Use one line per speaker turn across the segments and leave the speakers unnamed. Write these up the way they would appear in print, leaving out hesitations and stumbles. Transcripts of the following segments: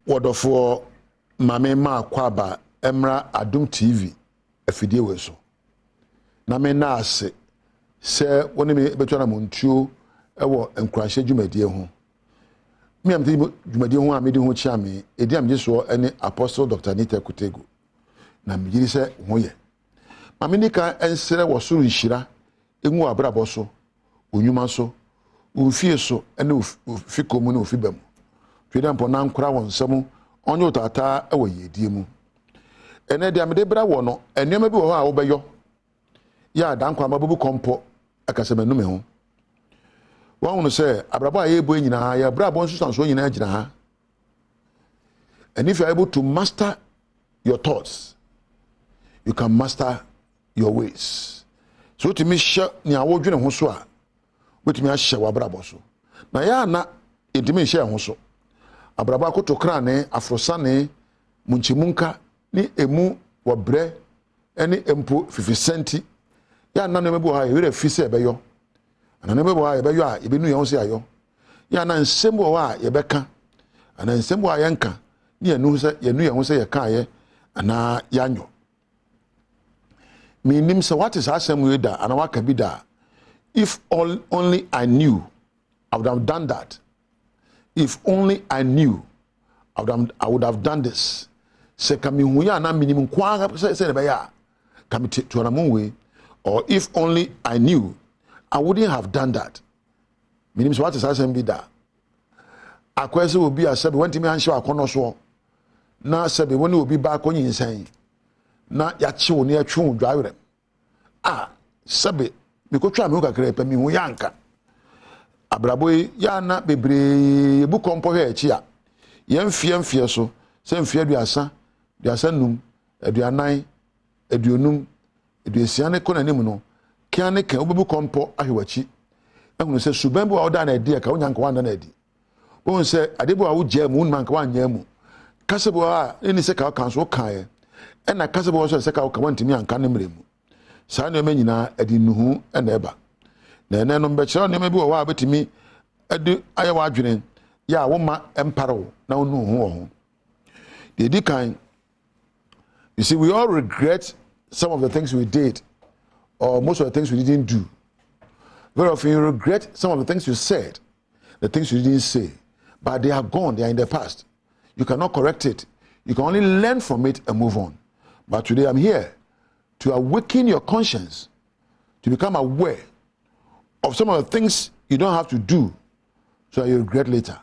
Wodofo mame ma kwaba emra Adom TV afidie we so na me na ase se woni me beto na montuo ewo enkurahye dwumadie ho me am te dwumadie ho a me di ho chia me edi am je so ene Apostle Dr. Nita Kutego na me giri se ho ye mame nika ensere wo soro nhira enwu abrabo so onwuma so ofie so ene ofikomu na ofibam twede mpo na nkura won nsam onye utata ewo yedie mu ene dia mede bra wo no enema bi wo ha wo beyo ya dankwa mabubu kompo akasema nume ho won no se abrabo aye bo nyina ya brabo nsusanso nyina agina ha. And if you are able to master your thoughts, you can master your ways. So to me share ni awodwene ho so a wetimi ahye wabrabo so na ya na edimi share ho so abrabo akotokra ne afrosane munchimunka ni emu wabre eni empo 50 centi ya na no mebu ha yere fise ebeyo ana no mebu ha ebeyo a ebenu ye ho se ayo ya na nsem wo a yebeka ana nsem wo a yenka ni enu se yenu ye ho se ye ka ye ana yanyo minim se what is asem we da ana waka bi da if only I knew I would have done that. If only I knew I would have done this. Se kami huya na minimum kwa se be ya kami to na monwe, or if only I knew I wouldn't have done that. Minimum so what is asem da akwese obi asabe wanti me anhye akono so na asabe woni obi ba akonyi nsan na ya che woni atwu dwawerem sabe mikotwa me kakra pa mi hu yanka abraboy ya na bebre bu kompo he echi a yemfie so se mfie aduasa num aduanan aduonum aduasiane kona nim no kiane kan obu kompo ahwewachi ehunu se suban bu oda na edi ka onyanka wanda na edi won se adebo a wo jam won manka wanya mu kasebo a eni se ka kan so kan e na kasebo so se ka ka wantimi anka ne mremu saa ne manyina edi nuhu na eba na ene no mbekere ne mebi wo wa betimi edi aye wa adwene ya wo ma emparo na onu ho the dikan. You see, we all regret some of the things we did or most of the things we didn't do. Very often you regret some of the things you said, the things you didn't say, but they are gone, they are in the past. You cannot correct it. You can only learn from it and move on. But today I'm here to awaken your conscience, to become aware of some of the things you don't have to do so that you regret later.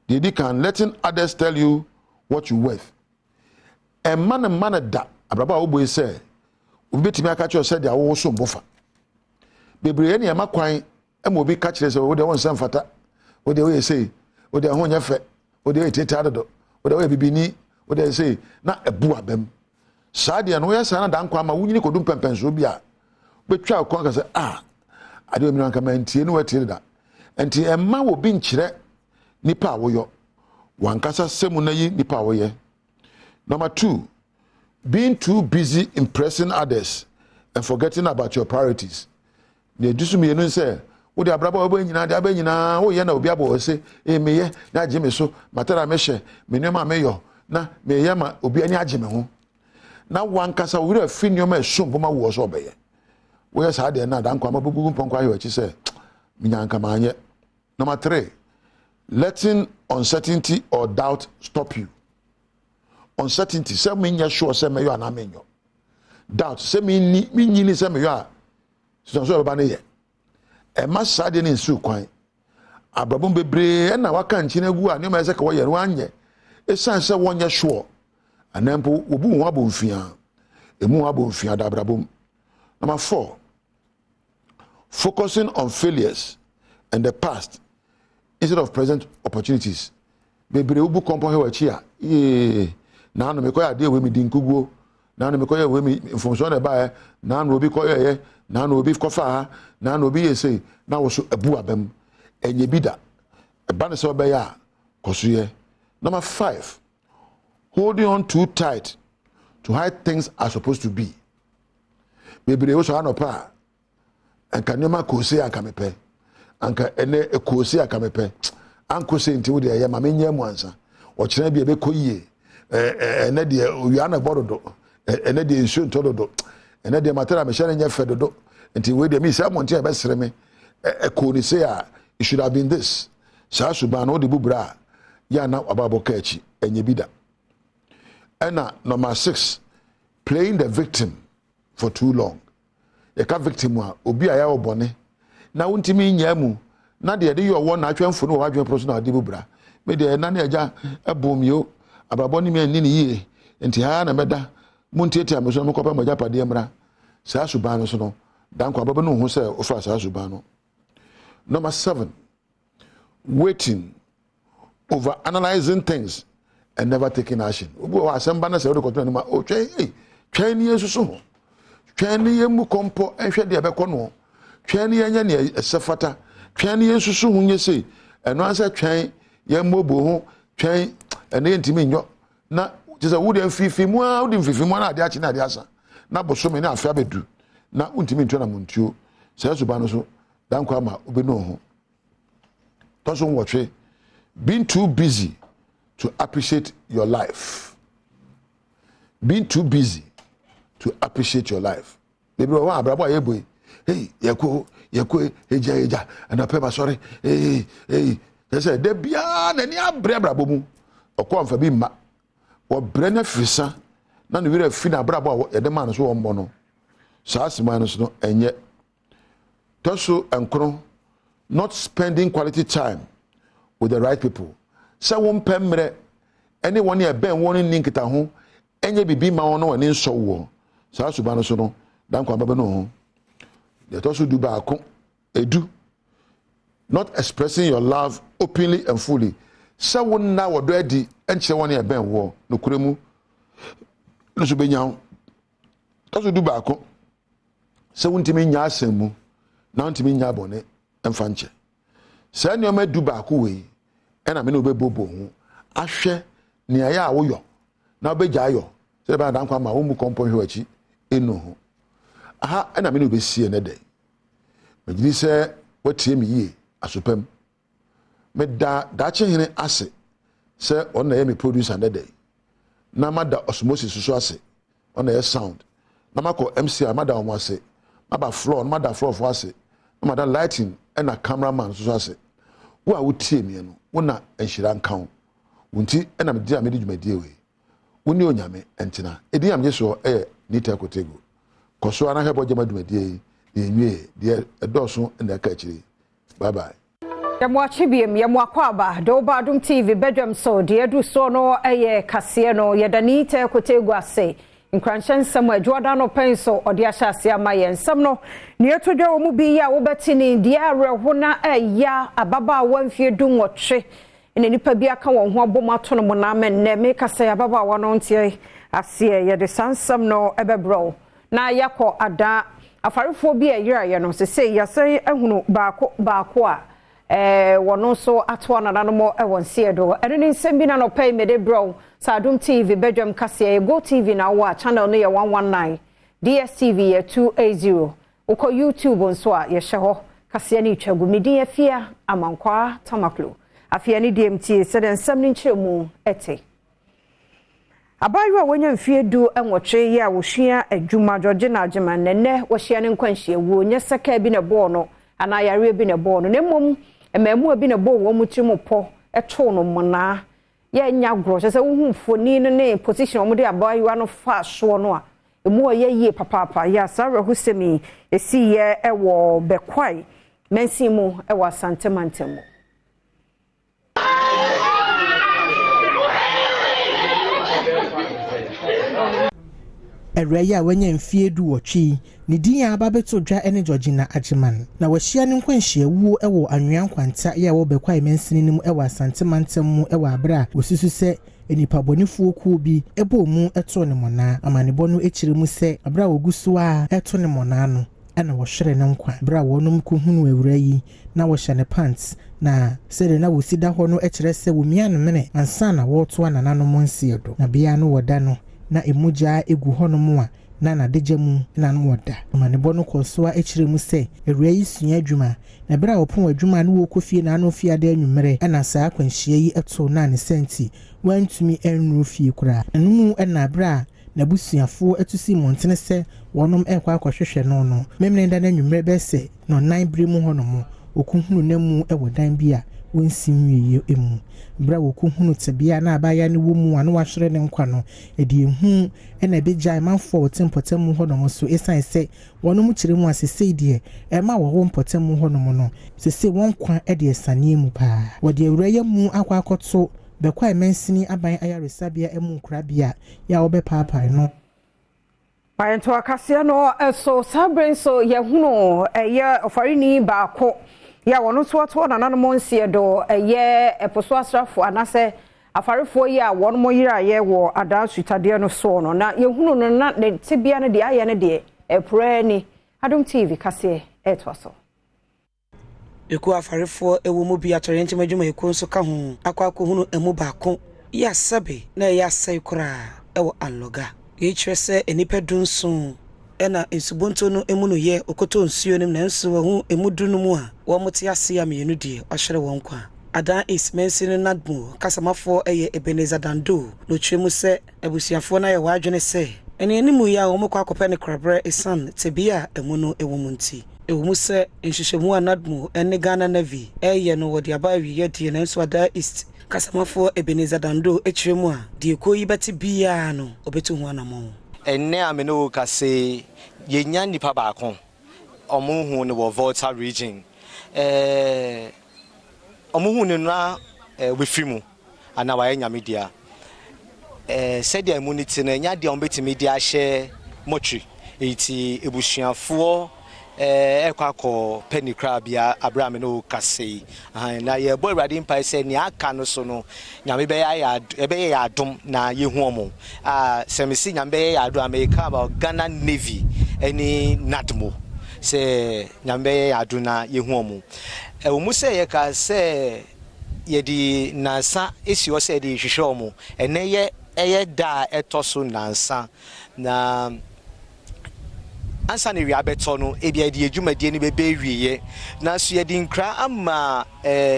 They can letting others tell you what you're worth. A man da abraba oboy say obetimi aka cho say dia wo so mbofa bebre ne ma kwan am obi ka kire say wo de won san fata wo de we say wo de ho nya fe wo de teta dodo wo de we bibini wo de say na ebu abem saa de no ya saa na dan kwa ma wunyini kodum pempenso bi a betwa akon ka say ade o mi nka ma ntie no watie da enti emma wo bi nkire nipa wo yo wankasa semu na yi nipa wo ye. Number 2, being too busy impressing others and forgetting about your priorities. They do me no say, "O de abraba obo nyina de abanyina, o ye na obi abo say, me ye na agye me so, matara me hye, me nema me yo, na me ye ma obi ani agye me ho." Na wankasa wo re afi nyoma esompo ma wo so obeye. Wo ye sa de na dan kwa mabubu mponko ayo achi say, "Minyanka manye." Number 3, letting uncertainty or doubt stop you. Uncertainty say me nya sure say me yo na me nyo. Doubt say me nyini say me yo a so ba na ye. E ma sade ni nsu kwan. Abrabom bebre na waka nchi na gu a ne ma say ka wo ye no anye. E san say won nya sure. Anempo obu won abomfia. Emu abomfia da abrabom. Number 4, focusing on failures and the past instead of present opportunities. Bebre obu kompo he wachi a na no me koya de we mi dinkugo na no me koya we mi information na ba na no obi koya ye na no obi kofa na no obi yese na wo so abu abam enye bida e ba ne so be ya koso ye. Number 5, holding on too tight to how things are supposed to be. Bebre wo so anopa anka nyoma kosi aka mepe anka ene kosi aka mepe anko se nti wo de ye ma menye mu ansa ochire bia be koyie ene de owia na bododo ene de nsu ntododo ene de matera me share nya fedodo nti we de me say monte e be sere me ko ni say it should have been this sa suba no de bubra ya na ababo ka echi enye bida. Ena number 6, playing the victim for too long. You ka victim wa obi aya obone na wontimi nya mu na de de yo wo na atwemfo no wadwen pro so na de bubra me de na na eja ebomio ababo ni me ni ye nti ha na meda muntete ameso no kopa maja pade mra sa suba no so no dan kwa ababo no hu se ofra sa suba no. Number 7, waiting, over analyzing things and never taking action. Obo asamba na se o de koto ma o twen ni yesusu twen ni yemu kompo ehwe de be kono twen ni anya ne esefata twen ni yesusu hu nye sei eno ansa twen yemobo hu twen ene ntimi nyo na tise wo de fifimu a wo de fifimu na ade achi na ade asa na bosome na afia bedu na untimi ntwa na muntuo se so ba no so dan kwa ma obi no ho to so watwe being too busy to appreciate your life. Being too busy to appreciate your life. Baby, wa abrabo ayeboy. Hey, yeko eja and apema sorry. Hey. They say de bia na ni abre abrabo mu. Okọ amfa bi ma. Wo bre na frisa na no wira fi na abrabo e de man so wo mbo no. Sa asima no so no enye. Toso enkro, not spending quality time with the right people. Sa won pemre anyone here ben won ninkita ho enye bibi ma won no ni so wo sa suba no so no dan kwa baba no ho de to so du ba ko edu not expressing your love openly and fully sa won na wodo adi enche won here ben wo no kuremu no so benya to so du ba ko sa wontimi nya asemu na wontimi nya bone emfa nche sa ne o ma du ba ko we ena me no be bobo hu ahwe ne aya wo yo na obegya yo se ba dan kwa ma wo mu kompo hwe achi eno ho aha ena me no be sie ne de magidi se watie me yie asopam me da che hene ase se on na ye me producer ne de na mada osmosis so ase on na ye sound na mako MC mada o mo ase maba floor mada floor fo ase mada lighting ena cameraman so ase wo a wotie me no wona enhira nkan wonti ena me dia me djumadi we woni onyame entina edi am yeso nita kotego koso ana hebo jama djumadi enwie de edoso na ka chiri bye bye yamwachi biem yamwakwaba do Badum TV Badwam so de edu so no kase no yedanita kotego ase nkranchen samu adwoda no penso ode ahyase amaye nsam no ne etodwa mu bi ya wo betini de areho na ababa wanfie dunwotwe ene nipa bi aka won ho abom ato no na menne me kasa ya ababa wono ntie ase ye de sansam no ebebro na yakọ ada afarefo bi ayira ye no sese yase ehunu baako a wono so ato anana no mo ewonse do ene ni nsem bi na no pay me de bro Adom TV Badwam kase Go TV na wa channel no ye 119 DSTV ye 280 uko YouTube nso a ye hye kase ni twagu medi afia amankwa tamaklo afia ni DMT se den nsam ni nkyeremu ete abayo wonya mfie du enwotwe ye a wohua adwuma George na agema nenne wo hye ne nkwanhie wo nya saka bi na bo no ana yare bi na bo no nemom emamu bi na bo wo mutrim po eto no mona ye nya gro se wo mfoni ne position omo de abayo no fa so no a emu ye papa ya sare husemi esi ye ewo bekwai mensimu ewo asantemantem
Ereya wanya mfie du wotwi ne din ya ababeto dwa ene George na agiman na wahia ne nkwanhia wu ewo anwea nkwanta ye wo bekwai mensini nim ewo asantemantem mu ewo abra osusu se enipa bonifuo ku bi ebo mu eto ne mona amanebo no ekire mu se abra ogusu a eto ne mona no ana wo hwere ne nkwa bra wonum ko hunu awura yi na wo hye ne pants na sere na wo sida ho no ekire se wo mia no mene ansa na wo to anana no monsie do na bia no woda no na emuja egu hono mu a na na deje mu na no woda ma ne bo no kosoa ekire mu se ewura yi sua adwuma na bra opon adwuma no wo kofie na no fie ada anwumere na saa kwanhia yi eto na ne senti wantumi enru fie kura anu na bra na busuafo etusi montene se wonom ekwa akwahwehwe no memne nda na anwumere be se no nan bere mu honom okuhunu na mu ewodan bia wonsimwie emu bra wokuhunu tebia na abaya ne wo mu anu wahwere ne nkwa no edi ehu na ebegya manfo tempotem mu honom so esan se wonom kire mu asese die ema wo mpotem mu honom no sese won kwa de esane mu pa wode awuraya mu akwa akoto bekwa emensini aban ayaresabia emu nkrabia ya obepapa no
Paento akasia no so sabren so yehunu eye ofarini baako ya wono to na nanom nsie do eye eposo asrafo anase afarefo yi a wono moyira ye wo adan sutade no so no na yehunu no na de tibia ne de aye ne de epre Adom TV kase etwaso
Eku afarefo ewo mu bia torrent madwuma eku nso ka ho akwakohunu emu baako ya sabe na ya sai kura ewo anloga ye kyerese enipa dunso ena nsubonto no emu no ye okoto nsuo nim na nso ho emu dunu mu a wo mote ase ya meyenu die ohwere won kwa adan is mensin nadmu kasamafo eye Ebenezer Dando no twemu se abusuafo na ye wadwene se ene animu ya wo mokwa akopɛ ne krabre esan tebia emu no ewo munti ewo mu se nhwehwemu anadmu ene Ghana Navy eye no wodi abawi ye die na nso ada east kasamafo Ebenezer Dando ekyeremu a die koyi beti bia no obetu ho anamo
enne ameno kase yenya nipa baako omuhu ne wo Volta region omuhu ne na wefimu ana wa enya media said the immunity na nya de ombetimi dia hye motri eti ebusuafo ekwakọ penikra bia Abraham no kase na ye boy radi mpa se ni aka no so no nyame be ya adom na yehu omo semisi nyame be ya adom America about Ghana Navy any nadmo se nyame ya adom na yehu omo omu se ye ka se ye di nansa esi o se di hwehwe omo ene ye eye da etoso nansa na ansa ne wi abeto no ebia di adwumadie ni bebe wiye na so ye di nkra ama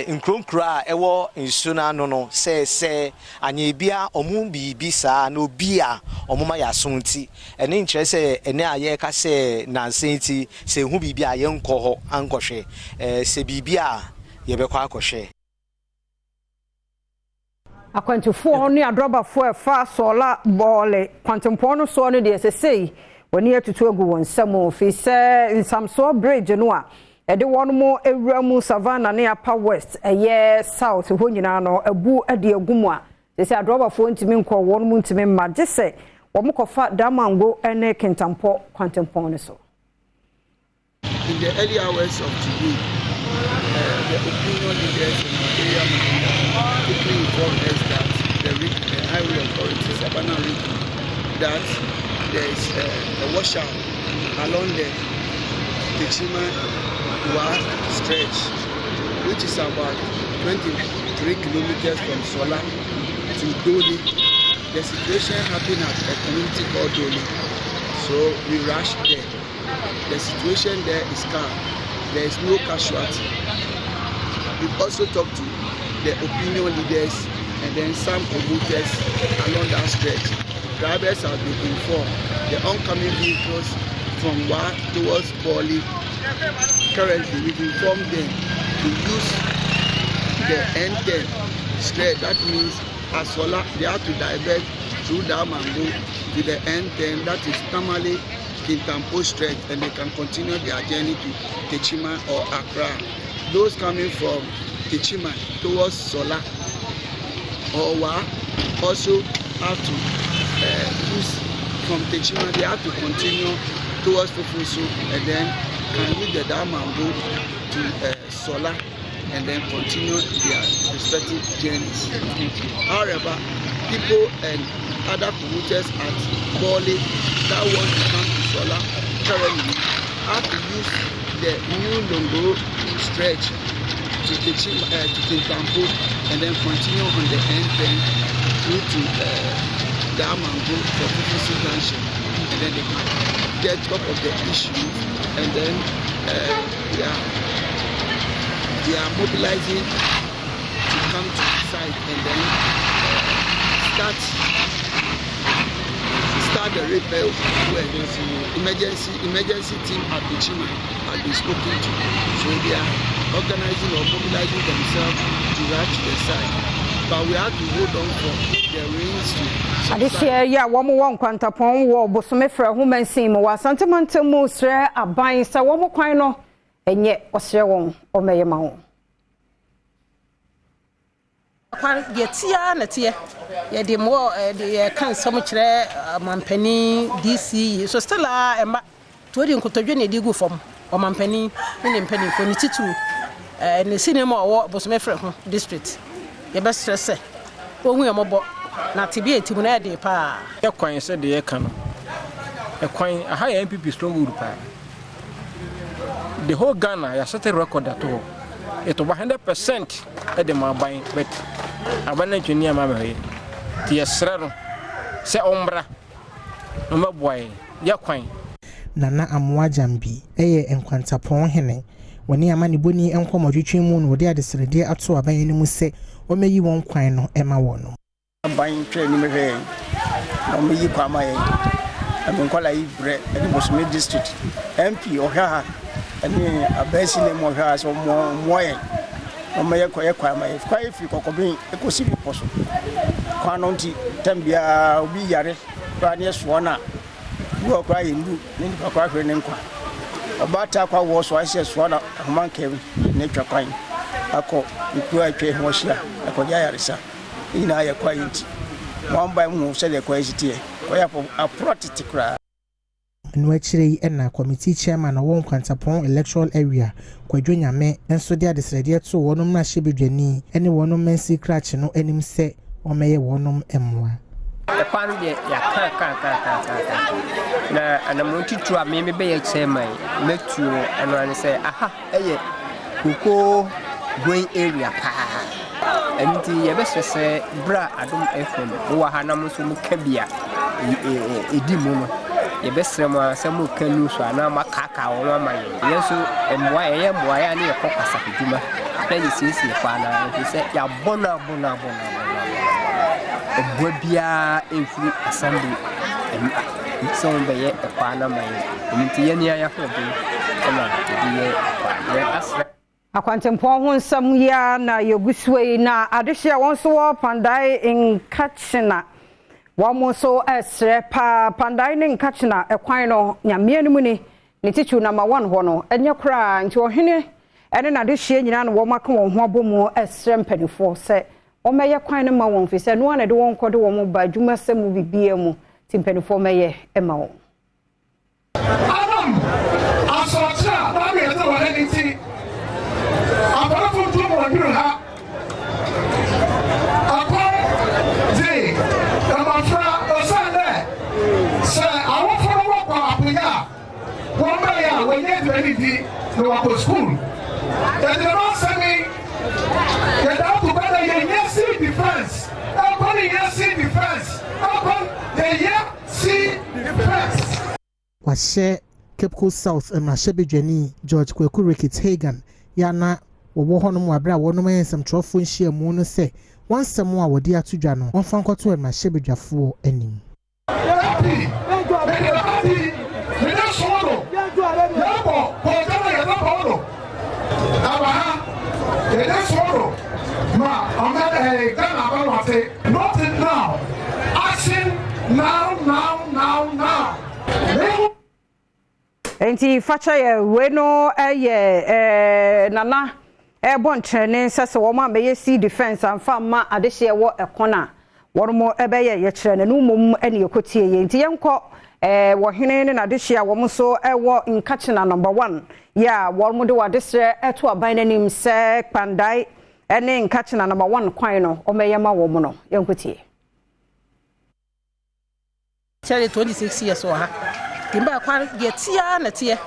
nkronkra ewo nsu na no no se anya bia omu bibi saa na obi a omuma ya sonti ene nkyere se ene aye ka se nansa nti se hu bibi a ye nkọ ho ankọhwe se bibi a ye bekọ akọhwe
akwantufo ne adrobafo efa sola bole kwantempo no so no de sesei woni atutu agu won samo fi se nsamso bridge no a ede won mo ewura mu savannah ne apa west eye south ho nyina no abu ade agumu a sesei adrobafo ntimi nkọ won mu ntimi magye se wo mkofa damango ene kentampo kwantempo no so.
In the early hours of today, the opinion leaders in the area quickly informed us that the highway authorities, Savannah region, that there is a washout along the Techima-Wa stretch, which is about 23 kilometers from Sola to Doli. The situation happened at a community called Doli, so we rushed there. The situation there is calm. There is no casualty. We also talked to the opinion leaders and then some commuters along that stretch. Drivers have been informed. The oncoming vehicles from Wa towards Bali, currently we've informed them to use the N10 stretch. That means Asola, they have to divert through Damango to the N10. That is normally Kintampo stretch, and they can continue their journey to Techima or Accra. Those coming from Techima towards Sola or Wa also have to use from Techima. They have to continue towards Fufusu and then can use the dam and go to Sola and then continue their respective journeys. However, people and other commuters at Bali that want to come to Sola currently have to use the new Longo stretch to Kintampo and then continue on the N10 through to Damango for Fufusu Junction. and then they can get top of the issue, and then they are mobilizing to come to the site and then start the repair when emergency team at the Chima has been spoken to. So they are organizing or mobilizing themselves to rush the site. But we have to hold on for the rains to.
This year, yeah, one more quantapon war, Bosomefra, who may seem was sentimental most rare, a buying so one more quino, and yet was your own or may amount.
Yetia natia ye more the can so much Mampeni DC so still a to the Cotogen digu from or Mampeni in penny for Nititu and the cinema or Bosomefra district. Ye best stress when we are mobile not to be a Timuna de pa. A coin said the Ekano. A coin a high MPP strong wood pa. The whole Ghana has set a record at all. It over 100% at the buying, but I want engineer mamma. The Serrano say ombra. No more boy, ya coin.
Nana Amwajambi, Enquantapon Hene. When near Mani Bunny and Comoditri Moon would dare the Sredia at so a bay in say, or may you won't quine Emma one.
I'm buying training me here. No me you come my I'm going to call it bread and it was mid district. MP or her and a best name of hers or more. No may acquire my quite if you could be a possible person. Quanti Tambia will be Yare, Ranias Wana. You are crying, you are crying. About Aqua was so I said one among Kevin, nature crying. I call you quite a washer, a Koyarisa. In I quiet. One by one said a quasi a protected cry.
And actually, and committee chairman of one Quantapon electoral area, Quadrinia me, and so there is ready to one of my shibby Jenny, any one of men see cratch no enemy say, or may one of M1.
The family, and I'm going to try maybe a chairman, make you and I say, aha, who go green area. And the best say, bra, Adom FM, who are Hanamus Kabia, a demon. The best some can lose one, macaca or my yes, and why I am why I need a focus of Duma. Then you see, he said, Ya bona. A Bobia every assembly and some by a Panama and Tiania
a quantum some year na Yogusway na Adisha once war Pandai in Kachina. One more so as Pandai in Kachina, a quino, Yamianimuni, Nitichu number 1 hono, and your cry into a hinny, and in addition, Yan Womako, Wabomo as Sempany for set. O may ya quine ma won fi se no an de won kodo wo ba dwuma semu bibia mu timpenifo meye ema wo
Adam asocha ba me to wa ni ti abara fo to mo biru ha akon je amafra osande se awon fo wo pa apunya wo ma ya we nye de ni di no wa school e de no se mi get out to better yes defense. Upon yes defense. Upon the yes defense.
Washare Cape Coast South and Mashabi Jenny, George Kweku Ricketts Hagan, Yana, or Wohonum Wabra, one of my some trophy share mono say, once some more were dear to Jano, one funko to and Mashabi Jafo enim.
Nothing now. Action now.
Enti facha ye weno nana bon training sese wo ma be see defense and fa ma adehye wo ekona wo mo ebe ye kire na numom ene yekotie ye enti yenko wo hene ne na adehye wo mo so wo nkachina number 1 ya wo mo de wadesre eto aban nanim se Pandai ene nkachina number 1 kwan no o meyema wo mo no yenkotie
Charlie 26 years old. Timba kwan yetia na tie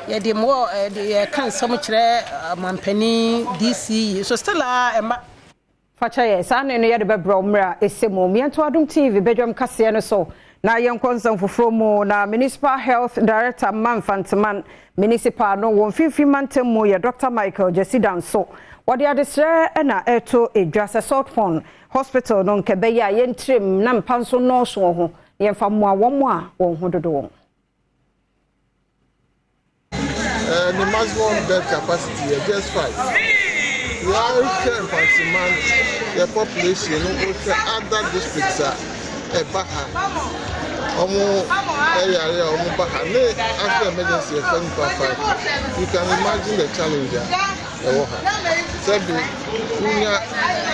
ye de mo de kan som kire Mampeni DC so still emba facha ye sa ne no ye de bebro mra esemo miento Adom TV Badwam kase no so
na yenkonsam foforo mu na municipal health director Manfanteman municipal no won finfin mantem mu ye Dr. Michael Jesidan so wode adesre na eto edwase South Pond hospital no nkebe ya yentrim na mpanso no so ho yemfa mu a won ho dodo won.
The maximum bed capacity is just 5. We are Manfanteman the population of other districts are Baha. Area Baha. After emergency 5. You can imagine the challenge there. Sebi unya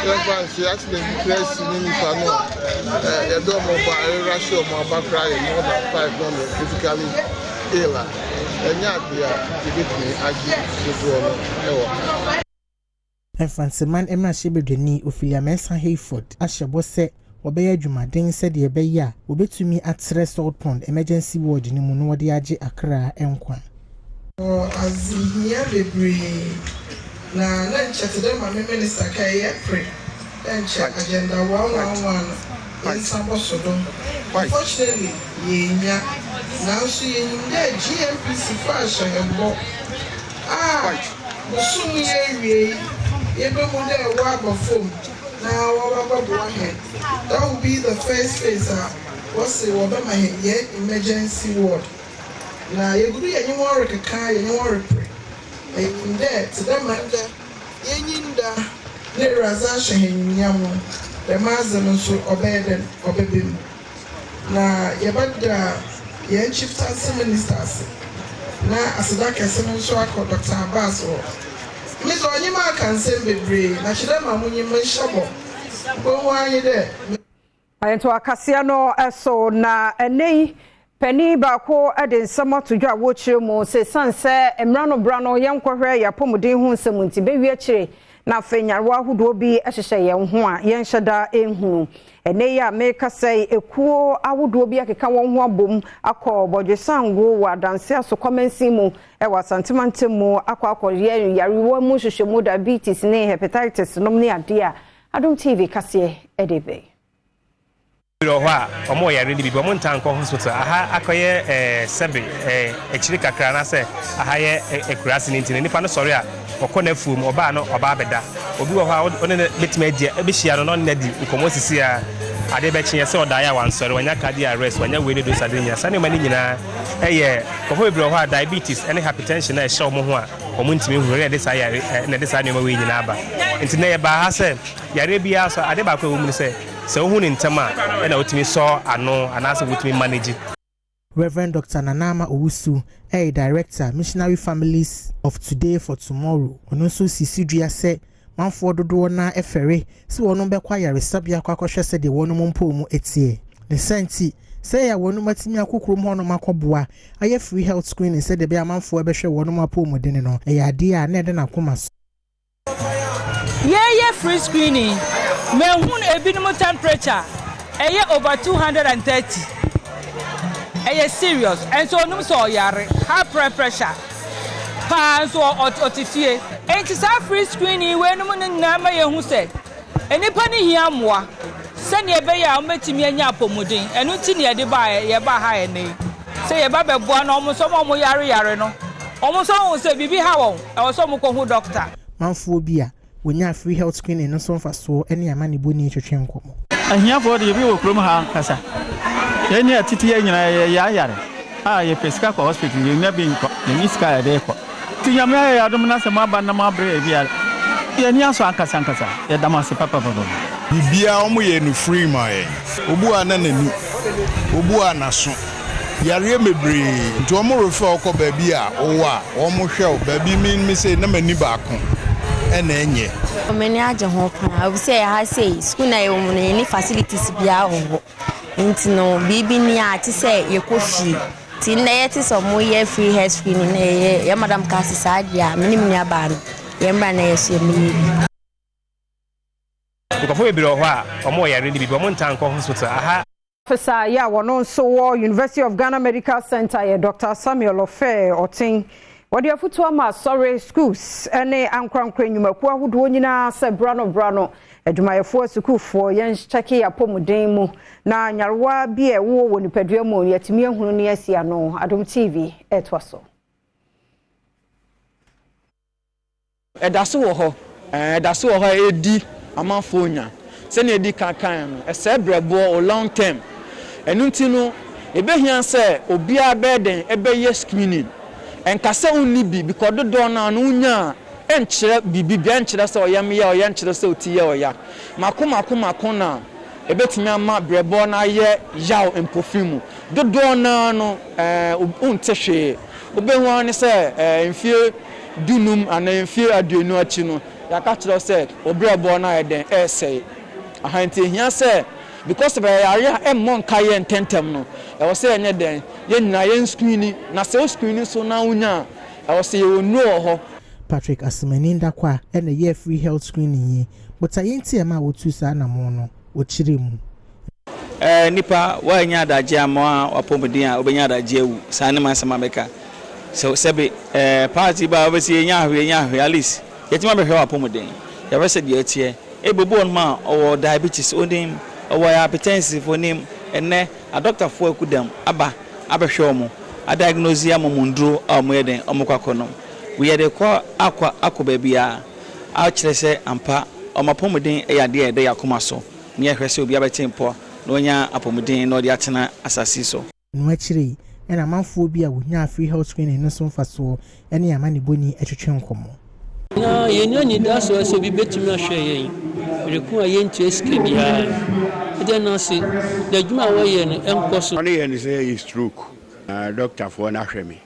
advance accident press in Pano. The dome of Russia or Bakra more than 5 numbers critically ill.
Manfanteman Emma Shebedeni Ophelia Mensa Hayford Ashabo se obeya dwumaden se de ebeya obetumi atre South Pond emergency ward ni mu no wode age Accra enkwa
azihia bebre na nchete ma minister kai April nche agenda 111 in Sambosodo. Unfortunately yenya now see the GMPC fashion and Musum ye ebe mo dey work of foam now that will be the first phase what's the my emergency ward na ye guru ye nwo rekeka ye nwo repre in there to them and yenyinda ne razasha henyamo the mazem so obeden obebim na yebada ye chief tax ministers na asadaka senu so akọ Dr. Abbas o mizo onyima kan sembebre na chidema munyi menshabo bo wanye de
ayento akasia no eso na enei pani baako ade nsamo todwa wo chire mu se sanse emrano brano yenkohwe yapomuden hu nsamunti bewie chire na fenyarwa hudo bi ehhehye yen ho a yen hyeda enhu ene ya meka sei ekuo awodo bi akeka won ho abom akọ bodwesango wa danse aso komensi mu e wa santimantem mu akọ yariwo mu hwehwemu diabetes ne hepatitis nom ne ade a Adom TV kase edebe
Roha omo yare ni bibo montanko hospital aha akoye sebe echiri kakra na se aha ye ekurasi nti nipa no sori a okona fum oba no oba beda obi wo ha one betima dia ebehia no na di nkomo sisi a ade be kye se oda ya wan sori wanya cardiac arrest wanya we ne do sadenya sane mani nyina kofo bi roha diabetes ene hypertension na ehye omo ho a omo ntimi hurere de sa yare na de sa ne ma we nyina aba nti na ye ba ha se yare bia so ade ba kwa wo mu se so who in Tama and ultimately saw ano and also with me manage.
Reverend Dr. Nanama Owusu, a director, Missionary Families of Today for Tomorrow. Ono so Sisidia said, Manford do na efere, so ono be kwaya resabia kwakoshe se de wono mumpo mu etie. The senti say ya wono matimi akukrum hono makoboa, aye free health screening said the be amanfo ebehwe wono mapo mu dene no. E ya de a na de na koma so.
Yeah, free screening. Me hun ebinum temperature over 230. Serious and so no so yare high blood pressure pa so otifie enti sa free screening we no na ma ye hu se enipa ni hia moa se ne be ya o metimi anya apomuden enu ti ne de ba ye ba ha ene se ye ba beboa na omo so mo yare no omo so hu se bibi ha won e so mo ko hu doctor
manfo bia wonya free health screening no so fa so ene amani boni twetwe nkomo
ahia for de bi wo krom ha kasa ene atiti ya nyina ya yare ye pesika ko hospital ye na bi nko ye niska ya de ko tinyama ya adom na se ma ba na ma bre bia ye ni aso ankasa ye damase papa
bibia omo ye no free my obu ana nani obu ana so yare mebre nti omo refer okọ ba bia owa omo hwe ba bi mi say na mani ba ko ena enye
omeni aje ho pa obi say ha say school na yo mo ni facilities bia ho nti no bibi ni ati say ye kofi ti na ye ti so mo ye free health screening na ye madam kasi sadia minim ni aba no ye mra na ye so mi
ukafo ebiro ho a omo yare ni bibi omo ntanko hospital aha
Professor ya wono so wo University of Ghana Medical Center ye Dr. Samuel Ofe Otin wadi afutu ama sorry schools ene ankrankra nyumaku ahodo nyina se brano adwumayɛfoɔ sukuufoɔ yɛn kyɛke apɔmuden mu na nyarewa bi a ɛwɔ wɔ nipadua mu yɛtumi ahunu ne asia no Adom TV ɛtoa so
ɛdaso wɔ hɔ edi amanfo nya sɛ ne edi kankan no ɛsɛ brɛboɔ o long term ɛnu nti no ebehia sɛ obia bɛden ɛbɛyɛ screening ɛnkasa unni bi because dodo na no nya ɛnkyerɛ bibi bia nkyerɛ sɛ ɔyam yɛ ɔyɛ nkyerɛ sɛ oti yɛ ɔya mako na ebetumi ama brɛboɔ na yɛ yaw mpofimu dodo na no unte hwe obehu ne sɛ mfie dunum ana mfie aduonu achi no yaka kyerɛ sɛ obrɛboɔ na yɛ den ɛsɛ ahanti hia sɛ because of area mmon kaye ntentem no e wo se enye den ye nyina ye screen na se screen so na unya e wo se ye onu ho
Patrick Asimani ndakwa na ye free health screening yi but ayenti e ma wotu sa na mo no wo chire mu
nipa wa nya adaje ama apomodin a obenya adaje awu sa ne mansama beka so sebe party ba obesi nya ahwe at least yetima be hwe apomodin ya be se de atie ebobo on ma owo diabetes onim owo hypertension for name enne a doctor for akudam aba abehwe omo a diagnose ya momundro omo yeden omo kwakono we ye de kwa akwa bia a kire se ampa omo pomodin e yade e de yakoma so ne ehwe se obi abetempo na onya apomodin na odi atena asasi so
no akire na manfo bi a wonya free health screening no so mfa so ene amane boni etwetwe nkomo
na yenyo ni daso so bi betumi ahwe yen reku a yentu eske bia ede na se da djuma wo ye no enkoso
ne ye ni say stroke doctor for na hwe me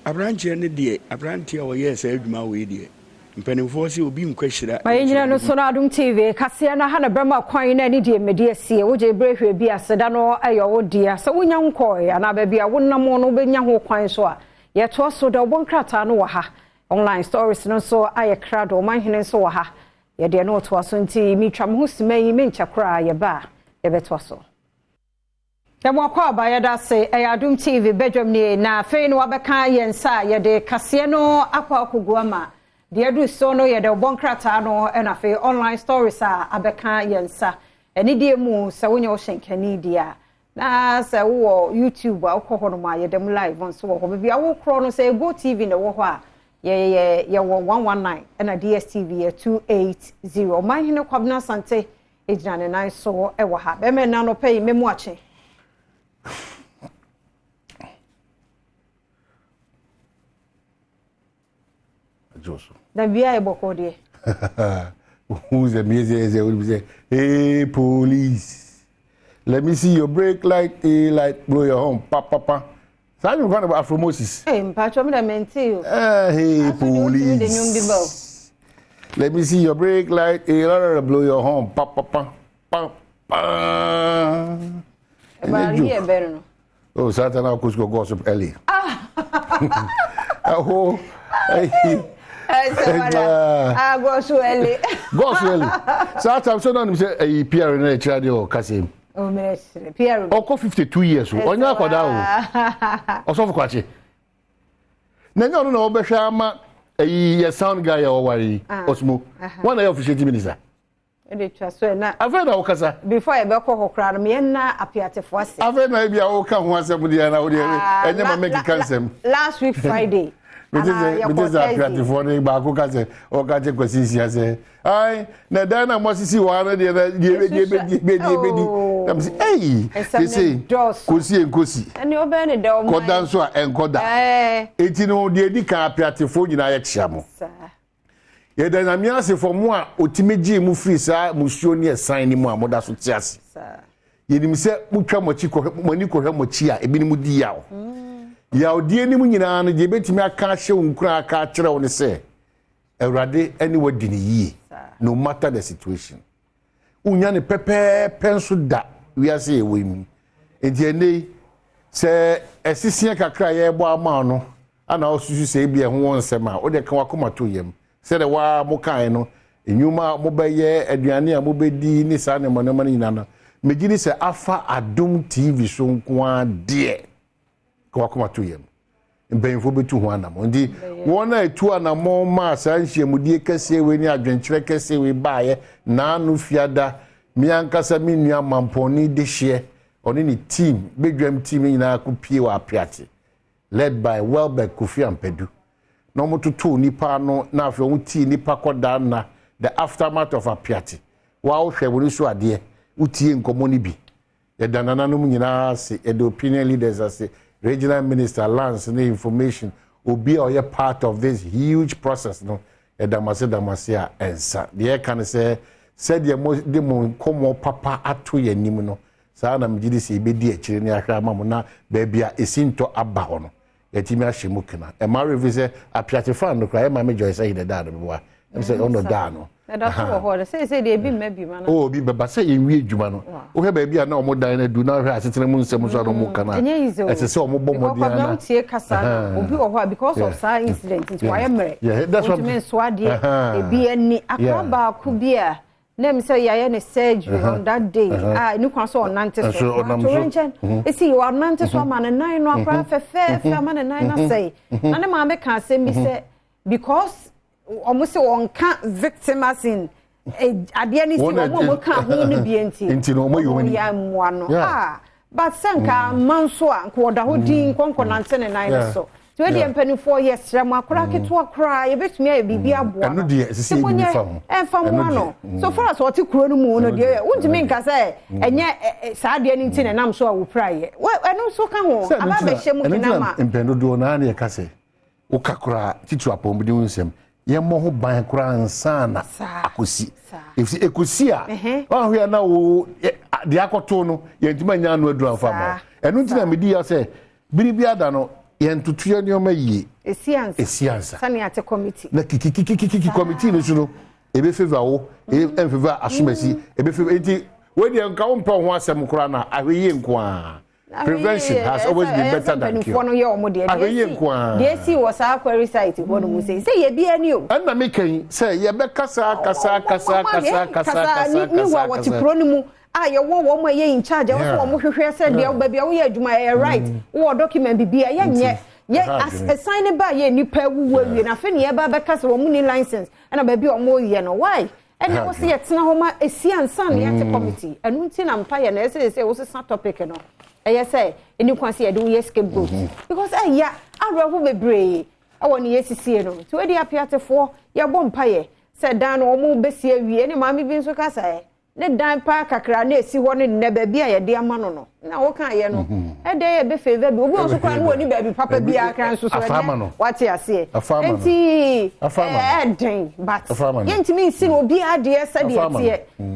abranche ne de abranche wo ye say adwuma wo ye mpanimfo si obi nkwahira
mayenyina no so na Adom TV kase na ha na brama kwan na ne de mediesie wo je brehwe bi aseda no ayo wo dia se wonya nkoi ana ba bia wonnam no benya ho kwan so a ye to so da obonkrata no wo ha online stories no so aye krado manhene so wo ha ye de no to so nti mitwam ho simayi menchakra ye ba ye beto so Yamo kwa ba yada se Adom TV Badwam ni na fe no wabeka yensa ye de kase no akwa akugua the edu so no ye de bonkrata no na fe online stories abeka yensa eni die mu se wonya wo shenkani dia na se wo YouTube akọ no ma ye dem live on so wo bia wo kro no se Go TV na wo ho a ye wo 119 na DSTV ye 280 man hine kwabna sante ejina ne nan so e wo ha be me na no pay memu ache
Joso.
Da bia e boko de.
Who's the music will say, "Hey police, let me see your brake light, a light, blow your horn, papa." So you going about Afro Moses?
Hey, mpacho me da menti.
Hey police. Let me see your brake light, a light, blow your horn, papa. Oh, Satan, I'll go gossip early. Oh, hey.
Go so early.
Go so early. Satan, so don't say a Pierre in a child or Kasim.
Oh, minister, Pierre.
Oh, 52 years. On your quadao. Or so for Quachi. No, Beshama, a sound guy or worry. Osmo. One of official minister. I've heard our casa before I beko crowd me na apiate for us. I've heard maybe I will come once and never make a cancel.
Last week Friday.
It is a creative for the Baku Kaze or Kaje Kwasisi. I say, I Nadana must see one of the other. Hey, they say, Kusi and Kusi. And you're Benny Dom. Kodanswa and Koda. 18 old Yedika Piatifo in Ayachamo. Ye then I'm yasi for moi, Otimeji Mufrisa, Mushoni, signing more, Moda Sutias. Ye say, Muchamochico, Monico Hemochia, Ebinimudiao. Ya odi eni munyina no je betimi aka hye unkura aka kire woni se Awurade anywhere di ne yie no matter the situation unya ne pepe penso da wi ase e wemi enti ene se esisia kakra ye bo ama no ana osusu se bia ho wonsem a o de kan wakoma to yem se de wa mo kan no enyuma mo beye aduane a mo bedi ni sa ne mo ne nyina no megini se afa Adom TV so nko a de kwa kuma tuyem mpanyimfo betu ho anam ndi wona etu anam ma sanhye mudie kese we ni adwenkyere kese we baaye na anu fiada miankasa minua mamponi de hye oni ni team bedwam team nyina ko pie wa apiate led by Welbeck Kofi Ampedu no mototo nipa no na afi on ti nipa koda na the aftermath of apiate wa wo hwe woni so ade utie nkomo ni bi ye danana no nyina se the opinion leaders as regional minister Lance the information will be or part of this huge process no ye damase a ensa the can say said the mo komo papa ato ye nim no saa na mjidi se ibedi akire ni ahwa amamo na baabia esinto aba ho no yatimi ahye kana e ma revise apiate fan no kra e ma me joy say the dad bo wa em say ono da no
that's what say dey bi maybe man
oh bi baba say ye wi adwuma no wo he baabia na omo dan na du na hwe asetene mu nsem so no mu kana ese say omo bɔ mɔden na
na tie kasa na obi wo ho because of that incident it why mere
yeah that's what
mean swade e bi ani akaba ku bia nem say ya ne surgery on that day ni kwan so onante so to see you onante so man nine no akra fe man nine na say na ne ma me kan say mi say because almost on can victim as in ade ni si mo kan ho ni bi enti
no mo yoni
ya mwa no but senka manso a ko da ho din konko nante ne nine so so we dey empany 4 years rem akora keto akora ye betumi ya bibi aboa
eno de sisi ni
fam no so far as what kuro no mu no de untimi nka say enye saa de ni nti ne nam so a wo praye eno so ka ho aba be hye mu kinama
empendo do na na ye ka say wo kakora titu apom de unsem ye mo ho ban kora ansana akosi if ekosi a wa hwe na wo de akoto no ye ntima nya no adu afama eno nti na medi ya say biribi ada no yentutuye ni oma yi esiansa
sani ate committee
na kiki committee no suno ebe favor wo en favor asumasi ebe favor enti we de nka wo mpa ho asem kora na ahweye nko a prevention has always been better than cure
no ye omo de de si wo sa query site wo no mu say ye bi ani o
na me kan say ye be kasa
ni wo what pro ni mu ye wo mo ye in charge wo mo hwehwe say de ba bia wo ye adwuma ye right wo document bibia ye nye ye assign ba ye nipa wu awie na fe ne ye ba be kasa wo mu ni license na ba bia o mo ye no why and wo se ye tena ho ma esiansa ne ye committee anu nti na mpa ye na say wo se topic no I say, and you can see I do yes scapegoat because ya I rather be brave. I want yes to see no. To the appear for your bompire said down or move bessie we any mammy being so cassa. Let down park a crane see one in never be a dear man no. Now what can you know? A day a buffet baby we also can't win baby papa be a can so what you say a farmer but yet to me sin will be a dear said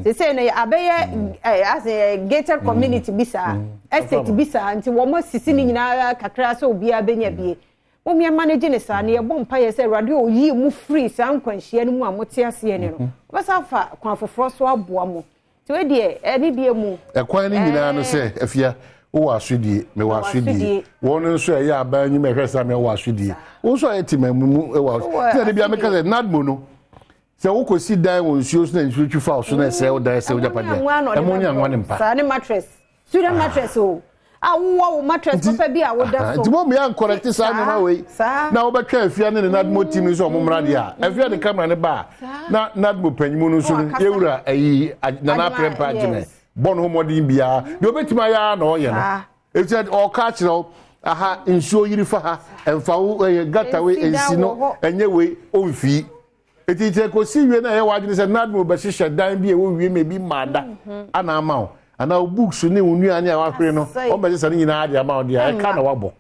they say as a gated community bisa estate bisa until one more sitting in our kakra so be a benya when we are managing a son, a bompire say radio ye move free, some quenchia no more motia sieno. What's our for frost or boamo? To a dear, any dear move. A quaning in say, if ya, oh, I should ye, me was should one and say, ya, by you may have some was should ye. Also, I tell me, was be a maker not mono. So, who could sit down with shoes and future false, and I say, oh, there's a ammonia one in pass. Mattress, student mattress, oh. Wow, mattress papa bi a wo da so. Timo me an correct say na we. Na wo betwa afia ne na mo team so mo mra dia. Afia de camera ne ba. Na mo panyimu no so ewura ayi na na prempa agime. Bon ho modin bia. De obetima ya na o ye no. It said all catch no aha nsuo yiri fa ha. Emfa wo gata we ensi no enye we onfi. Etite ko si wie na ye wa agine say na mo be hihye dan bi e wo wie me bi mada. Ana ama o. And our books ni unuani a wahwe no o be say ni na ade ama ode e ka na wabo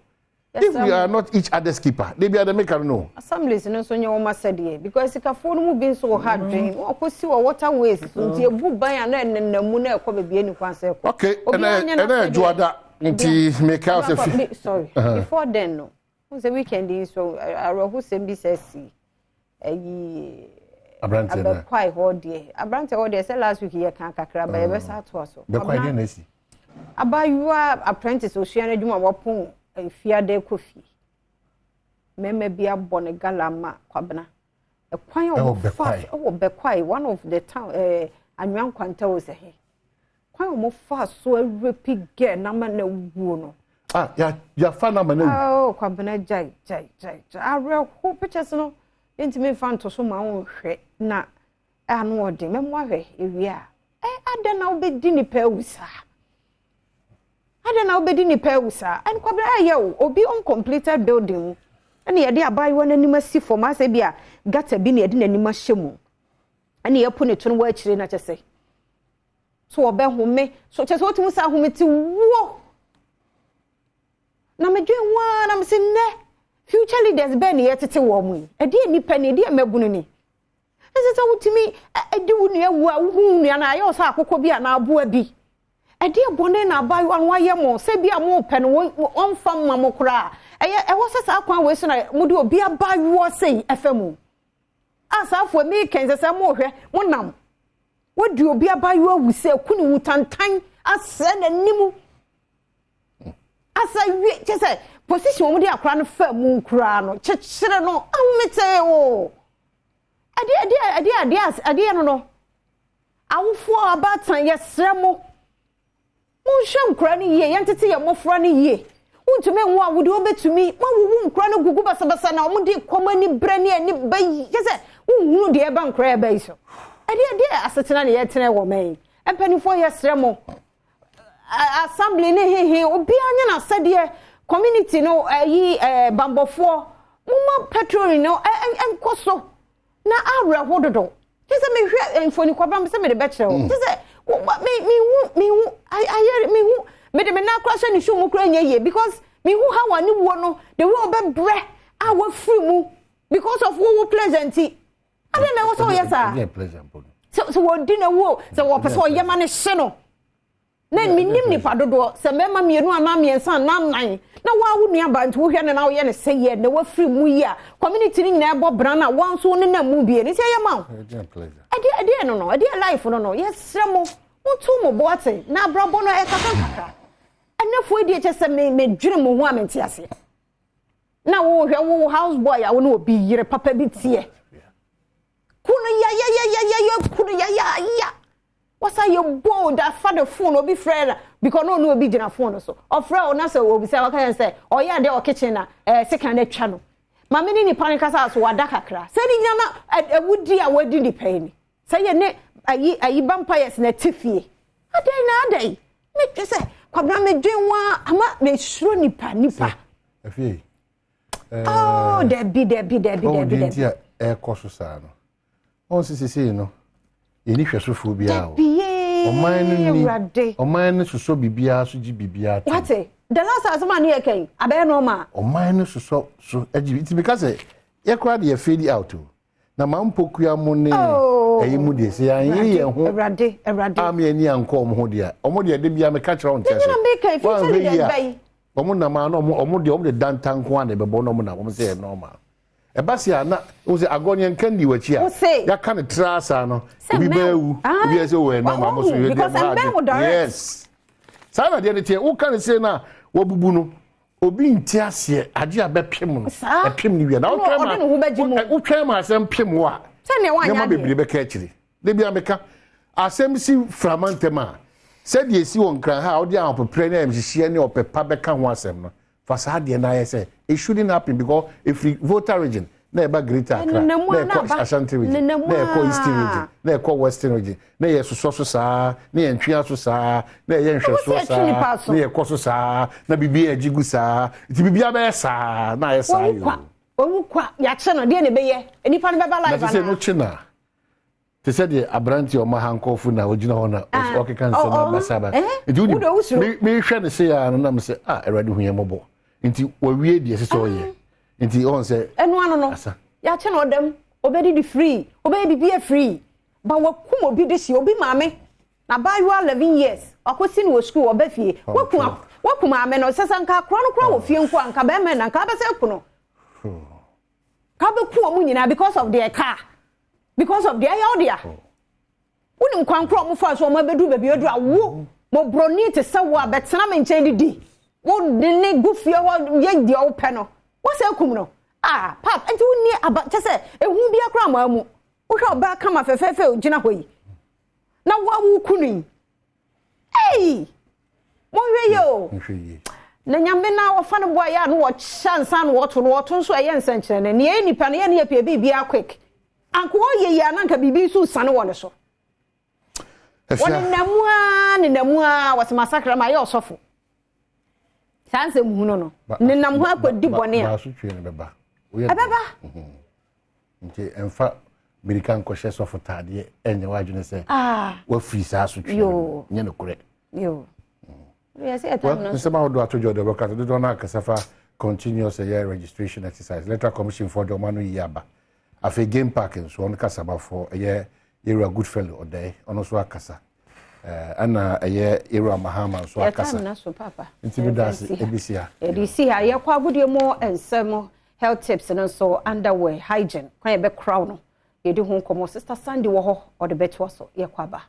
if we are not each other's keeper they be the maker no assemblies no so nye wo ma said because sikafo no mu bi so hard dream o ko si wo waterways so nti ebu ban na ennamu na ekọ be ni kwanse ekọ okay and juada nti make out sorry before then no on the weekend so arohu sembi says Abrante na quite hodie Abrante hodie say last week ye kan kakra ba ye be sa to so be quite na si aba you are apprentice osua na dwuma wopon fiade kofi meme bia bone galama kwabena e kwan o be quite one of the town anwan kwanta wo se he kwan o mo fa so repi ge na ma na wuo no
ya fana mane
oh kwabena jai are who pictures no intime fan to so ma won hwe na anu ode memo ahwe ewia ada na obedi ni pawusa and kwabena ye obi uncompleted building and ye dey abai won anim asi for ma se bia gata bi na ye dey nanim ahyemu and ye pu ne to no wa akire na chese so obehome so chese otimu sa hometi wo na medwen na mse ne future leaders be ne yetete wo mu e de nipa ne de mabunu ni ese so wutimi edi wu ne awu a wu nu na ayo sa akokọ bi na aboa bi e de bone na abayo an waye mo se bi a mo pe no on fam ma mo kura e wo se sa akwan we so na mo de obi abayo sei efemu asafo mi kenze se mo hwe mo nam wo de obi abayo awu se kunu wutantan ase na nimu asa wi chese position mo de akra no fa mu nkura no chechire no awumete o ade no awufo abatan yesremo mo hwe nkura ni ye yentete ye mofra ni ye untumi nwo awude obetumi ma wuwu nkura no gugu basabasa na omo de komani brani ani bayi chese unhunu de eba nkura eba iso ade asetena ne yetene wo men empanifo yesremo assembly ne hehe obi anya na sade community no yi bambofo muma petrol no enkoso na awra hododo tese me hwe enfoni kwabam se me de betre o tese me hu ayere me hu me de me na kwasha ni show mu kra nya ye because me hu ha wani wo no the way obebre awa free mu because of wo pleasant I don't know so yes sir so wo di na wo so wo person yema ne hye no na minim ni padodo se mema mienu ana miensa na nan na wa wu nua ba ntu hwe ne na wo ye ne se ye na wa free mu yi a community ni na ebo bra na wan so ne na mu bie ni se ye ma ade no ade life no yes remo mutu mo boate na brabo no e kaka anafo edi che se me dwere mo ho amenti ase na wo hwe wo house boy a wo no obi yire papa bi tie kuno ya kuno ya wasa you bold that for the phone obi friend because no obi gina phone so ofra na say obi say waka say oya de o kitchen na second atwa no ma me ni panic kasa so wada kakra say ni nyama awudi a wadi ni pani say ye ne ayi vampires na tifie adai me say kwabra me dwen ama me suro nipa
afie
oh debi
e koso sa no on sisi no yeni hwesofo bia o oman no soso bibia so gi bibia
what the last time man here ken abe no ma
oman no soso so agi it because ye kwa de fade out na mampokua mu ne eyi mu de se yan ye ho
Erade
am ye ni anko ho de omo de bia me ka kire on tese omo na ma no omo de dantan ko an de bebo no omo na omo se normal ebasia na o se agonye nkandi wachi a ya kan trasa no bi bawu bi ese we no ma so ye de yes sana de tie wo kan se na wo bubu no obi nti ase ade abepem no epem ni wi na wo twa ma asem pem wo a
se ne wa nya
be be ka akiri de bia meka asem si framantema se de esi won kran ha wo de an popre na emhihie ne opepa be ka ho asem no fasade na say it shouldn't happen because if we voter region na eba greater Accra na Ashanti region na Eastern region na Western region na ye so saa na ye ntwia so saa na ye nhwe so saa na ye koso saa na bibia ajigu saa ti bibia be saa na ye saa yo
owu kwa ya che no de ne be ye enipa ne be ba live
na se no china te se de abranti o mahankofu na ogina ho na okeka nse na masaba me hwe ne se ya no na me se erade hu ye mobo nti wawie de se so ye nti on se
enu anu no ya che no dem obedi di free obedi bibia free ba wakum obi de si obi maame na ba you 11 years akosi no school obafie wakum maame no sesa nka kro no kro wo fie nko anka ba me na nka ba se ku no ka be ku omu nyina because of their car because of their audio unim kwankro mu fa so mo bedu bebi odu awo mo broni te se wo abetena me nchen di wo ne gufie wo ye di o pe no wo se kum no pap enti woni aba che se ehu bia kra ma mu wo hwe oba kama fefefe ogina hoyi na wo wu kunu mo hwe yo na nyame na wofa no boy ya no wo chance an wo to so ye nsankyere ne ne nipa ne ye ne pia bibia quick anko ye ya nanka bibi so sane wo ne so woni namua was massacre ma ye osofo sanse muhuno no ne nam ho akodi bone a
so twe ne beba ababa nti emfa American koshe sofo tade enye wadwene se wa free sa so twe nye ne kore
yo yes etam no
so ma do atojo de boka do do na kasafa continuous year registration exercise electoral commission for the manu yaba afi game parking so on kasaba for you're a good fellow or day on also akasa ana era mahama so akasa
na so papa
intimidasi ebisia
edisia ye kwa agudie mo ensemo health tips and so underwear hygiene kwa ye be crown no ye di ho komo sister Sandy wo ho or the beto so ye kwa ba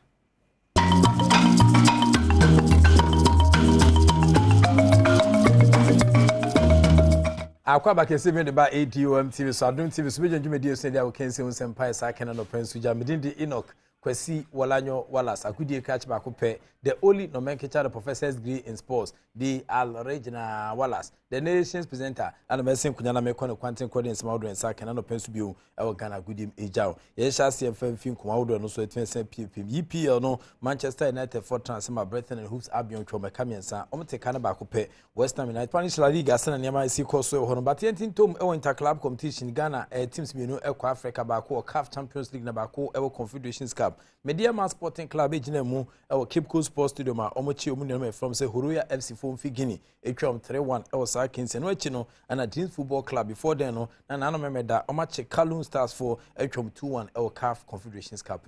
Akwaba kese me de ba Adom TV so Adom TV so beje dwumedi so dia wo kense wo sempai sa kana no pensu ja medindi Enoch Kwasi Walanyo Wallace akudie catch ba ko pe the only nomenclature the professor's degree in sports the Regina Wallace the nation's presenter and mesin kunyana me kono kwanten kodi nsema wodo nsa kana no pensu biu e wo Ghana gudim ejao ye sha se mfamfin kuma wodo no so etwense PPM EPL no Manchester United for transfer Brighton and Hoops Albion twoma kamiensa omte kana ba ko pe West Ham United Spanish La Liga sana niama isi koso ho no but yentin tom e inter club competition Ghana teams bienu e kwa Africa ba ko CAF Champions League na ba ko e Confederations Cup Media Sporting Club ejina mu e Cape Coast Sports Stadium a omochi omunyo from say Horoya FC from Figini etwam 3-1 e was Kings no echi no and Dreams Football Club before then no na no memeda omache Kaloon Stars for etwam 2-1 e CAF Confederations Cup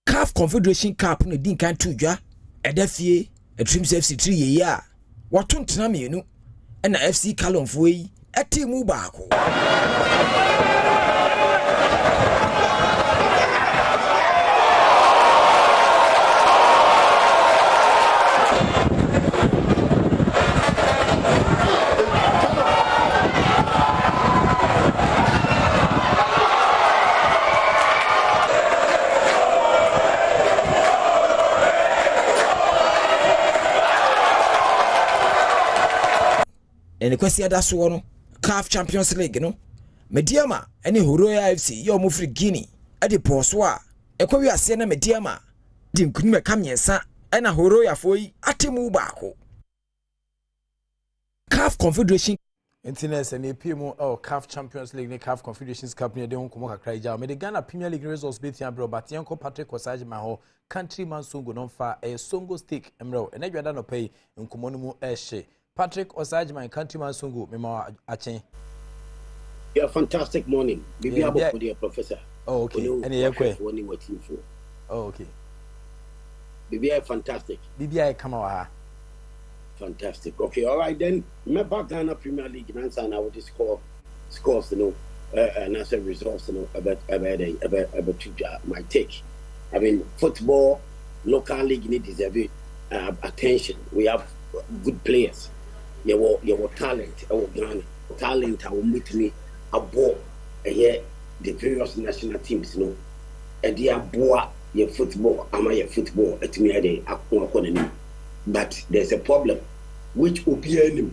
CAF Confederation Cup no din kan tudwa edafie Dreams FC 3 ye ya watontena mienu na FC Kaloon fo yi etimu baako ene kwasi adaso no CAF Champions League no Mediama ene Horoya FC yo mo free Guinea ade poso a ekwawi ase na Mediama di nkunum kamiensa ena Horoya foi atemu baako CAF Confederation
Internet and APM or CAF Champions League, CAF Confederations Cup near the Uncomoka Kraja. Made the Ghana Premier League results beating Abro, but Yanko Patrick Osage Maho, countryman Songo non far a Songo stick emerald, and I don't pay in Comonumu Eshe. Patrick Osage, my countryman Songo, Mema Achen.
Yeah, fantastic morning. Maybe I'm for the professor.
Oh, okay. Any airquay.
Oh,
okay.
BBI fantastic.
BBI come out.
Fantastic. Okay, all right then. Remember Ghana Premier League and I would scores, you know, and as a results, you know, about my take. I mean, football, local league need deserve attention. We have good players. Your talent, our Ghana talent. I will meet me aboard here the various national teams, you know, and they are boa your football. Am I your football? At me, I but there's a problem, which will be enemy.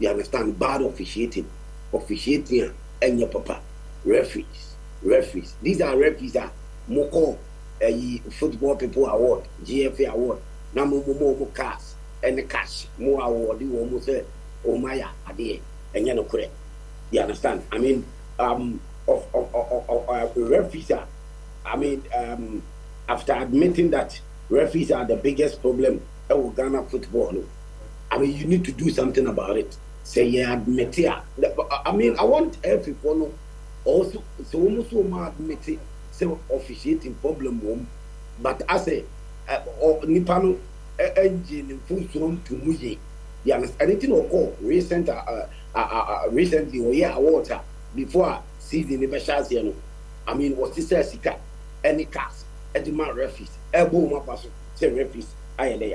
You understand? Bad officiating and your papa referees. These are referees that moko football people award, GFA award, more cars and the cash more award. You almost say, oh my idea, and you're not correct. You understand? I mean, referees are. I mean, after admitting that referees are the biggest problem. Ghana football. I mean, you need to do something about it. Say, yeah, admit it. I mean, I want everyone also, so almost so much admit it, say, officiating problem, but I say, Nipano engine full zone to Muji. You understand? Anything or call recently, or yeah, water before season never shares, you know. I mean, what's this Sika? Any cars, any man referees, elbow my person, say referees. I mean,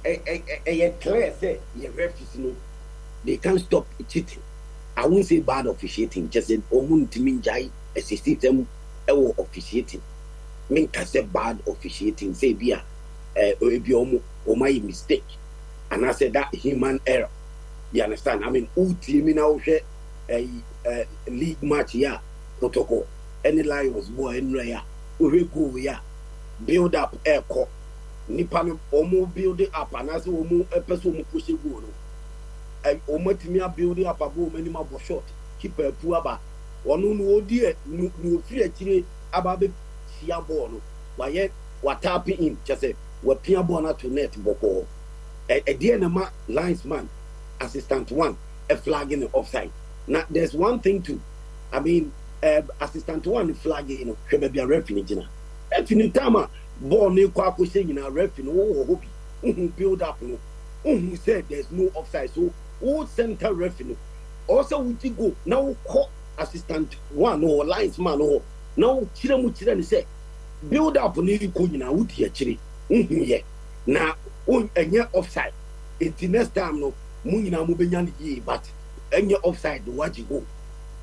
a clear say, your referees, you know, they can't stop cheating. I won't say bad officiating, just an omun timinjai, a system of officiating. Mean, can say bad officiating, say, via or my mistake. and I said that human error. You understand? I mean, team now a league match here, protocol. Any Lions boy in Raya, we go here, build up air core. Nippon almost build it up, and as almost a person push it go. I almost me build up a boom any more short. Keep a poor bar. One no dear, no free actually about the Siabono. Why yet, what tapping in, just say, what Piabona to net boko. A dear nama linesman, assistant one, a flag in the offside. Now, there's one thing too. I mean, assistant one flag, you know, should be a referee. Referee Tama, born new Quaco saying in a referee, oh, build up, no. Who said there's no offside, so all center referee. Also, we go now, call assistant one or linesman or now, Chiramuchiran say, build up on you, Kuna, would he actually? Yeah. Now, a year offside. It's the next time, no, Munina Mubian ye, but a year offside, what you go.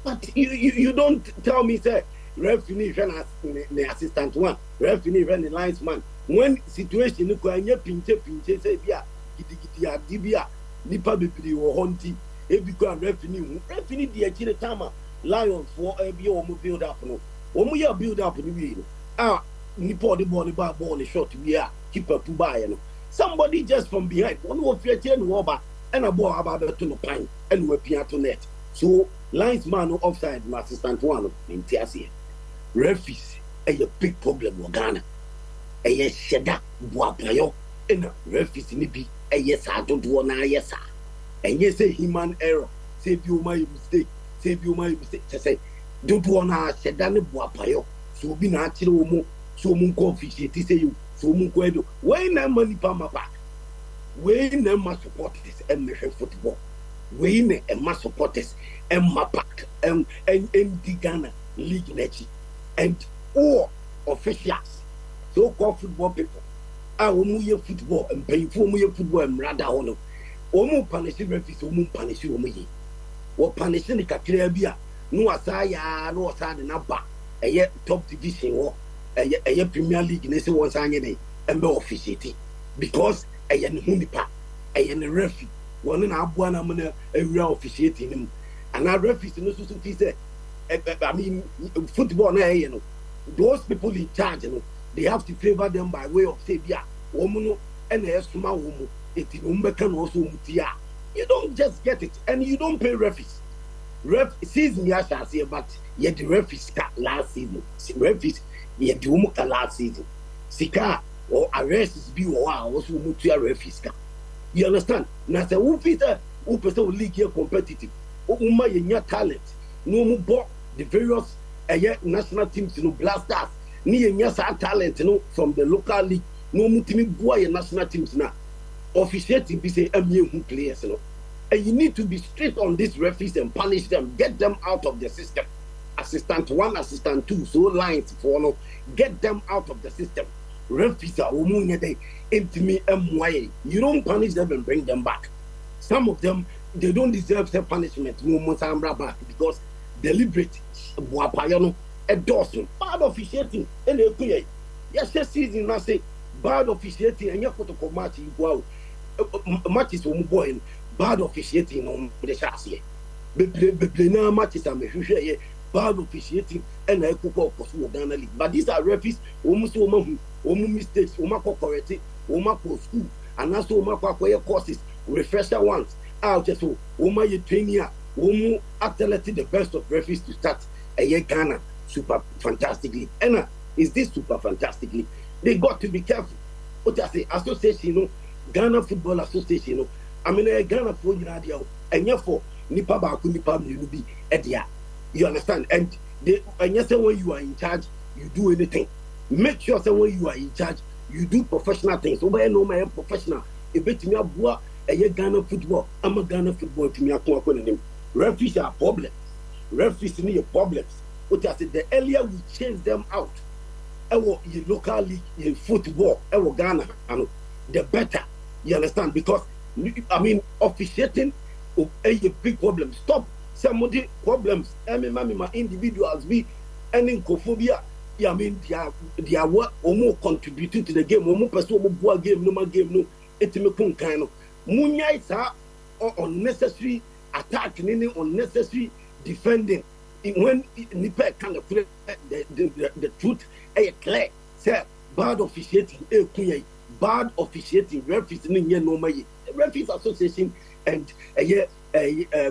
But you don't tell me, say, referee ran the assistant one, referee ran the linesman. When situation, you can pinche, say, yeah, Dibia, Nipa Bibli or Honti, if you can referee the Achille Tama, Lions for a build up, no. When we are build up in the wheel, Nipo the ball, the shot, we are keep up to buy, you know. Somebody just from behind, one of your 10 Waba, and a ball about to no pine, and we're piano net. So, linesman no offside, my assistant one in Tiasia. Referees, a big problem with Ghana. A yes, Sheda, Boapayo, and referees in the a yes, I don't want a yes, sir. And yes, a human error. Save you my mistake, save you my mistake. To say, don't want a Shedani Boapayo, so be natural, so moon coffee, say you. When I'm money palm back, when I'm my supporters and measure football, when I'm my supporters and my pack and the Ghana League Nechi and all officials, so called football people, I will move football and pay for me football and rather honor. Omo punishing referees, omo punishing omo. What punishing the Kakrabia, no asaya, no aside and up, a yet top division war. A Premier League in one sign and no officiating because a Hunipa, a referee, one and a one among a real officiating him. And our referees in the society said, I mean, football, you know, those people in charge, you know, they have to favor them by way of say, yeah, woman and a small woman, it can also mutia. You don't just get it and you don't pay referees. Season, yes, I say, but yet the referees last season. Referees. Yet the woman last season. Sika or arrests be or also mutual refisca. You understand? Now, the Wufita, who person will league here competitive. Uma your talent. No more the various national teams, you know, blasters. Near your talent, you know, from the local league. No mutimi boy national teams now. Officiating be say MU players, you know. And you need to be strict on these referees and punish them, get them out of the system. Assistant one, assistant two, so lines for no, get them out of the system. Referees are intimate. You don't punish them and bring them back. Some of them, they don't deserve self punishment. No more back because deliberate endorsement, bad officiating, and they yes, season I say bad officiating and your protocol match wow matches boy bad officiating on the chassis. Now matches are me bad officiating and I cook up for Ghana League. But these are referees, almost mistakes, correct, school, and also courses, refresher ones. I'll just you train here, athletic the best of referees to start a year Ghana super fantastically. And is this super fantastically? They got to be careful. What I say, association, you know, Ghana Football Association, you know, I mean, Ghana Football, and therefore, Nipa Baku, Nipa, you will be at the You understand? And yes, when you are in charge, you do anything. Make sure that when you are in charge, you do professional things. So when no man professional, if it's me a Ghana football, I'm a Ghana football to me. Referees are problems. Referees need problems. What I said, the earlier we change them out, our local league in football, our Ghana, and the better. You understand? Because I mean, officiating is a big problem. Stop. Some of the problems, my individuals be any cophobia. Yeah, I mean, they are what or more contributing to the game, or more person more game, no more game, no. It's me kind of munya isa unnecessary attack ni unnecessary defending when nipa kind of the truth clear say bad officiating bad officiating referees ni nye no mayi referees association and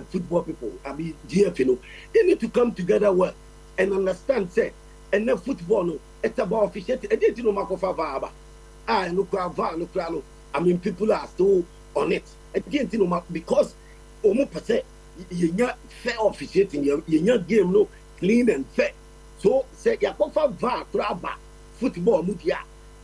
football people I mean GF you know they need to come together well and understand say and then football no it's about officiating e dey no makofa va no kwa I mean people are still on it again no because omo pese yenya fair officiating yenya game no clean and fair so say yakofa va kraba football mudia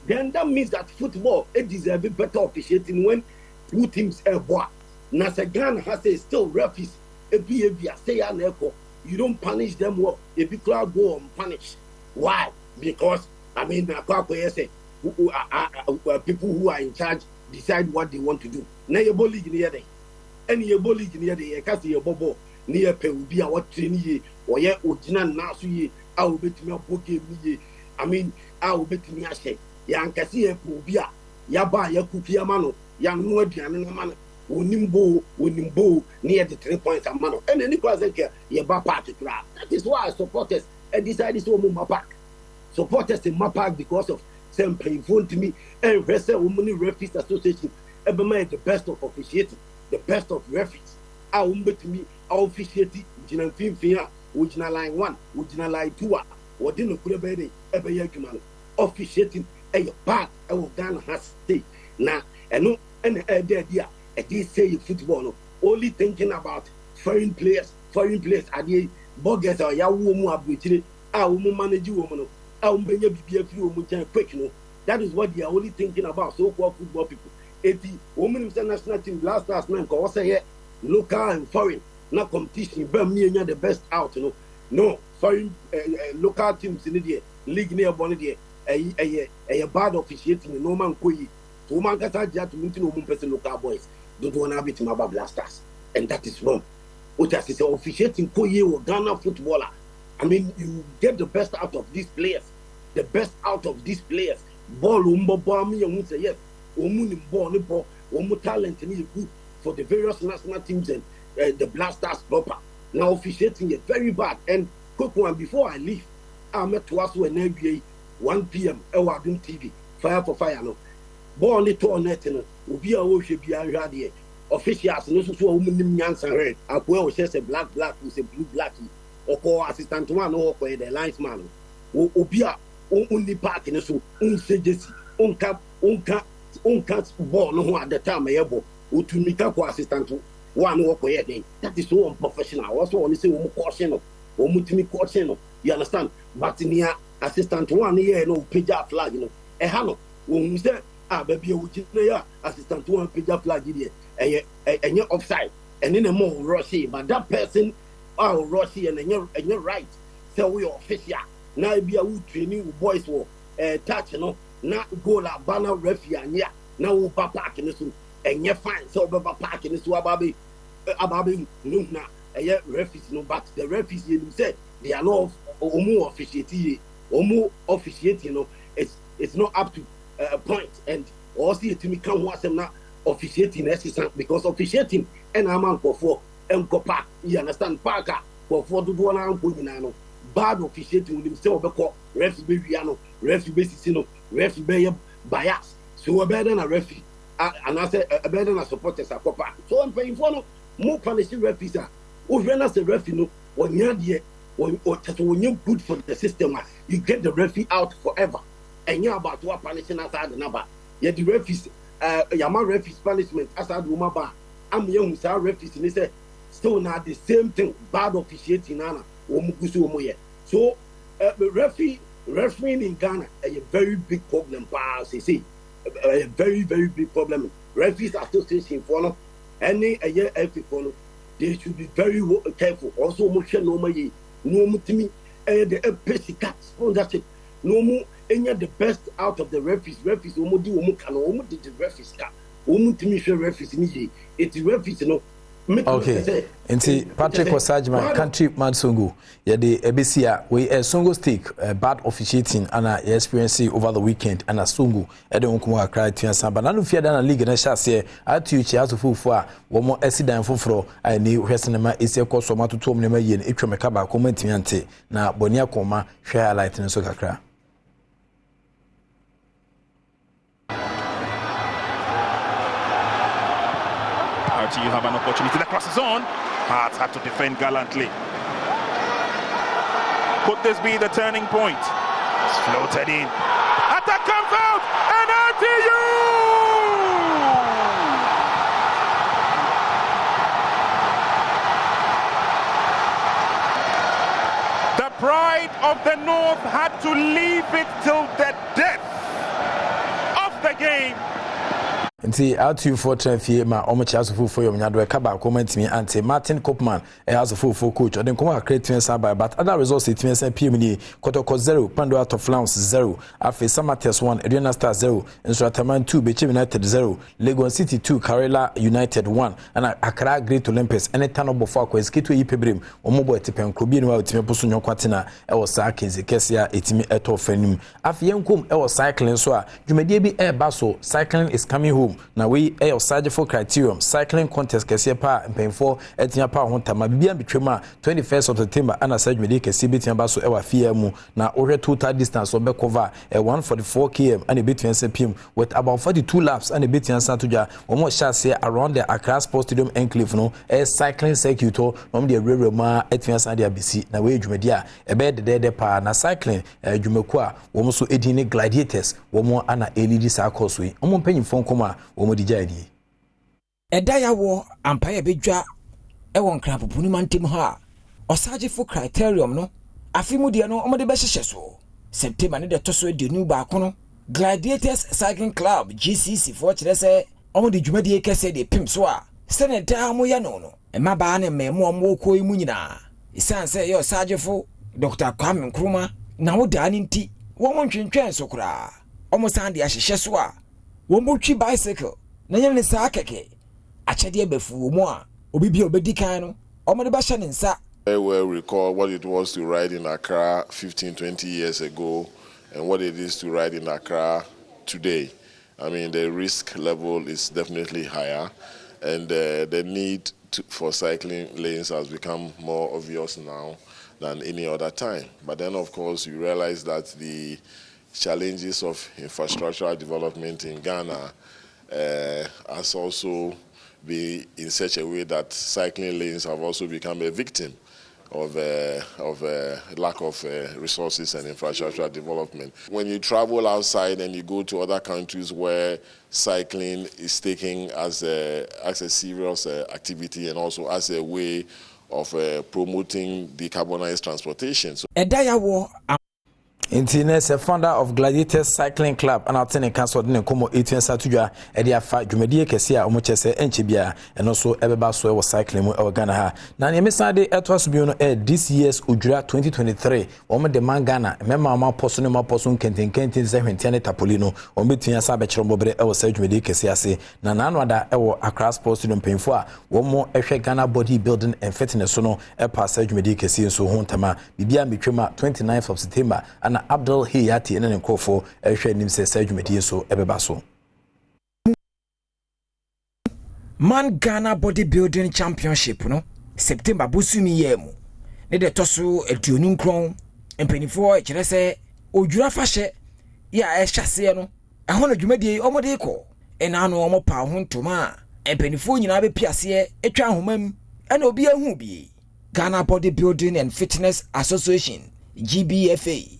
then that means that football it deserves better officiating when two teams are boy. Now Ghana has a still referees a behavior say an echo. You don't punish them well. If you crowd go and punish. Why? Because I mean say people who are in charge decide what they want to do. Now your league near there. Any your league near there, cast your bobo near Perugia what training or ye original nasu ye I will bet me a book me. I mean I will bet me a shake. Yankasi e Perugia Yaba Yakukia Mano, Yan Nuadian man. Unimbo near the 3 points a man. And any question Yaba party crowd. That is why supporters decided to move my back. Supporters in my park because of some painful to me and wrestle women referees association ever made the best of officiating, the best of referees. I won't to me officiating Jinan Fia, Ujina line 1, Ujina line 2, or dinner could have been ever yakuman officiating a part of Ghana has stay. Now, and no, and idea. They say football no only thinking about foreign players are the boggers or yawu mu abutire mu manage woman no benya bibia free mu can quick no that is what they are only thinking about so called football people 80 women international team last night ko say local and foreign na competition but me the best out no foreign local teams in the league near born there a bad officiating no man koyi to man kata jatu minti no person local boys don't want to be to my blasters, and that is wrong. What I say, officiating Koye or Ghana footballer. I mean, you get the best out of these players. The best out of these players. Ball me and say yes. Ball, talent and good for the various national teams and the blasters proper. Now officiating is very bad. And quick one before I leave, I met to us when NBA 1 p.m. Adom TV. Fire for fire no. Ball it on net no. Obi a wo hwe bia hwa de officials no so wo munim nyansa red akwa wo say black we say blue black oko assistant one no oko the linesman obi a only park no so unsejesi onka ball no ho at the time yebo otumika ko assistant one no oko ye that is so unprofessional also only say wo caution no wo mutimi caution no you understand but near assistant one here no page flag no e ha no wo say baby ujina assistant one page flag here and offside and in a more rushy but that person rushy and you're right so we official now be a training boys for touch no not goal banner referee and yeah now park in this and you're fine so park in this ababi no na referees no but the referees you said they are not officiating you know it's not up to point and also to me come watch them now officiating assistant because officiating and a man for park you understand parker for do one no bad officiating himself because referee be referee be bias so better than a referee and I say better than a supporters are park so I'm paying for no more punishing referees who run as a referee no when you're there when you're good for the system you get the referee out forever. And you're about to punishing outside the number. Yet the referees, Yama referees punishment outside the number. I'm young, sir, referees, and they say, still not the same thing, bad officiating, Anna, so, refereeing in Ghana, a very big problem, see, a very, very big problem. Referees association for any a year every follow, they should be very careful. Also, motion no to me, the basic sponsorship, no more. And the best out of the referees omo di omo can omo did the referees ka omo timi hwe referees ni je it referees no
Okay. Nti Patrick Osajman country man Songo. Yeah, the Ebesia we Songo stick bad officiating and experience over the weekend and a Songo. I don't come cry to answer. But none fear than a league and chassis. I teach you as a fool for one more accident for I knew Westernema is a course of Matu Tom Nema Yen, Itromekaba, commenting na Bonia Coma, share light in Sokakra.
You have an opportunity. The cross is on. Hearts had to defend gallantly. Could this be the turning point? It's floated in. Attack comes out. And RTU! The pride of the North had to leave it till the death of the game.
Nti atu for trafie ma omocha for your nyado kaba comment me anti Martin Kopman as a full coach odin kuma create by but other results it means PM ni Kotoko 0 Pando out of Flowers 0 Afi Samates 1 Edwina Star 0 Instrataman 2 Bechi United 0 Legon City 2 Karela United 1 and Accra Great Olympus any tano before Queskitu Yipebrim omobo etipen klubi no utime poso nyokwatina e wo sa kenzi kesia etimi eto fanim afi yenkum e wo cycling so a dwumadie bi e ba so cycling is coming home na we e osage for criterium cycling contest kese pa mpenfo etia pa ho tama bibia betwema 21st of September ana sage mede kese betia ba so e wa fia mu na ohwe total distance obe cover 144 km and betia pm with about 42 laps and betia satoja omo shase around the Accra Sports Stadium enclave no e cycling circuit no de rere ma etia sande abisi na we dwumadi a ebe de pa na cycling dwumaku a womo so edini gladiators womo ana elidi sa course we omo mpanyimfo nkoma womo di jadi
edaya wo ampaye bedwa e won kra popuni mantem ha osaje for criterium no afimu de no omo de be hyehye so September ne de to so edenu ba kono Gladiators Cycling Club GCC for kire se omo de dwumadi kese de pim so a senator mo ya no ema ba ne memo omo koyi mu nyina isan se yo osaje for Dr. Kwame Nkrumah na wo da ni nti wo mo ntwentwen so kra omo san de ahyehye so a wo mo twi bicycle na nyene sa akeke achede befu mo a obi bia obedi kan no omo de ba hye ne nsa.
I well recall what it was to ride in Accra 15-20 years ago and what it is to ride in Accra today. I mean, the risk level is definitely higher and the need for cycling lanes has become more obvious now than any other time. But then, of course, you realize that the challenges of infrastructural development in Ghana has also been in such a way that cycling lanes have also become a victim of lack of resources and infrastructural development. When you travel outside and you go to other countries where cycling is taken as a serious activity and also as a way of promoting decarbonized transportation. So
Intines, a founder of Gladiators Cycling Club, and attending council in Como 18 Satuja, Edia Fa, Jumedia Kesia, Omochese, Enchibia, and also Ebebaso was cycling or Ghana. Now, Emisade, Etwas Buno, this year's Ujra 2023, Oma de Mangana, Memma Posonoma Posun Kentin Zehentiane Tapolino, on between Sabach Mobre, or Sage Media Kesia, Nanada, or Accra Sports Stadium Painfua, one more Eshe Ghana bodybuilding and fitness sono, a passage Media Kesia, so Hontama, Bibia Mitrima, 29th of September, and Abdul Hiyati and an Nkofo Eshe Nimse Sajumedi so Ebebaso.
Man Ghana Bodybuilding Championship no September busumi yemu. Ne de toso eduonu nkron empanifo e kire se odwura fashe ya e hyase no ehon adwumadi omode ko ena no omo pa ho ntoma empanifo nyina be piase etwa ahomam ena obi ahu bi Ghana Bodybuilding and Fitness Association GBFA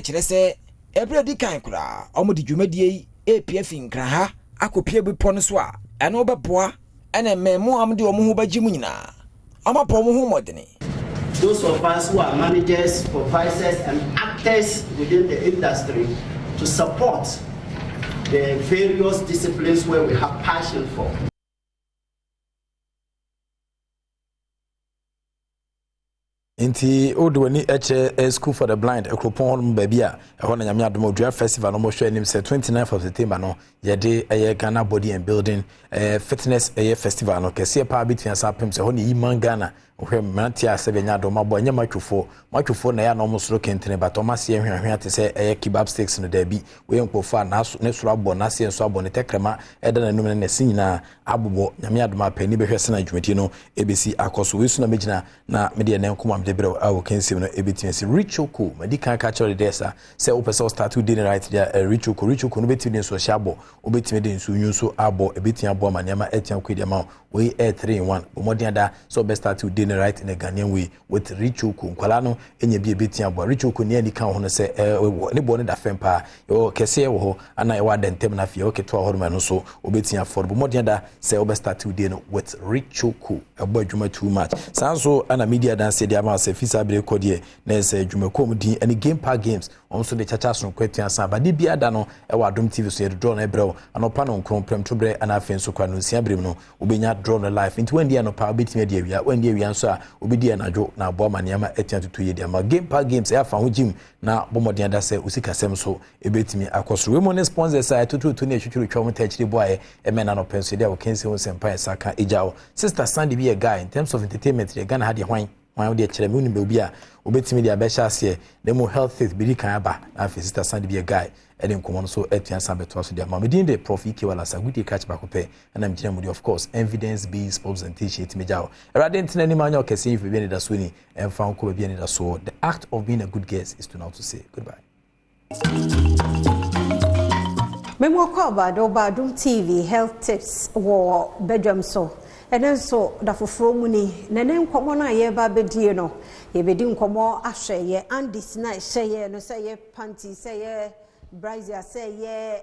kire se ebredi kan kura omodi dwumadie APF nkra ha akopie bipo no so a eno obeboa ene memo amde omo ho bagimu nyina amapo omo ho modene.
Those of us who are managers, supervisors and actors within the industry to support the various disciplines where we have passion for.
Inti Odwani a school for the blind, a Cropon Babia, a Hona Yamia Festival, no more showing him 29th of September. No, Yade, a Ghana Body and Building, Fitness a festival, no, Cassia Power between Sapims, only Iman Ghana, where Mantia Sevena, my boy, microphone, I almost looking to but Thomas here to say a kebab sticks in the debut. We don't go far, Nesrabo, Nasi and Swabon, Tekrama, Eden and Numan Sina, Abu, Yamiadma, Penny Besson, Jumetino, ABC, Akos, Wilson, Majina, na media name come debro I will can see no ebitimi Richoku medical catcher there sir say opeso start to dinner right there Richoku no betimi so shabo obetimi den so nyuso abo ebitia abo manema etian kwedi ma we 3-in-1 omodian da so best start to dinner right in a Ghanaian way with Richoku nkwala no enya bi ebitia abo Richoku ne ani kan ho no say ne bo ne da fempa yo kese wo ho ana e wa dentem na fie oketo ahorma no so obetia for omodian da say obest start to dinner with Richoku abo adwuma too much sanso ana media dance dey am say fisa bre kodie na say dwumakom din any game park games also the chacha so kwetian san ba de bia da no e wa Adom TV so e draw na ebrɛ anopa no nkron prem to bre ana afen so kwa no sia bre no obenya draw no life into when dey no pa obetime dey awia when dey awia so a obedi anadwo na abo maniama etian tutu ye dey am game park games e afa ho gym na bomodian da say usikasem so ebetimi akoso we mo sponsors say tutu na etwetwe twom tachiri boy e mena no penso dey o kense ho sempa saka ejao sister Sandy be a guy in terms of entertainment dey Ghana had hwan dey chere me unimbe obi a obetimi dey abesha ase demo health faith bi kan aba na sister Sandy be a guy e dey nkomo so etian sabeto so dey ma din dey prof Ike wala sa good catch back up and am gina of course evidence based representation it mejao erade ntina ni manya okese if be ni da so ni emfa nko be ni da so the act of being a good guest is to know to say goodbye.
Memo call Badwam TV health tips wo Badwam so enen so da foforo mu ni nene nkomo na ye ba bedie no ye bedi nkomo ahwe ye andis na hye ye no say ye panty say ye brazier say ye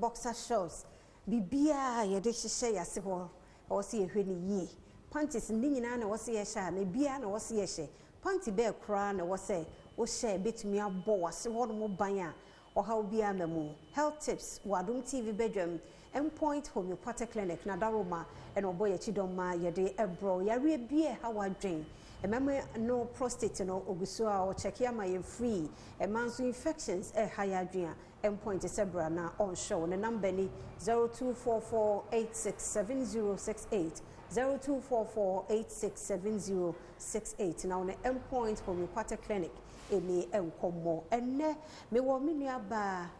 boxer shorts bibia ye de hye ya se ho o se ye hwe ni yi panties ni nyina na wo se ye hye na bia na wo se ye hye panty be kra na wo se wo hye betumi abo wo se ho no mo ban a or how be a memo health tips Adom TV Badwam endpoint homeopathic clinic na daroma and oboye chidoma yede ebro yare bie how adwen ememe no prostate no oguso a o check ya my free e manso infections higher adwen endpoint sebra na on show the number ni 0244867068 0244867068 now the endpoint homeopathic clinic eni enkomo enne me wo menua ba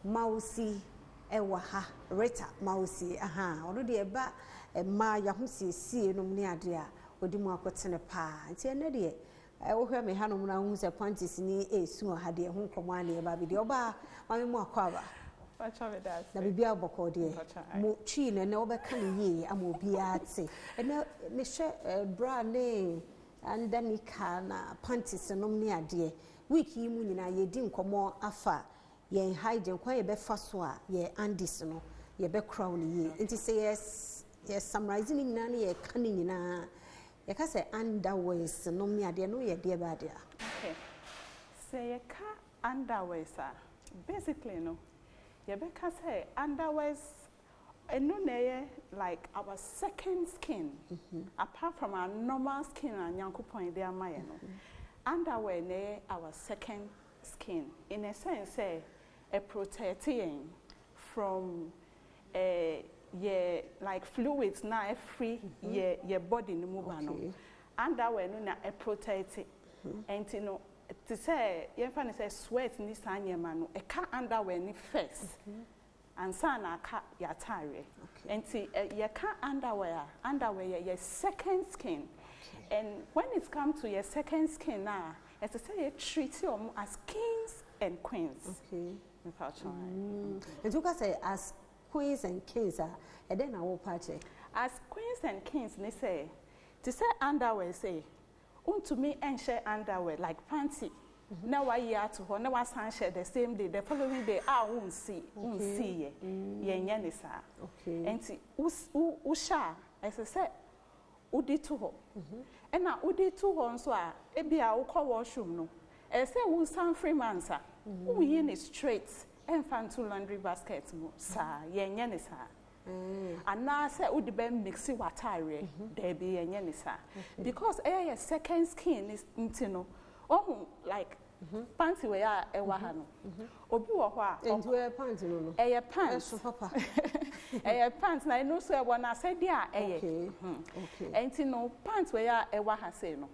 mausi ewa ha reta mausi ono de ba ma ya ho siesie no ne ade a odi mu akotene pa nti enne de wo hwe me ha no na hu se panties ni esu ha de ho nkomo ane ba bi de oba ma me mu akwa na bibia boko de mo chi ne ne obeka ne yi ama obi ate enne me hwe bra ne andani kana panties no ne ade week yi mu nyina ye di nkomo afa ye hygiene kwa ye be fa so a ye andis no ye be crown ye nti say yes summarizing nyina ne ye kan nyina ye ka say underwears no me ade no ye de ba de
okay say ye ka underwears basically no ye be ka say underwears eno na ye like our second skin apart from our normal skin and yankopon dey amaye no underwear ne our second skin in a sense say a protecting from yeah like fluids na free your body no move no underwear no na a protect and you know to say you find say sweat ni sanya ma no e ka underwear ni first and sana ka ya tire and you ka underwear your second skin. And when it comes to your second skin now, as I say, you treat you as kings and queens. Okay.
And you can say as queens and kings and then I will party.
As queens and kings, they say, to say underwear, say, to me and share underwear like panty. Now I year to her, now I share the same day, the following day, I won't see ye. Okay. And see, usha, as I said, udi to her. And now udi to her, so a be a washroom no. I say, we some free man, sir. We in straight and fan two laundry baskets, sir, yenyanisa. And now say would be mixi watare there be a yenisa because a second skin is intino oh like panty we are a wahano obi wo ho
into a pants no
a pants
papa
a pants na no so e na say dia okay intino pants we are e waha say no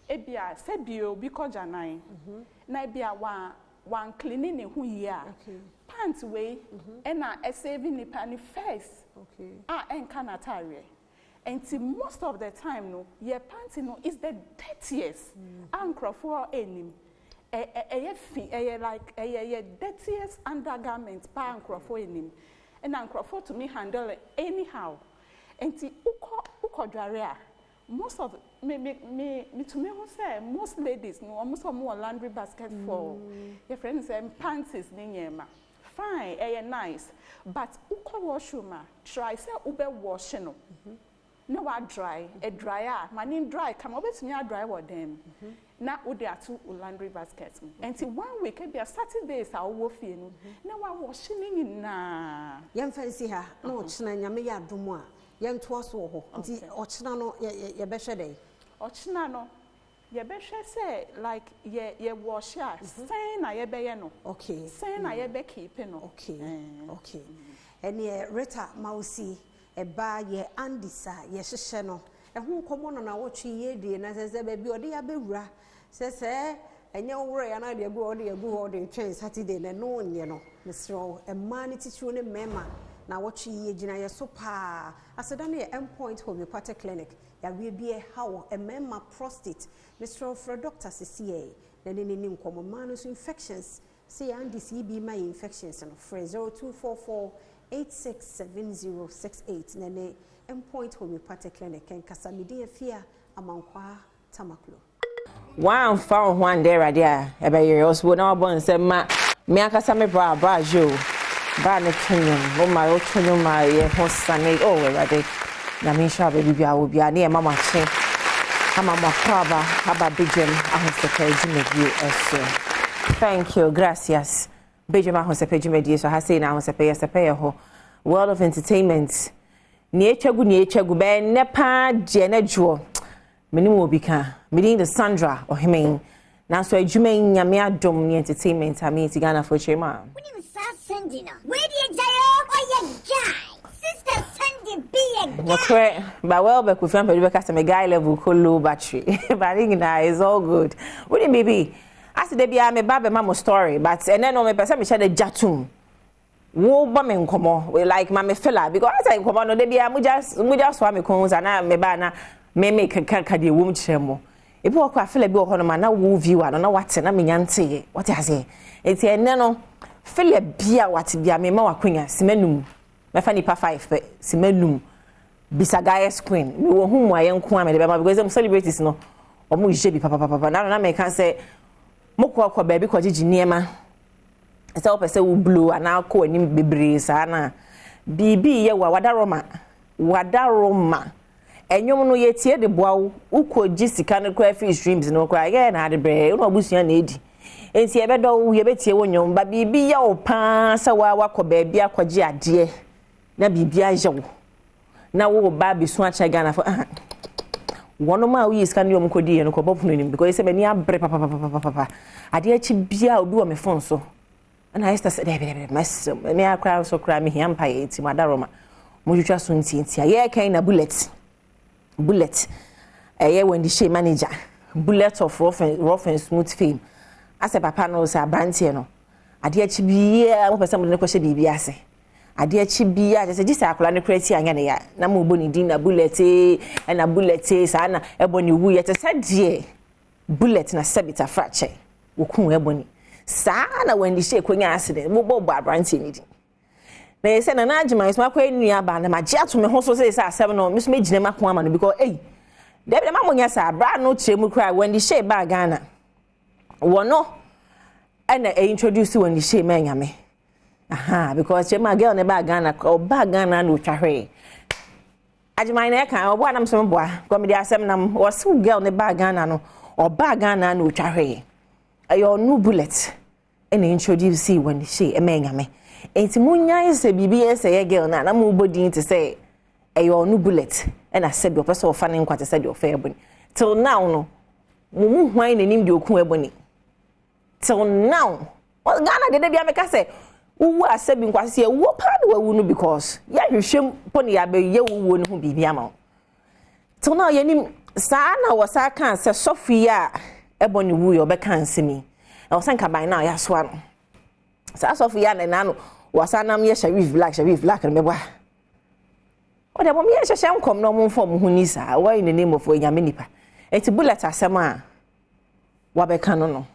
e bia say bio bi ko janan na bia one cleaning ne hu yi a pants we e na e saving ni pani first enka na tare and most of the time no your pants no is the dirtiest ankrofo enim like dirtiest undergarment pa ankrofo enim and ankrofo to me handle it anyhow and uko dware a most of me to me who say most ladies no almost more laundry basket for your friends say pants is ninyema fine nice but uko washroom try say ube wash no no wa dry a dryer manin dry come obetumi dry what them na ode atu laundry basket and 1 week e be Saturdays a wo fie no na wa wash ni na
yem fancy ha na ochina nyame ya domo a yem to so ho nti ochina no ye be hwe dey
ochina no ye be hwe say like ye wash a sen na ye be ye no
okay
sen na ye be keep no
okay ene Rita Mausi eba ye andisa ye hyehye no ehu komo no na wotwe ye die na sese ba bi ode ya bewura sese enye wura ya na de egu ode twen Saturday na no nye no mesro ema ni titiro ne mema na wotwe ye gina ye so pa aseda na endpoint homeopathic clinic ya we bi how mema prostate mesro for doctor CCA na ni nkomo manu so infections see andisi bi my infections no 0244 867068 nene endpoint homeopathic clinic en kasamidi afia amankwa tamaklo
one found one there dia e be yere osbo na obon se ma me akasa me bra jo ba ne tunum mo ma o tunum ma ye hosane oh ready na me sha be bibia wo bia na e mama che ama ma praba aba bijem ahoseka ejimedi eso thank you gracias Bejama Hosepe Jimedi so has say now Hosepe ho world of entertainment ni echegu be nepa jenejo menimu obika meaning the Sandra or him now so adwuma nyame adom ni entertainment ami ti Ghana for chema
woni msa sendina we die jayo oye jai sister Sandy be
okay but well be kufan pe be cast me guy level ko low battery but is all good woni baby as de bia me ba be mama story but and then no me person me share the jatum wo ba me nkomo we like mama fella because as I nkomo no de bia mu just so me kon na me ba na me ka de wo mu kiremo e bi okwa fella bi ho no ma na wo view no na wate na me nyante what has he eti enne no fella bia wate bia me ma wakonya simanum me fa nipa 5 pe simanum bisaga screen me wo hu mu ayenko a me de be ma because them celebrities no omo je bi papa na me kan say mokwa baby kwa jiji niema esa opese wo blue ana akọ anim bebre sa na bibi ye wadaroma enyom no ye tie de boawo ukoji sika no kwa free streams no kwa ye na ade bre no abusua na edi enti ye bedo ye betie wonyom ba bibi ye opa sa wakọ baby akwaji ade na bibi ajewo na wo ba bisu acha Ghana for one ma we is can you mkodi e no ko bopuno nim because say many abre papa ade achi bia obi wo me phone so na I said mess me akra so kra me hiam pa enti madaroma mo twitwa so nti ye kan na bullet ye when the she manager bullet of rough and smooth fame as a papa no say abantie no ade achi bia mo pese mo ne ko she bibi ase ade achi bia je se gisa akola ne krati anya ne ya na mo boni din na bullet sa na eboni wu ye te sadie bullet na sabita fracture wo kun eboni sa na when the she kwanya accident mo bo abranti ni din na ye se na ajima so akwa nua ba na maji ato me ho so say asem no me so me gine makon ama no because Debi ma monya sa bra no chemu cry when the she ba Ghana. Wono and introduce when the she man yame. Aha, because chema girl ne ba Ghana o ba Ghana no twahwe. Ajima na kan obo anam so mboa. Komedi asem nam o su girl ne ba Ghana no o ba Ghana no twahwe. Ayo no bullet and introduce when the she man yame. enti munya se bibi se ye girl na mu body to say eyo no bullet and I said your person of fanning kwate said your fair boni till now no mu hwan nanim de okun eboni till now what Ghana de bia meka say wo asebi nkwase ye wo pa de wawu no because ya hwehwem poni ya be ye wo no ho bibi ama till now yanim saa na wo saa kan se Sophia eboni wu yo be kan semi e wo sanka ban na ya so ano saa Sophia na na no wo saa nam ye Sharif Black me bwa o de bom ye hwehwe nkom no mo fo mo hu ni saa why in the name of Onyame nipa eti bullet asema wa be kan no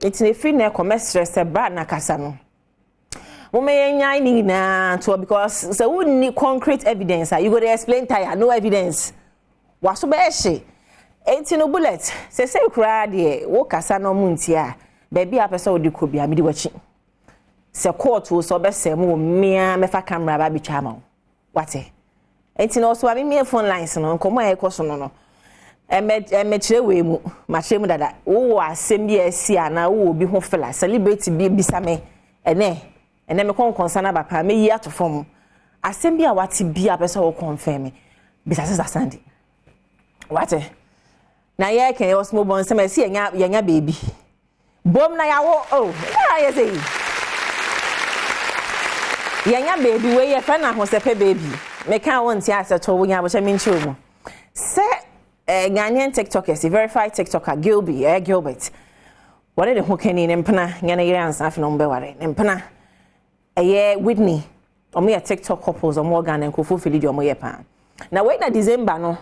eti ne free na commerce se bra na kasa no mo me nyai ni na to because so we need concrete evidence you go to explain tire no evidence waso be ehye enti no bullet se kura de wo kasa no mu ntia ba bia pese odi ko bia me di wachi se court wo so be se mo mia me fa camera ba bi chama wate enti no so abi me phone lines no komo e koso no me chire we mu ma chire mu dada wo asem bi asi ana wo obi ho fela celebrate bi bisame ene me kon konsana ba pa me yi atofom asem bi a wate bi a pese wo confirm bisase Sasandi wate na ye ken yo small bon se si yenya baby bom na yawo ya say yenya baby we ye fa na ho se pe baby me kan won ti ase to wo nya bo se me nchi omo se Ghanaian TikTokers verified TikToker Gilbert what the ho ken ni mpena nya na yire ansa afi no mbe ware mpena Whitney omo ye TikTok couples omo Ghana nkofo fili omo ye pa na wait na December no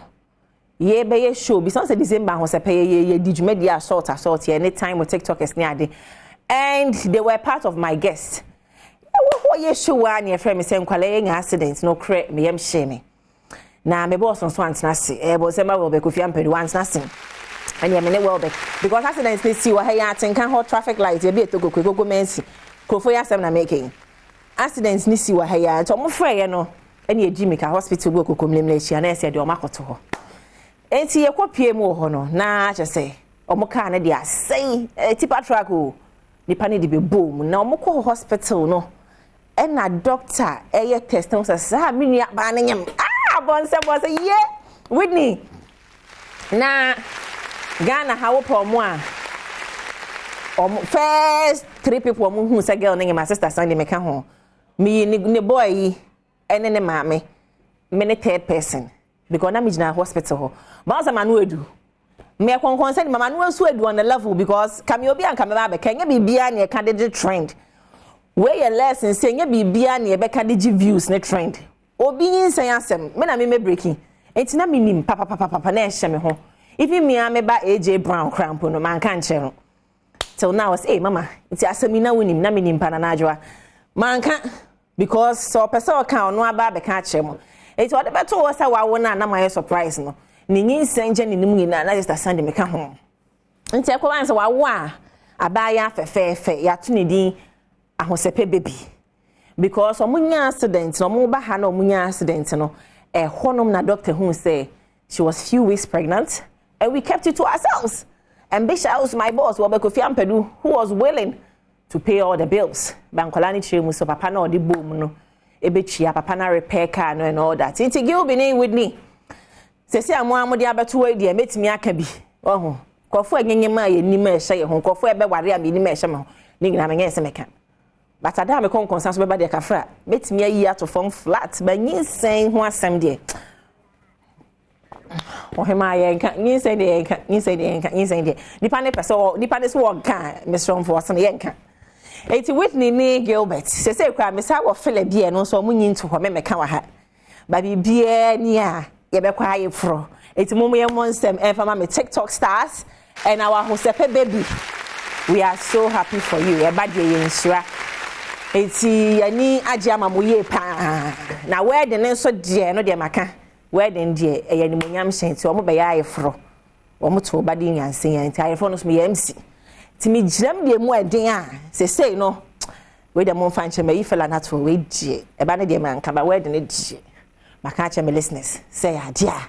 ye be ye show because December ho se pay ye dijume dia assault any time with TikTokers ni ade and they were part of my guest wo ye show an ye friend me say nkwale ye accident no cre me yem shame na me boss on so antena se bo se ma wo be kofi ampedi antena se and ye me ne well be because accidents ni si wo ha ya atenkan hot traffic light ye be etogoko mensi krofo ya sem na making accidents ni si wo ha ya to mo frɛ ye no ene ye Jimika hospital go kokomlem na chia na ese de o makoto ho enti ye kopie mu ho no na che se omo ka na dia sei tipa track o nipa ne de be boom na omo ko hospital no na doctor eye test no sa me nua ba na nyam bonse ye Whitney na Ghana hawo po mo a first 3 people omo hu say girl na my sister Sunday me ka ho me ne boy ene ne maame me ne third person because na me jina hospital ho but as manu edu me concern mama no so edu on the level because kam obi an kam ba kenya bibia na candidate trend we your lesson say nya bibia na be candidate views na trend obi nsan asem me na me breaking enti na me nim papa na ehye me ho even me am ba AJ Brown cramp no man kan che no till now say mama enti asem na wonim na me nim pa na ajwa man kan because so person account no aba be kan che mo enti what beto wo say wa wo na my surprise no ni nyin nje ni nim nyina na just Sunday me ka ho enti ekwa wan say wa wo a abaya fefefe ya to ni din ahosepe baby because omunya accident no mo ba ha na omunya accident no honom na doctor who say she was few weeks pregnant and we kept it to ourselves and Bishop was my boss Kofi Ampedu who was willing to pay all the bills bankolani chemu so papa na odi boom no ebechia papa na repair car no and all that inti give be with me sesi amo de abeto we de metimi aka bi oho kofo anyenyema ye nim a ehye ye ho kofo ebe ware am nim a ehye me ho ni gina me nyese meka but ada me kon consensus be ba de kafra metimi ayi ato form flat ba nyinsen ho asem de ohema ye nka nyinsen de nipa ne pese nipa ne so wonka me strong for so ye nka eti Whitney ni Gilbert se kwa me sa wo fele bie no so munyi nto ho me meka wa ha ba bibie ni a ye be kwa ye fro eti mumu ye monsem fama me TikTok stars and our Hosepe baby we are so happy for you e ba de ye nsura eti ani age amamu ye pa na wedding nso de no de maka wedding de e yani munyam hyenti o mo be ya ye fro o mo to ba de nyansen yan ti ayefo no so me MC ti mi jiram de mu eden a se no we de mo fanche me ifela na to we die e ba ne de man ka ba wedding die maka che me listeners say adia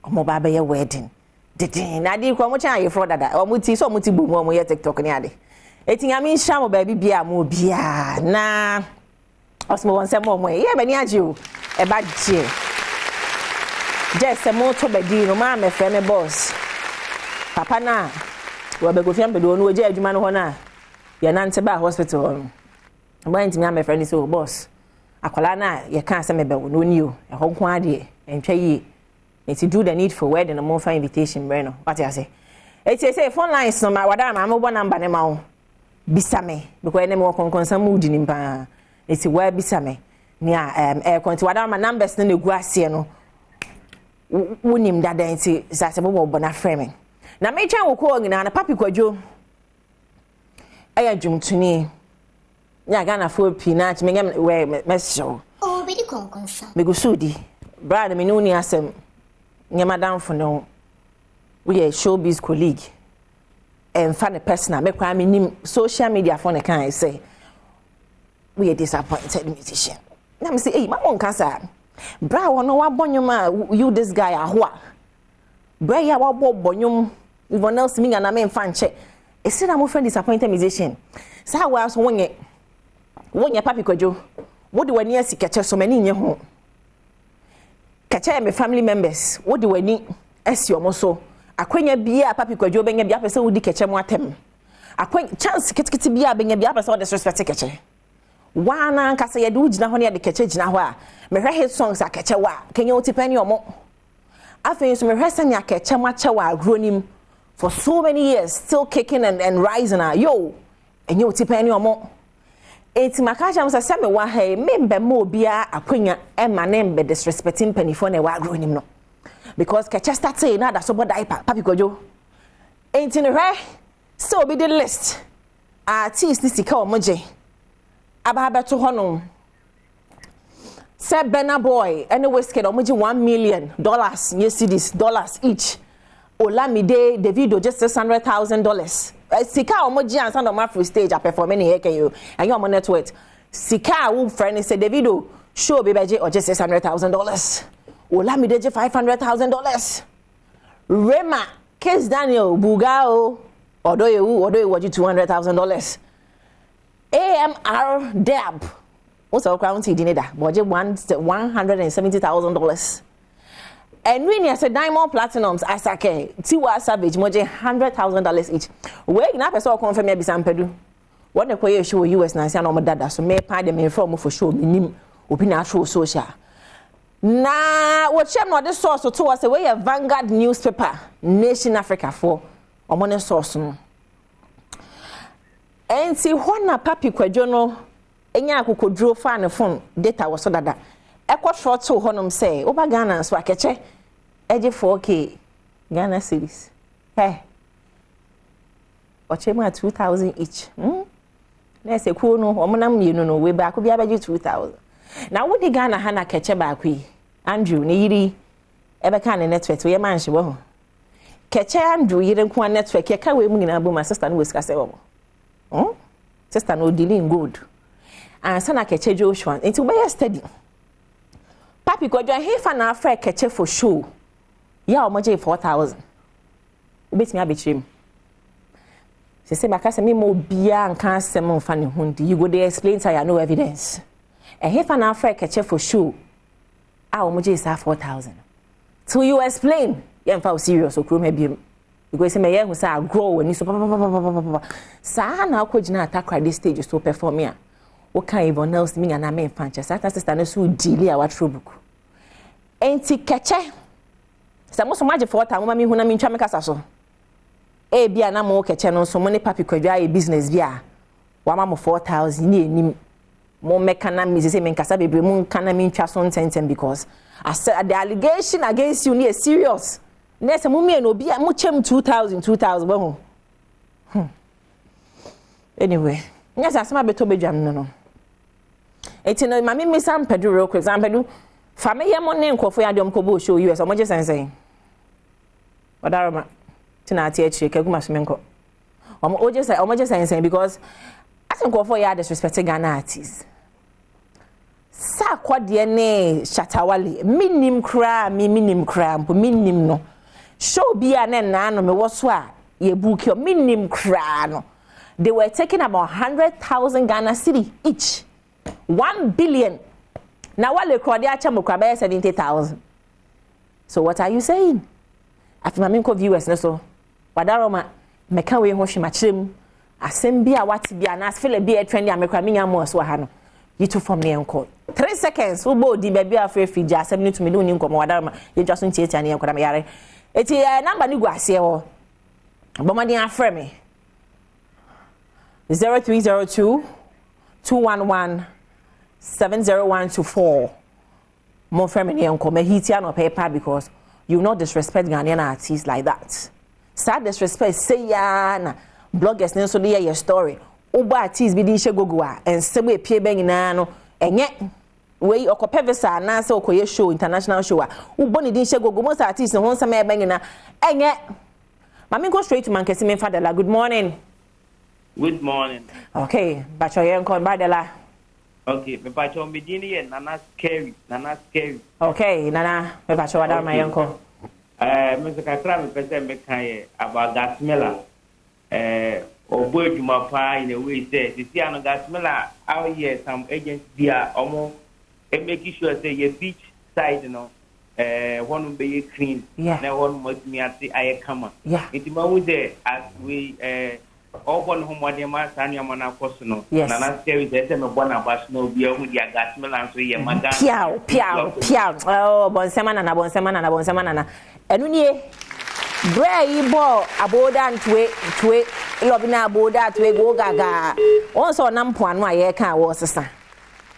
o mo ba be ye wedding dedin na di ko mo cha ayefo dada o mo ti so mo ti bu mo ye TikTok ni ade Etinyame nhya mo baabi bia mo bia na osmo won se mo mo ye bani agye o e ba gye just mo to bedi no ma me fe me boss papa na wo be go fiam bedo no oje adwuma no ho na ye nante ba hospital on ba ntimi am me friend so boss akwala na ye kan se me be no ni o e ho nko ade entwa yi eti do the need for wedding no mo fa invitation bre no what you say eti say phone lines no ma wada ma mo bo number ne ma wo bisame because ene mo konkonsam udi ni mpa eti wa bisame ni a konti wada ma numbers ne gu ase no wonim dada enti sase bo bo na framing na me twa wo ko ngina na papi kwadwo aya dwumtuni nya Ghana for pinach me ngam we meso
oh be di konkonsam
me go sudi brad me nuni asem nya madam for no we are showbiz colleague and fan personal me kwa me nim social media for ne kan say we are disappointed musician na me say eh ma won kasa bra wono wa bonyum you this guy ahoa bra ya wa bonyum even else me na me fan che e say na mo friend disappointed musician sa wa so wonye papi kwadwo wo de wani asikeche so mani nye ho kache me family members wo de wani asi omo so akwanya bia papi kwadwo benya bia pese wo di keche mo atem akwan chance kitikiti bia benya bia pese wo disrespect keche wana nkasa ye de ugina ho ne ye de keche gina ho a me hwe hit songs akeche wa kenya otipani omo afei so me hwe sanya keche mo ache wa agronim for so many years still kicking and rising yo enye otipani omo enti makaja msa se me wa he membe mo bia akwanya e ma ne mbe disrespecting penifo ne wa agronim no because keche start na da so boda papi kwadwo enti ne hwe so be the list artist sika omoje aba beto hono se Bena Boy and Westgate omoje $1 million yes cedis dollars each Olamide Davido just $600,000 sika omoje answer no mafro stage a performing here can you and you on network sika wo friend say Davido show be beje or just $600,000 Olamide je $500,000 Rema Case Daniel Bugao odoye waji $200,000 AMR Dab what's our crown dineda budget $170,000 and when you say diamond platinums asake Tiwa Savage moje $100,000 each we na person confirm me bisampedu what the koye show US na sia no dada so me pa dem inform for show minim obi na show social na what chem no the source to us we a Vanguard newspaper Nation Africa for omone source no enti hona papi kwadwo no enya akokoduro fa ne phone data wo so dada ekwo short to honom say oba Ghana so akeche eje 4K Ghana cedis ochema 2,000 each na se ku no omonam mienu no we ba ko bia beje 2,000 na wo di Ghana hana keche ba akwi Andrew ne yiri ebeka ne network we manhye wo ho keche Andrew yiri nko network ye ka we mu nyina bo ma sister no we ska se wo sister no dealing good and sana keche Joshua until we steady papi kwadwo he fa na afra keche for show ya omoje 4,000 ubetimi abechim se makasa me mo bia nka asem mfa ne hundi you go dey explain to ya no evidence he fa na afra keche for show omoje is 4,000 so you explain ya mfa serious okrom abiem because me ye hu say grow ani so sa na akogina attack this stage so perform ya o kan even else me na me fanche sa sister no so deal ya what book enti keche sa mo so maje 4,000 mama mi hu na mi ntwa me kasa so e bia na mo keche no so mo ne papi kwadwa e business bia wa ma mo 4,000 ni enim mo meka na mi say me nkasa bebre mo kana mi ntwa so ntenten because the allegation against you ni serious nese mu me no bia mo chem 2,000 ba ho anyway nyasa asema beto bedwam no eti no mama mi sam pedu real quick sam pedu family mo ne nkofo ya dem ko bo show US omo je sensen odaroma tina ati echi kaguma sumenko omo je sensen because as nkofo ya disrespect Ghana artists sa kwade ne shatawale minim kra mpo minim no show bia ne na no me wo so a ye book yo minim kra no they were taking about 100,000 Ghana cedi each. 1 billion. Now what record ya chamukra 70,000. So what are you saying? After maminko viewers no so. Wadaroma meka we ho hwemachirem. Asem bia wati bia na asfele bia trend amekra minya mo so ha no. Yitu from ne enko. 3 seconds wo bo di baby afre fiji asem ni to me do ni nkomo wadaroma ye twa so ntiatia ne enko na yare. Eti number ni gu ase ho. Bomadi afre me. 0302 211 70124. More feminine come hitia no paper because you not disrespect Ghanaian artists like that. Sad disrespect say ya na bloggers ne so dey your story. Oba artists bi di she gogua and say we pie ben nyina no enye we okope visa na say okoye show international show a ubo ni di she gogo most artists no nsam e ben nyina enye. Mami go straight to Mankesi me Fadela. Good morning.
Good morning.
Okay, bacho yen kon Badela.
Okay, me bacho me di ni Nana scary.
Okay, Nana, me bacho wada my uncle.
Me se kakra me pese me kan about Gasmela. Obo adwuma pa in a way say the see an Gasmela out here some agents dia omo e make sure say your beach side no one be clean na one must me ati aye kama. It ma we there as we all one home what ma sanya mana koso no Nana scary say me bona bash no bi hu dia Gasmela so ye madam
piao oh bonsema na enu nie Bray bo aboda ntwe lobina aboda twe go gaga onso nampo anu aye kan wo sesa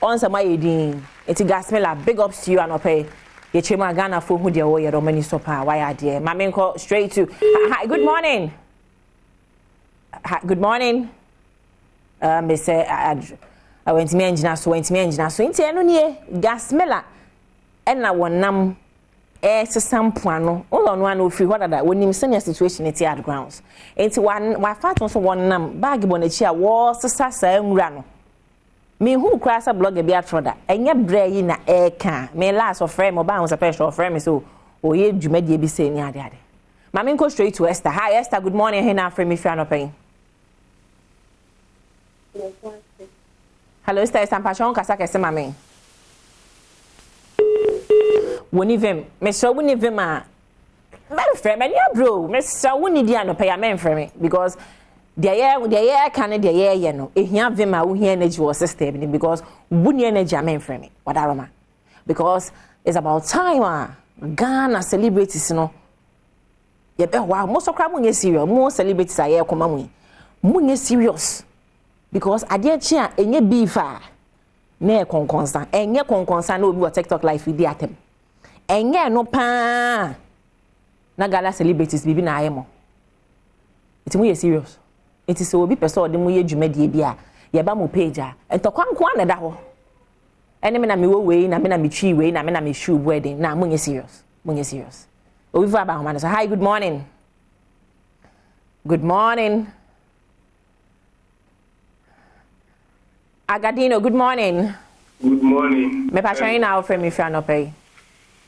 onso my din eti Gasmela big ups to you and opay ye chema Ghana fo hu de wo ye romani sopa why ade mame nko straight to hi good morning me say I went me engine so nti enu nie Gasmela ena wonam sampuano all no one free what that when him senior situation at yard grounds enti wa faton so wonam bag bonachi a wo sasa nwura no me hu krasa blog e bia troda enye bra yi na eka me last of frame oba hu special frame so oye dwumade bi se ni ade mama nko straight to Esther. Hi Esther, good morning. Here na frame if you are not paying. Hello Esther, Sampachon kasa kese mama. Woni vem me so woni vem a men frame me bro me so woni dia no pay a men frame because the year can the year no ehia vem a wo hia energy was system because woni energy a men frame wadaroma because it's about time Ghana celebrities no ye be wow most of crowd serious most celebrities are here come munye serious because ade chi a enye beef a na konkonsa enye konkonsa na obi wa TikTok live video atem enye no pa na Ghana celebrities bibi na ayemo it mu ye serious it is obi person de mu ye dwumade bia ye ba mo page a entokwanko na da ho ene me na me we na me na me twi we na me na me shoe wedding na munye serious obi va ba ho so hi good morning Agadino good morning me pa train now from if you are not pay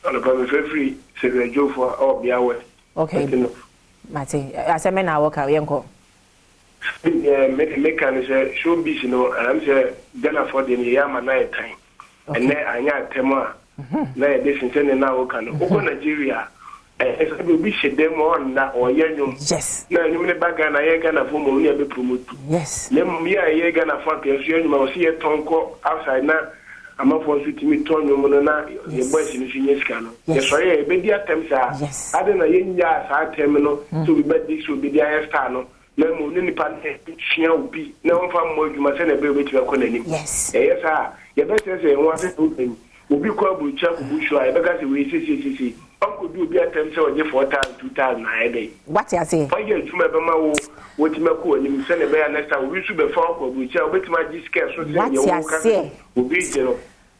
on the free say Joe for all be away. Okay.
Mate, as a man I work out yanko.
Make can say show busy no and I'm say Ghana for the yama night time. And then anya tema na this in na work no. Oko Nigeria e say be she dem on na oyenyo.
Yes.
Na you me baga na ye Ghana for mo be promote.
Yes.
Lem me ye Ghana for pension you ma see e tonko outside na I'm not for to me turn your monona, your boys in the senior scanner. Yes, sorry, baby attempts are. Yes, I don't know, yes, terminal, so we bet this will be the Estano. No more than the party, she will be no one more. You must send a baby to a colony. Yes, yes, sir. Your best say, one thing will be called with Chuck Bush. I because we see. Uncle do be attempts or 4,000, 2,000 a day. What I say? I get to remember what you and you send a bear next time. We should be found which I bet my discuss. What I say will be zero.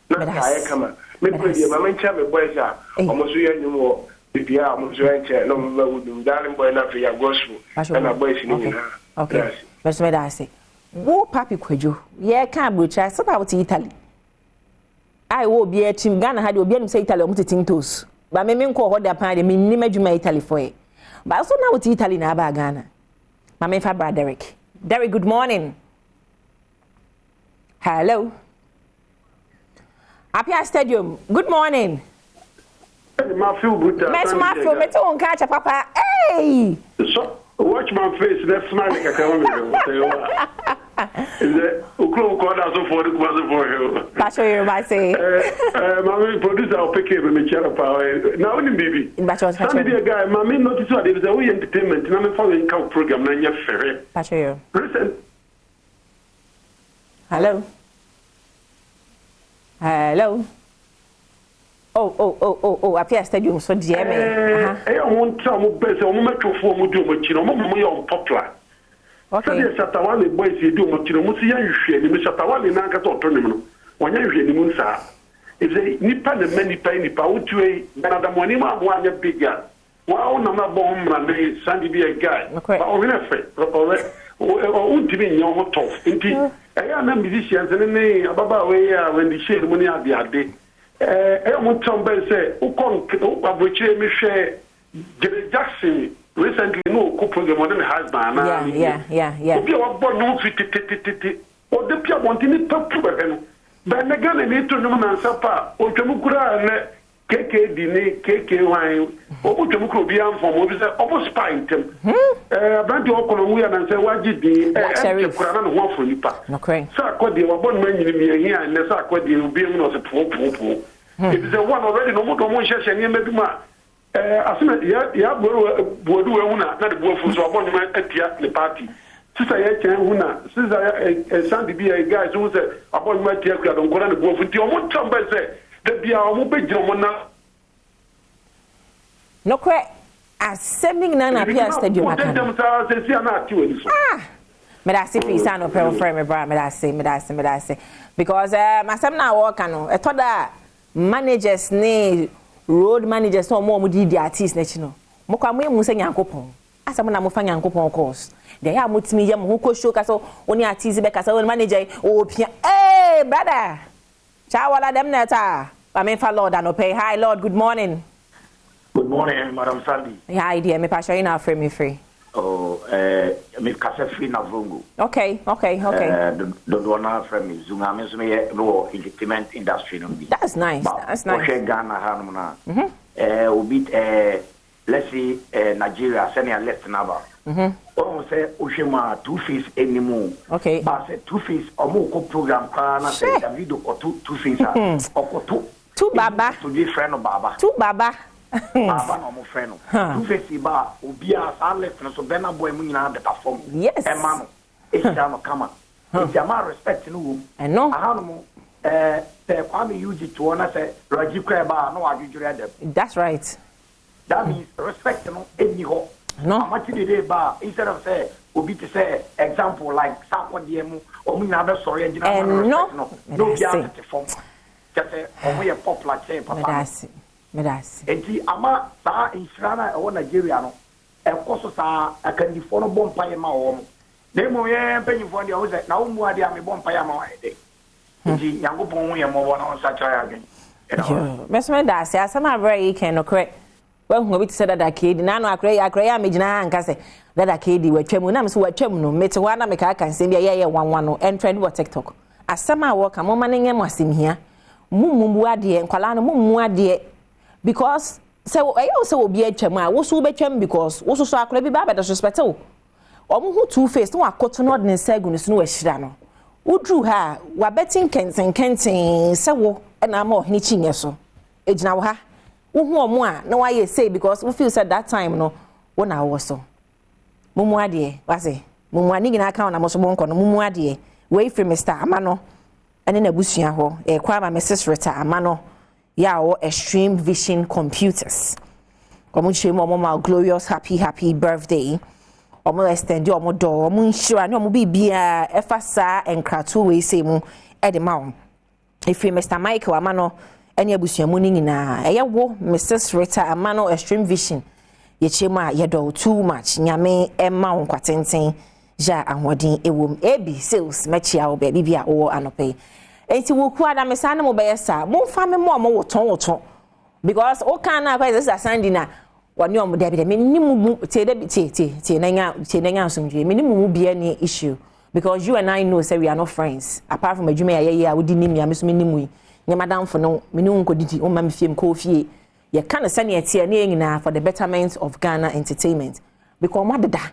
Not I come. Maybe my man tell me boys are almost you more. If you are almost right, no would do darling boy enough for your gospel. And a boys in okay. That's what I say. Wo papi kwejo. Yeah, can't be try. So about Italy. I will be a team Ghana had you be say Italy on toes. But me call what their party me name Italy for it. But also now with Italy na ba Ghana. My man Fabra Derek.
Derry, good morning. Hello. Apia Stadium, good morning.
My feel good.
My feel me to catch a papa. Hey!
So, watch my face, that's smiling. I can't is it Uklo called us for the question for you?
That's what you say.
My producer, I'll pick him and share power. Now, in baby. Sunday, guy, my main notice what there is a way entertainment, and I'm following count program, and you're fair.
That's you.
Listen.
Hello. Hello. Oh, Apia Stadium, so dear me.
I won't tell you best, I'm not too for you, but you know, I'm popular. Okay. So, Satawali boys, you do much, you know, Satawali Nagato tournament. When you're in the moon, sir. If they nipa the many penny power to a Banadamonima, one a bigger. Wow, no, bomb, and they Sandy be a guy. Okay. But we're not afraid. Won't be in your tough. Indeed, I am musicians and then about where when the shade money at the day. I want to say, Ukonk, me share Jackson recently, no couple the modern husband. Yeah. If you are born, no fit, or the Pia wanting it top to again. But again, I need to know and supper, or Jamukura, KK Dine, KK wine, or Jamuko Bian from almost spine him. Brand your Columbia and say, what did the Kuran want for you? Okay. So I called the one man in here, and let's acquire the being of the poor. It is the one already, no more shares and maybe ma. As soon as you have not the boy for so one man at the party. Sister Yachana, Sister Sandy be a guy who said, upon my tear, I don't go on the boy with your one time by say, that be our mobile German. No, quite. As sending none Apia Stadium. Medasi please I no pray for me bra medasi because my son now work ano I thought that managers ne road managers no more di the artists nechi no mo kwa mo say Nyankopon asam na mo fa Nyankopon course dey ya motimi ye mo ko show ka so oni artist be ka so manager o pia eh brother cha wala dem na ta I mean for Lord and pay hi Lord good morning.
Good morning Madam Sandy.
Hi dear me passion na free me free.
Oh, me kase free na Vongo. Okay. The one from me, Zunga, me no entertainment industry no be.
That's nice.
Okay, Ghana hanumna. Ubit let's see Nigeria send a left number. Oh, say Oshima two face anymore. Okay. But say two face omo program kana say Davido or two face or two baba. To be friend of baba. Two baba. Baba no mo friend no. Tu fesi ba obi a left no so bena boy mu nyina de perform. Yes. E ma no. E sha no kama. E jama respect no wo. I know. Aha no mo te kwame yuji to na say Raji kwa ba no adwudwure dem. That's right. That means respect no eni ho. No. Amachi de ba instead of say obi to say example like Sakwa Diemu o mu nyina be sorry engineer no. No bi a te form. Just say o we popular say papa. Medasi. Enti ama sa insurana e wo Nigeria no e koso sa akandifo no bompa ye ma wo. Demo ye mpanyifo ndi o say na wo mu ade am bompa ye ma wa de. Enti Nyankopon wo ye mo wo na on sa try again. Mesme dasi asama very can no correct. When we say that kid na no akre ya megina anka say that kid watwam na me so watwam no mete wa na me ka kan se bia ye wanwan no entrend wo TikTok. Asama wo ka mo manenye mo asim hia. Mummu ade nkwala no mummu ade because say I also will be a chema wo so be twam because wo so akora bi ba be disrespect o omo hu two face no akoto no de segun so no ahira no udru ha wa betting kentin say wo na ma ohini chinye so ejina wo ha wo hu omo a na wa ye say because we feel said that time no wo na wo so mumu ade wase mumu ani gina aka na mo so bonko no mumu ade we free Mr. Amano ene na busua ho kwa ma Mrs. Rita Amano ya o Extreme Vision Computers. Omo chemo omo ma glorious happy birthday. Omo extend omo do omo nsura ne omo bibia efasa enkratu we say mu e de ma. If Mr. Michael Amano ene abusuamu ni nyina eye wo Mrs. Rita Amano Extreme Vision ye chema ye do too much nyame e ma kwatenten ja ahodi ewom ebi sales mechia wo bia wo anope. Enti wo ku ada me sana mo be yesa mo fa me mo woton because o kan na kwa this Sunday na
wani omo de be minimum tie na nya asomdwe minimum be any issue because you and I know say we are not friends apart from adwuma ya we di nim ya me so minimu nya madam for no minimum ko didi o ma me fiem ko fie ye kan say na tie na nyina for the betterment of Ghana entertainment because madeda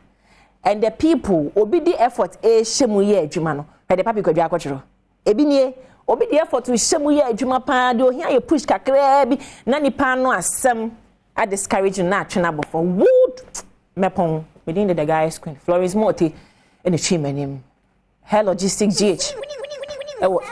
and the people obi di effort shemu ye adwuma no the papi kwadwa akotro ebi nie obi di effort shemu ye adwuma pa de ohia ye push kakra bi na nipa no asem a discouraging na atwena before wood mepon within the guys queen Florence Morty in the chimenim her logistics GH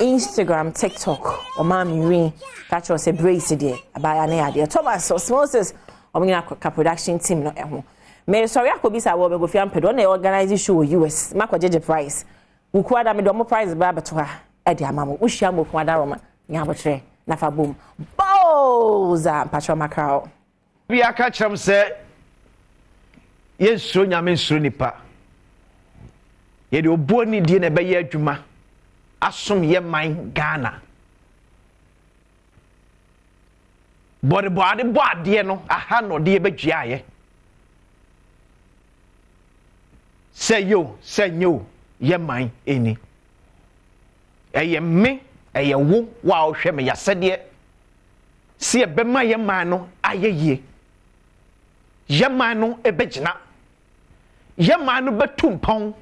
Instagram TikTok o mami rin catch us a brace there about an idea Thomas Osmosis o mina ka production team no eho me sorry akobisa wo be go fiam pedo na organize show US makwa jeje price wukuada me do mo price ba beto ha e de amamo uhia mo kuada roma nya botre na fa bom boza patro makao
we aka kyerem se yeso nyame nsuro nipa ye de oboni die na be ye adwuma asom ye man Ghana bode no aha no de be dua ye say yo ye man eni eye me eye wo wa o hwe me yasede se be ma ye man no ayeye ye man no ebegina ye man no betumpon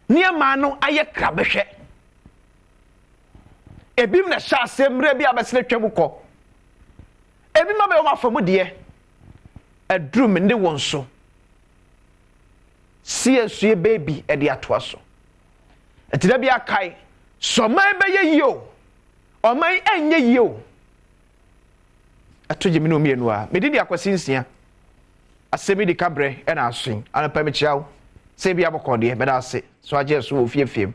ni man no aye krabehwe ebim na sha semre bi abesle twemukọ ebi ma be o mafamu de aduru me ne wonso CSU baby e de atoaso etida bi akai so man be ye yio o man enye yio atoje me no mienu a me de akwasinsia asemi di kabre e na asun anapa me chiawo se bi abokode me da ase so age so ofiefiem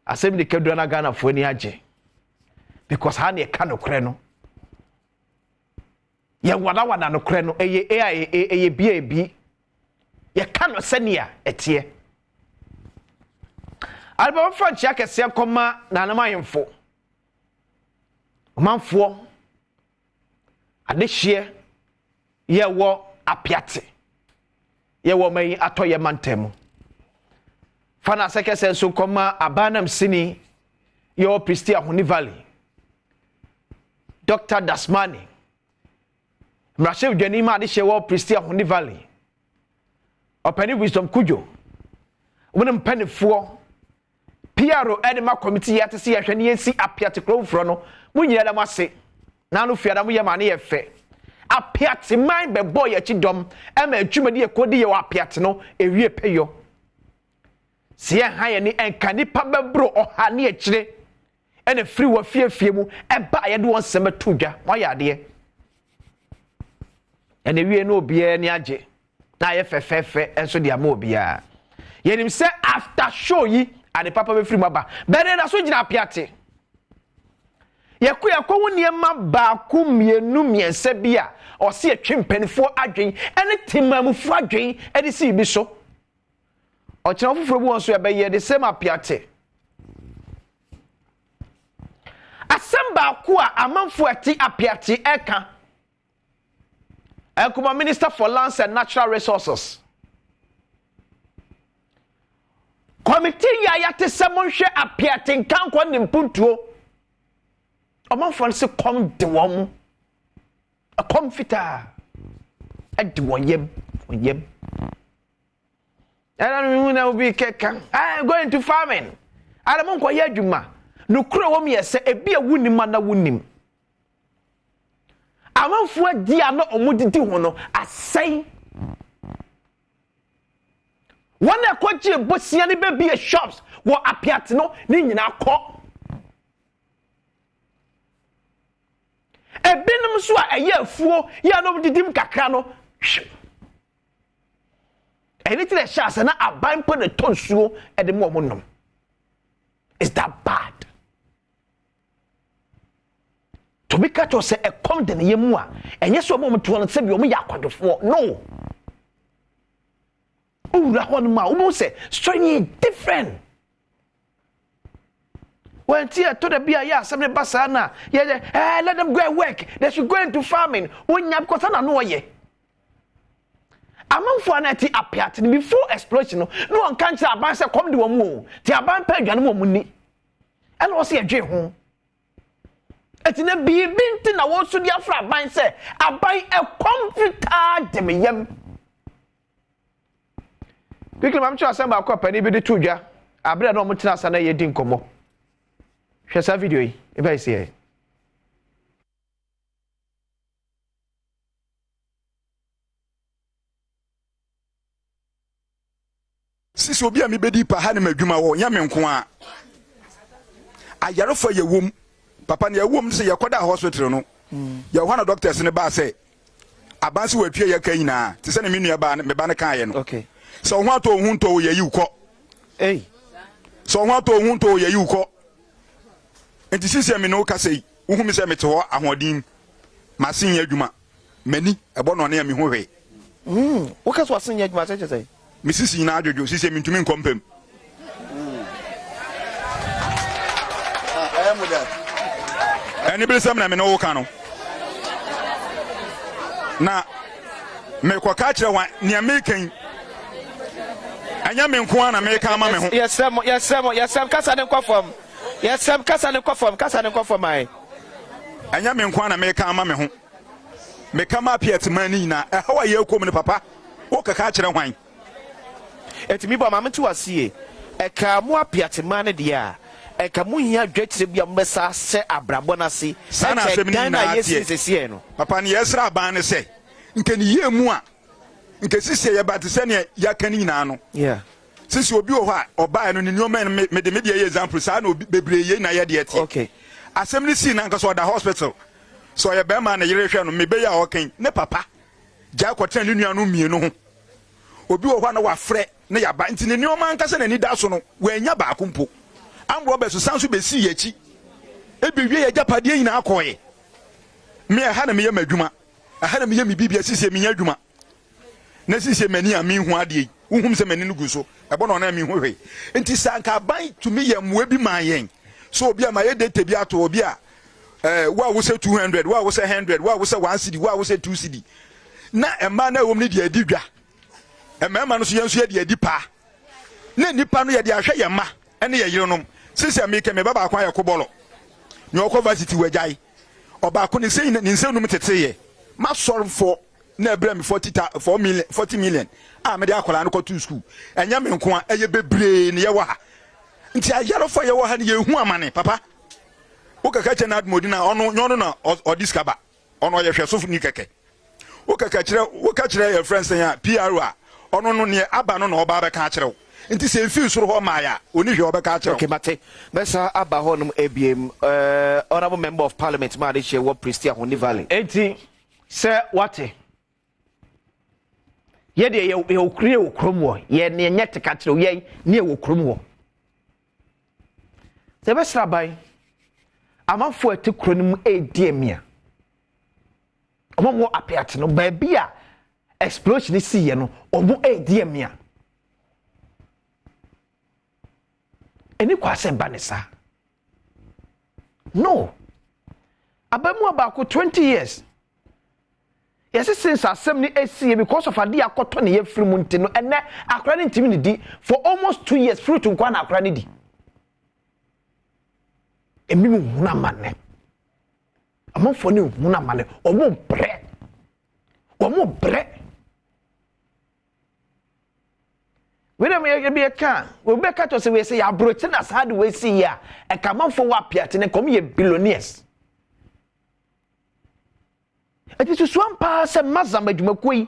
asemi di kedua na Ghana fo ni age because ha na e ka no kre no ye wada no kre no eye bi ye kano senia etie alba French akese koma na na mayemfo manfo adehie ye wo apiate ye wo mai atoye mantemu fana sekese so koma abanam sini ye wo Pristia Huni Valley Dr. Dasmani mrashev dwanima adehie wo Pristia Huni Valley Openi wisdom kujo wonem penifo PRO edema committee yate se yahwe ne yensi apiate krofro no munyira da mase na no fiada mu ye ma ne ye fe apiate man be boy ya chidom ema adwumadi ye kodi ye wa apiate no ewie peyo se ye han ye ne enka nipa bebro oha ne ekire ene free wa fiefie mu eba ye de won sema tudwa wa ya de ene wie no obie ne age na ye fefefe enso dia ma obia yenim se after show yi ade papa be free maba bere da so gina apiate ye ko woni ma ba ku mienu miense bia o se etwempanifo adwen ene timamufu adwen ede si bi so o kira fufuro bu won so ye be ye de same apiate asamba ku a amanfo ati apiate eka Ekuma Minister for Lands and Natural Resources. Committee ya yate semonhwe apiaten kankwa nimpuntuo. Omanfo se kom de wom. A comfita. Ade woyem. And I will be kekan. I am going to farming. I don't want to adwuma. No kro wom ye se ebi awunim na wunim. Amanfo dia no omudidi ho no asai wona ekwaje bosia ne be shops wo apiate no ni nyina akọ ebinom so a eye afuo ya no didim kakra no anything that shas na aban po ne tonsuo e de mo nom is that bad to be catch us a come the yemu a enye so mo to no se bi o mo yakwadofo no ura hon ma o mo say strange different when tia to the bia ya some basana let them go and work, they should go into farming when you because na no ye amanfo anati apiat before explosion no one can say aban say come the womu ti aban pa adwane mo ni and wo say adwe ho etina bibi nti na wo so dia fra aban say aban e computer demyem quickly mam cho asem ba ko pani bi de tudwa abre na mo tina sana ye din komo hwe sa video yi e ba isi
sisi obi a me bedi pa ha ne madwuma wo nya me nko a ayarefo ye wom papa ne ye wom se ye koda hospital no ye ho na doctors ne ba se abanse watue ye kan nyina te se ne me nua ba me ba ne kan ye no
okay
so ho ato hu nto ye yi ko so ho ato hu nto ye yi ko enti sisi me no ka sei wo hu me se me te ho ahodim masin ye adwuma mani ebo no na me ho hwe
wo ka so asin ye adwuma se
Mrs. Ina Jojo, she said, "Mintumin compem." I am with that. Anybody say I'm no cano. Now, me kwa catch one near making. And you mean Kwana make a mamma.
Yes, some Casa and Quaffam. Yes, some Casa and Quaffam, my.
And you mean Kwana make a mamma. Me come up here to Manina. How are you coming, Papa? Walk a catch and wine.
Etimi ba mama tu asie e ka mo apiate mane dia e ka mo hia dwetire bia mbesa se abrabo na se
sana asem ni na
yesi no
papa ne yesra ban ne se nke ne ye mu a nke sisi ye bate se ne ya kani na no
yeah
sisi obi o ha oba no ne nyoma me de media example sa na obi bebre ye na ye de tie
okay
asem ni si na nka so da hospital so ye be ma na yere hwe no me be ya okan ne papa ja kwotran ne nua no mienu ho obi o hwa na wa frɛ ne yaba nti ne nioma nka se na ni da so no wanya ba akompo amro be so sanso be si yachi ebi wie ya japade nyina akoye me ha na me yam adwuma ha na me yam bibia sisi me nya adwuma na sisi mani a me hu ade uhum se mani no gu so ebo na me hu hwe nti sanka ban to me yam we bi man yen so obi a ma ye data bi ato obi a wa wo se 200 wa wo se 100 wa wo se 1 cedi wa wo se 2 cedi na emma na wom ni de adidwa emma no so yenso ye de adipa na nipa no ye de ahwe ye ma ene ye yirenom sisi ameke me baba akwa ye kobolo ni okobasity wajai oba ko ni sei ni nsenu teteye ma sorfo na ebra me 40 million a me de akola no ko to school enya me nko a eye bebre ne ye wa ha nti ayarofo ye wa ha ne ye hu amane papa wo kaka che na admodi na ono nyono na odiskaba ono ye hwe sofu ni keke wo kaka kire your friends ya PRO a ono no ne aba no na oba be ka kire nti se fi soro ho maaya oni hwe oba ka kire
okay mate besa aba ho no abm honorable member of parliament ma de she wo Prestia Honi Valley enti se wate ye de ye okure okrom wo ye ne nyete ka kire ye ne okrom wo se besra bai amafo ate kronim ediemia omo apiat no ba bia explosion si ye no omo ediemia eni kwase banesa no abamu abako 20 years yes since asem ni esi because of ade akoto ne ye free munti no ene akra ne ntimi ne di for almost 2 years fruit nkwa na akra ne di emi mu huna mane amafo ne huna mane omo bre we me be ka we be ka to say we say ya broche na sad we see ya e ka manfo wa piate ne kom ye billionaires ati so ampa se mazam adwumakoi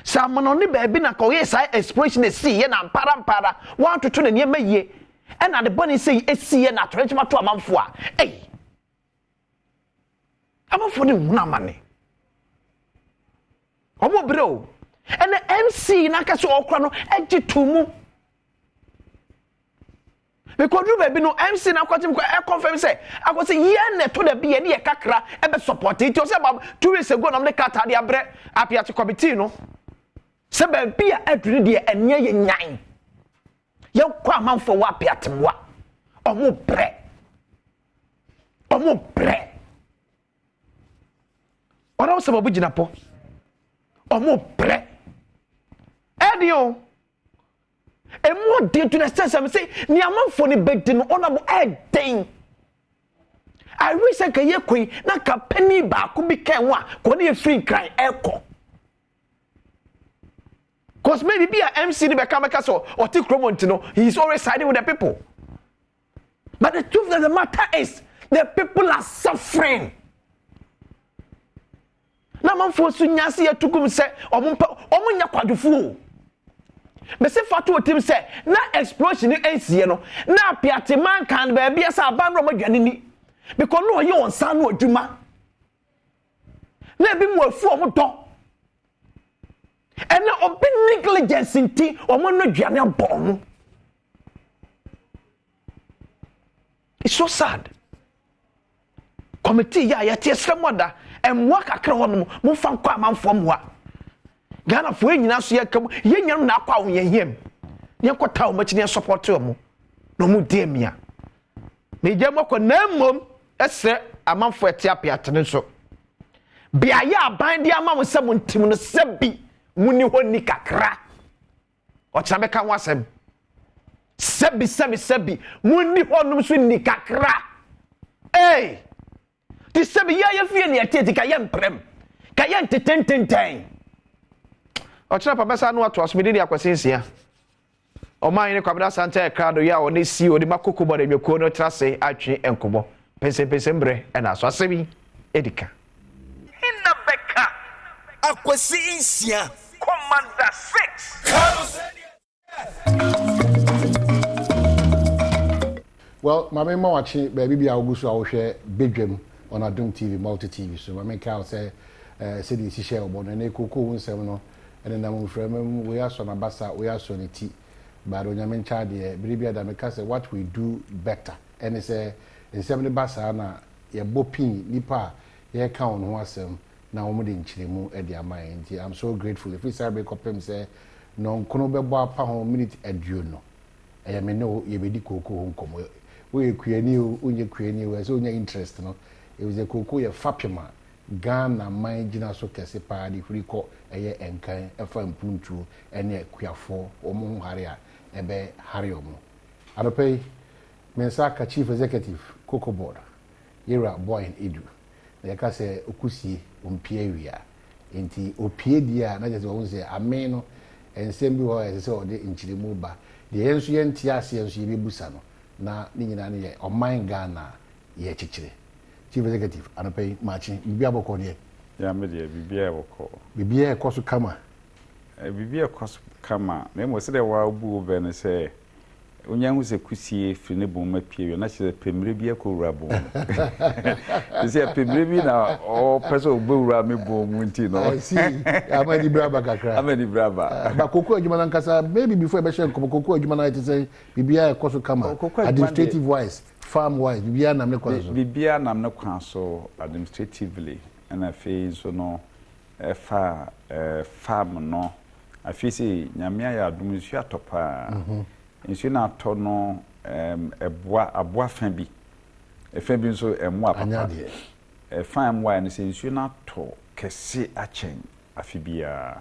sa mono ne ba bi na ko ye sai explosion e see ye na mpara wa toto ne niam ye e na de boni say e see ye na torechma to amanfo a amanfo ne huna mane omo bro ene MC na ka so okra no eji tumu because you baby no MC na kwatim ko e confirm say akose ye na to da bi ye ne ye kakra e be support it say about 2 weeks ago na me kata de abre apiate committee no se ba bi a aduri de enye ye nyan ye kwa manfo wa apiate mwa omo bre omo bre ora se babu gina po omo bre edio emo de to the sense am say ni amanfo ni begde no onabo den I wish I could hear Queen, not a penny back could be can one, could be a free cry echo. Because maybe be a MC the Becamacaso or Tick Romontino, he's always siding with the people. But the truth of the matter is, the people are suffering. Now, man, for Sunyasi, I took him say, or Munya Quadrufu. But say Fatu Tim say, na explosion in ACNO, na Piati man can be as a band Romaganini. Because no you on san no adwuma na bi mo afu omo do and na obi negligence nti omo no duane abom. It's so sad. Committee ya tie sremoda emwa kakra hono mo fa nkwa amanfo moa Ghana fo enyina so yakam ye nyam na akwa wo yehiem ne kota wo machi ne support wo no mu de mia me je moko na mom ese amanfo etiapia tene so bia ya aban dia amam se mo ntim no sebi muni honi kakra o cha be kan wasem sebi muni honum so ni kakra ti sebi ya fie ne ateti ka ye mprem ka ye ntententen o cha papa sa no ato asmede ni akwasensia o man ni kwabda santa krado ya o ne si o di makoko bo de nwekuo no trase atwe enkobo pese mbre na so asebi edika hinna beka akwasi insia commander
6 well mama ma wachi baby bia ogusu awohwe Badwam on Adom TV multi TV so mama ka say say the share obono na ekoko wunsem no ene na mo frem we aso na basa we aso ne ti but onyame ncha de bibia da meka say what we do better and say nsem ne basa na ye bopin nipa ye ka on ho asem na wo de nchiremu e de amai nti I'm so grateful if we celebrate kopem say no nkono bebo apa ho minute aduo no e me no ye bedi koko ho nkomo we kuani o onye kuani we so onye interest no e we koko ye fapema Ghana man gina so kese pa di friko eye enkan efa mpuntu ene akuafo omo hare a ebe hare omo adopai mensaka chief executive Cocoa Board Yera boy in edu na yaka se okusie ompie wia enti opie dia na je se won se amen no ensem bi ho ese se ode nchiremu ba de yenso ye ntia ase yenso ye bebusa no na ni nyina ne ye oman Ghana ye chichire chief executive anopai machi bibia boko ne
ya me de bibia boko
bibia ekoso kama
bibia ekoso kama na mo se de wa obu be ne se onya hu se kusie firi ne bom mapie na che pemre bi akowura bom se pemre bi na o person ogbowura me bom nti no
si amani braba kakra ba koko adwuma na nkasa maybe before be share koko adwuma na it say bibia ekoso kama administrative wise farm wise bibia nam ne kwanso
bibia nam ne kwanso administratively and afi so no farm no afi si nyamia ya adumusu atopa nsu na to no aboa fa bi nso emu apapa fan wa no se nsu na to kese achen afibia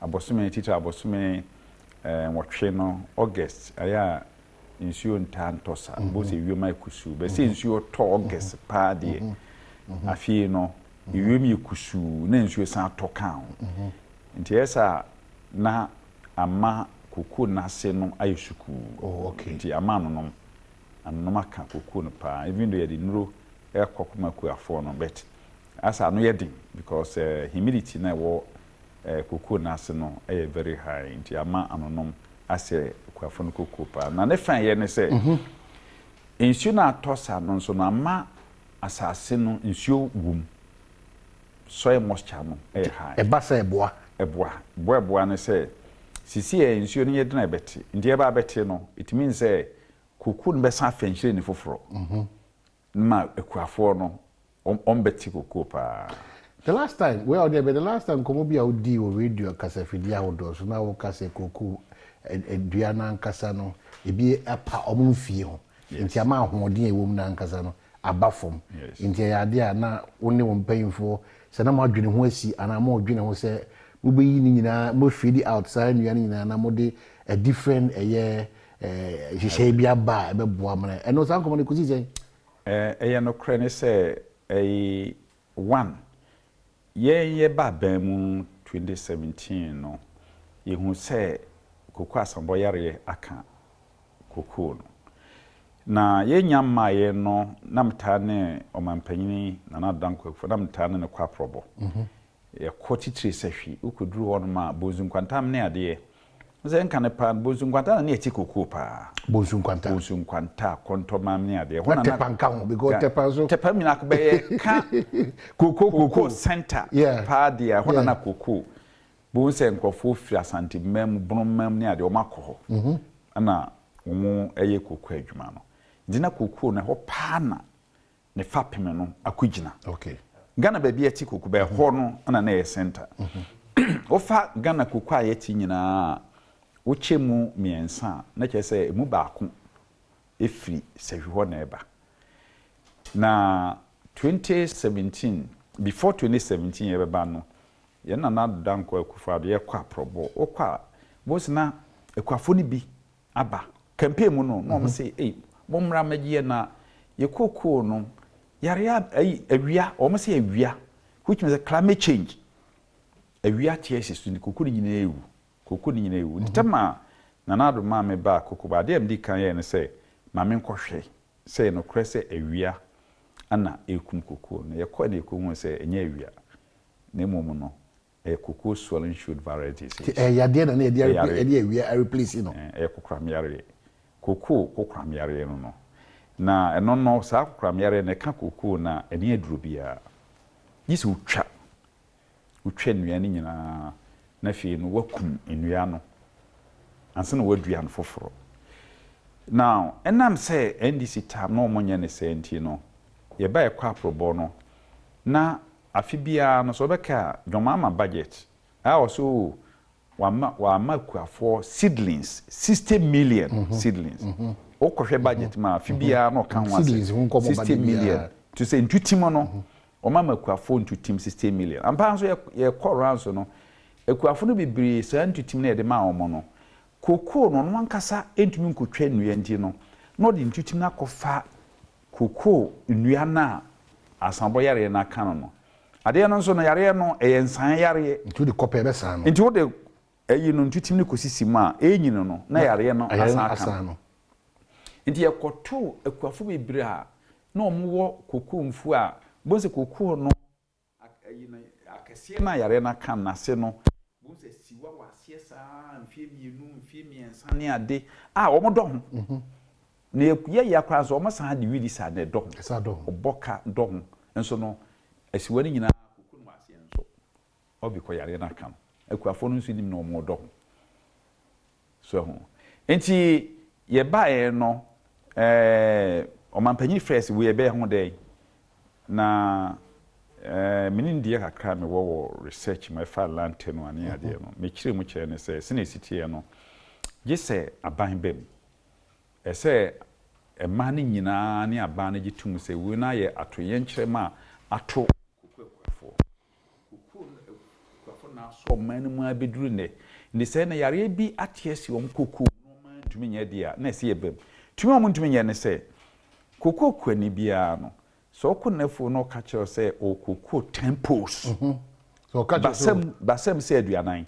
abosome tita abosome wotwe no August aya nsu ntantosa bo se wioma ikusu be se nsu to August pa de afi no wioma ikusu na nsu san to kan nti esa na ama koko nase no ayesuku
okay
nti amano no anoma ka koko no pa even though yedi nuro ekokoma ku afo no bet asa no yedi because humidity na wo koko nase no very high nti ama anonom ase ku afo no koko pa na ne fan ye ne se nsuo na atosa no so na ama asase no nsuo wum soil moisture no high
e ba sa
eboa ne se sisi nsuo no yedina beti ndie ba beti no it means say kuku no be sa fanhire ni foforo ma ekuafo no on beti kuku pa
the last time the last time komo bia odi o radio kasa fidi ahodo so na wo kasa kuku eduana nkasa no ebi apa omfie ho nti ama ahoden ewom na nkasa no abafom nti ya ade a na woni wo mpanyimfo se na mo adwene ho asi ana mo adwene ho se mo be yi ni nyina mo feed outside nua ni nyina na mo de a different hyehyɛ bi aba ɛbɛboa mena ɛno saa nkɔmɔ ne kɔsi sɛn
ɛyɛ no kora ne sɛ one ye ba ban mu 2017 no yehu sɛ koko asambɔ yare aka koko no na yenya mmaye no namta ne ɔmampanyini na dankofo namta ne kwa probo ye kotitire sɛhwi ukoduru hɔ no ma bozunkwantam ne ade nze nka ne pa bozunkwanta na eti koko pa bozunkwanta kontoma ne ade
ho na tepanka ho because tepanzo
tepamina ko be ka koko center pa dia ho na koko bo nse nkofo firi asante mem bromam ne ade o makɔ ho ana wo eye koko adwuma no dina koko na ho pa na ne fapem no akogina
okay
Ghana baby eti koko be ho no ana na ye center ofa Ghana koko ayeti nyina woche mu miensa na kyese emu baako efiri sehwe na eba na 2017 before 2017 yebeba no ye na danko akufado ye kwa probo okwa bosna ekwafo ni bi aba campaign mu no no say bomra magye na ye kokoo no yare awia o say awia which means climate change awia tiesis to ni kokoo nyina ewu koko ni nyina ewu ntama na do ma me ba koko ba de mdi kan ye ne se ma me nkɔhwe se no krese awia ana ekum koko no ye kɔ na ekum se enye awia na mom no koko swollen shoot varieties
ya de na de awia replace no
kokram yare kokram yare no na eno no sa kokram yare ne ka koko na ene aduro bia yisi utwa nua ni nyina na fi no wakum enua no anse na wadua no foforo now enam say NDC tam no monye ne senti no ye ba ekwa aprobo no na afibia no so beka dwomama budget also wa kuafo seedlings 60 million seedlings okohwe budget ma afibia no kan wa 60 million to say ntutimo no o mama kuafo ntutim 60 million ampa so ye call so no ekuafo no bibiri sa ntutim na yede ma omo no koko no no ankasa entumi nkotwa nnua ndi no no de ntutim na kofa koko nnua na asambo yare na kan no ade no nso no yare no ensan yare
ntu de kopa be san no
ntu de no ntutim ne kosisi ma enyino no na yare no asan no nti yakoto ekuafo bibiri a na omwo koko mfu a bonse koko no akese na yare na kan na se no bonse siwa wasie sa mfie mienu mfie miensa ne ade omo do ho na ekuye yakra so omo san de wili sa ne do ho oboka do ho enso no asiwa ni nyina koko no wasie enso obi ko yare na kan ekuafo no nso nim na omo do ho so ho enti ye ba no omampanyi fresh we ye be ho dey na mini ndiye kakra me wo research my file lante no ane ade no me kire mu kire ne se sene sitie no je se aban bem se ema ne nyina ne aban ne gitum se we na ye atoye nkire ma ato kokofo na so man mu abeduru ne ndi se na yare bi atiesi wom koko no man tumi nya dia na se ye bem tumi wom tumi nya ne se koko kwani bia no so kunefo no ka kire se okoko temples
so ka kire
basem se aduanan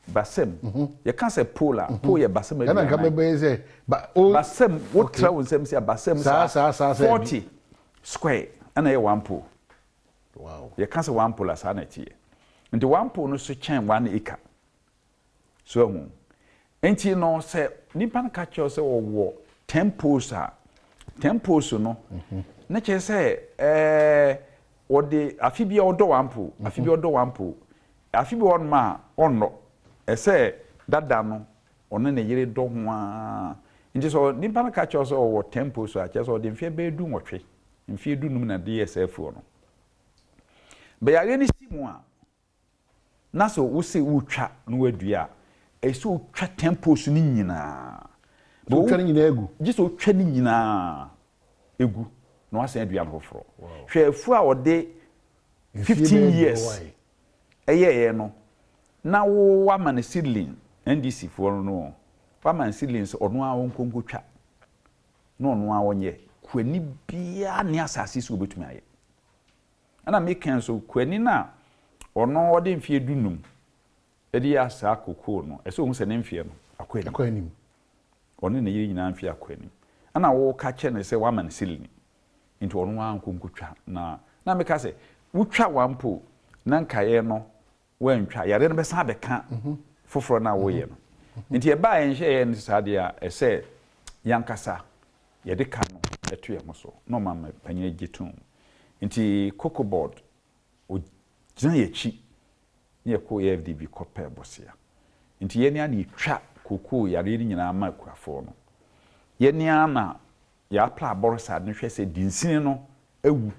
basem ye kan se pola po ye basem aduanan
kana ka be se
basem wo travel sem se basem sa 40 square ana ye one pool
wow
ye kan se one pool asa na tie nti one pool no so chen 1 acre so hu enti no se nipa ka kire se wo temples a temples no na che se ode afibia odo wampo afibia odo wampo afibia on ma onno ese dada no ono ne yire do ho a nti so nipa na ka che so wo tempo so a che so de mfie be du nwotwe mfie du num na DSF no be yare ni simu a na so wo se wutwa no wadua eso twa tempo so ni nyina
bo twa ni nyina egu
ji so twa ni nyina egu no asan aduan hoforo hwe afu a ode 15 years eye no na wo wa man seedling NDC for no wa man seedlings ono a wonkonkotwa no ono a wonye kwani bia ne asase so obetumi aye ana meken so kwani na ono ode mfie dunum edi asa kokoo no eso hu se ne mfie no akwani ono ne yiri nyina mfie akwani ana wo ka che ne se wa man seedling into ono a nkonkotwa na meka se wutwa wampo na nkaye no wantwa yare no besa beka foforo na wo ye no nti e ba enhye ye ne sade a ese yankasa ye de ka no eto ye moso no mama panye gitum nti cocoa board o gina ye chi ne ko FDB kope bosia nti ye ne ana itwa cocoa yare ni nyina ma kuafo no ye ne ana ya pla borsa ne hwe se dinsini no ewu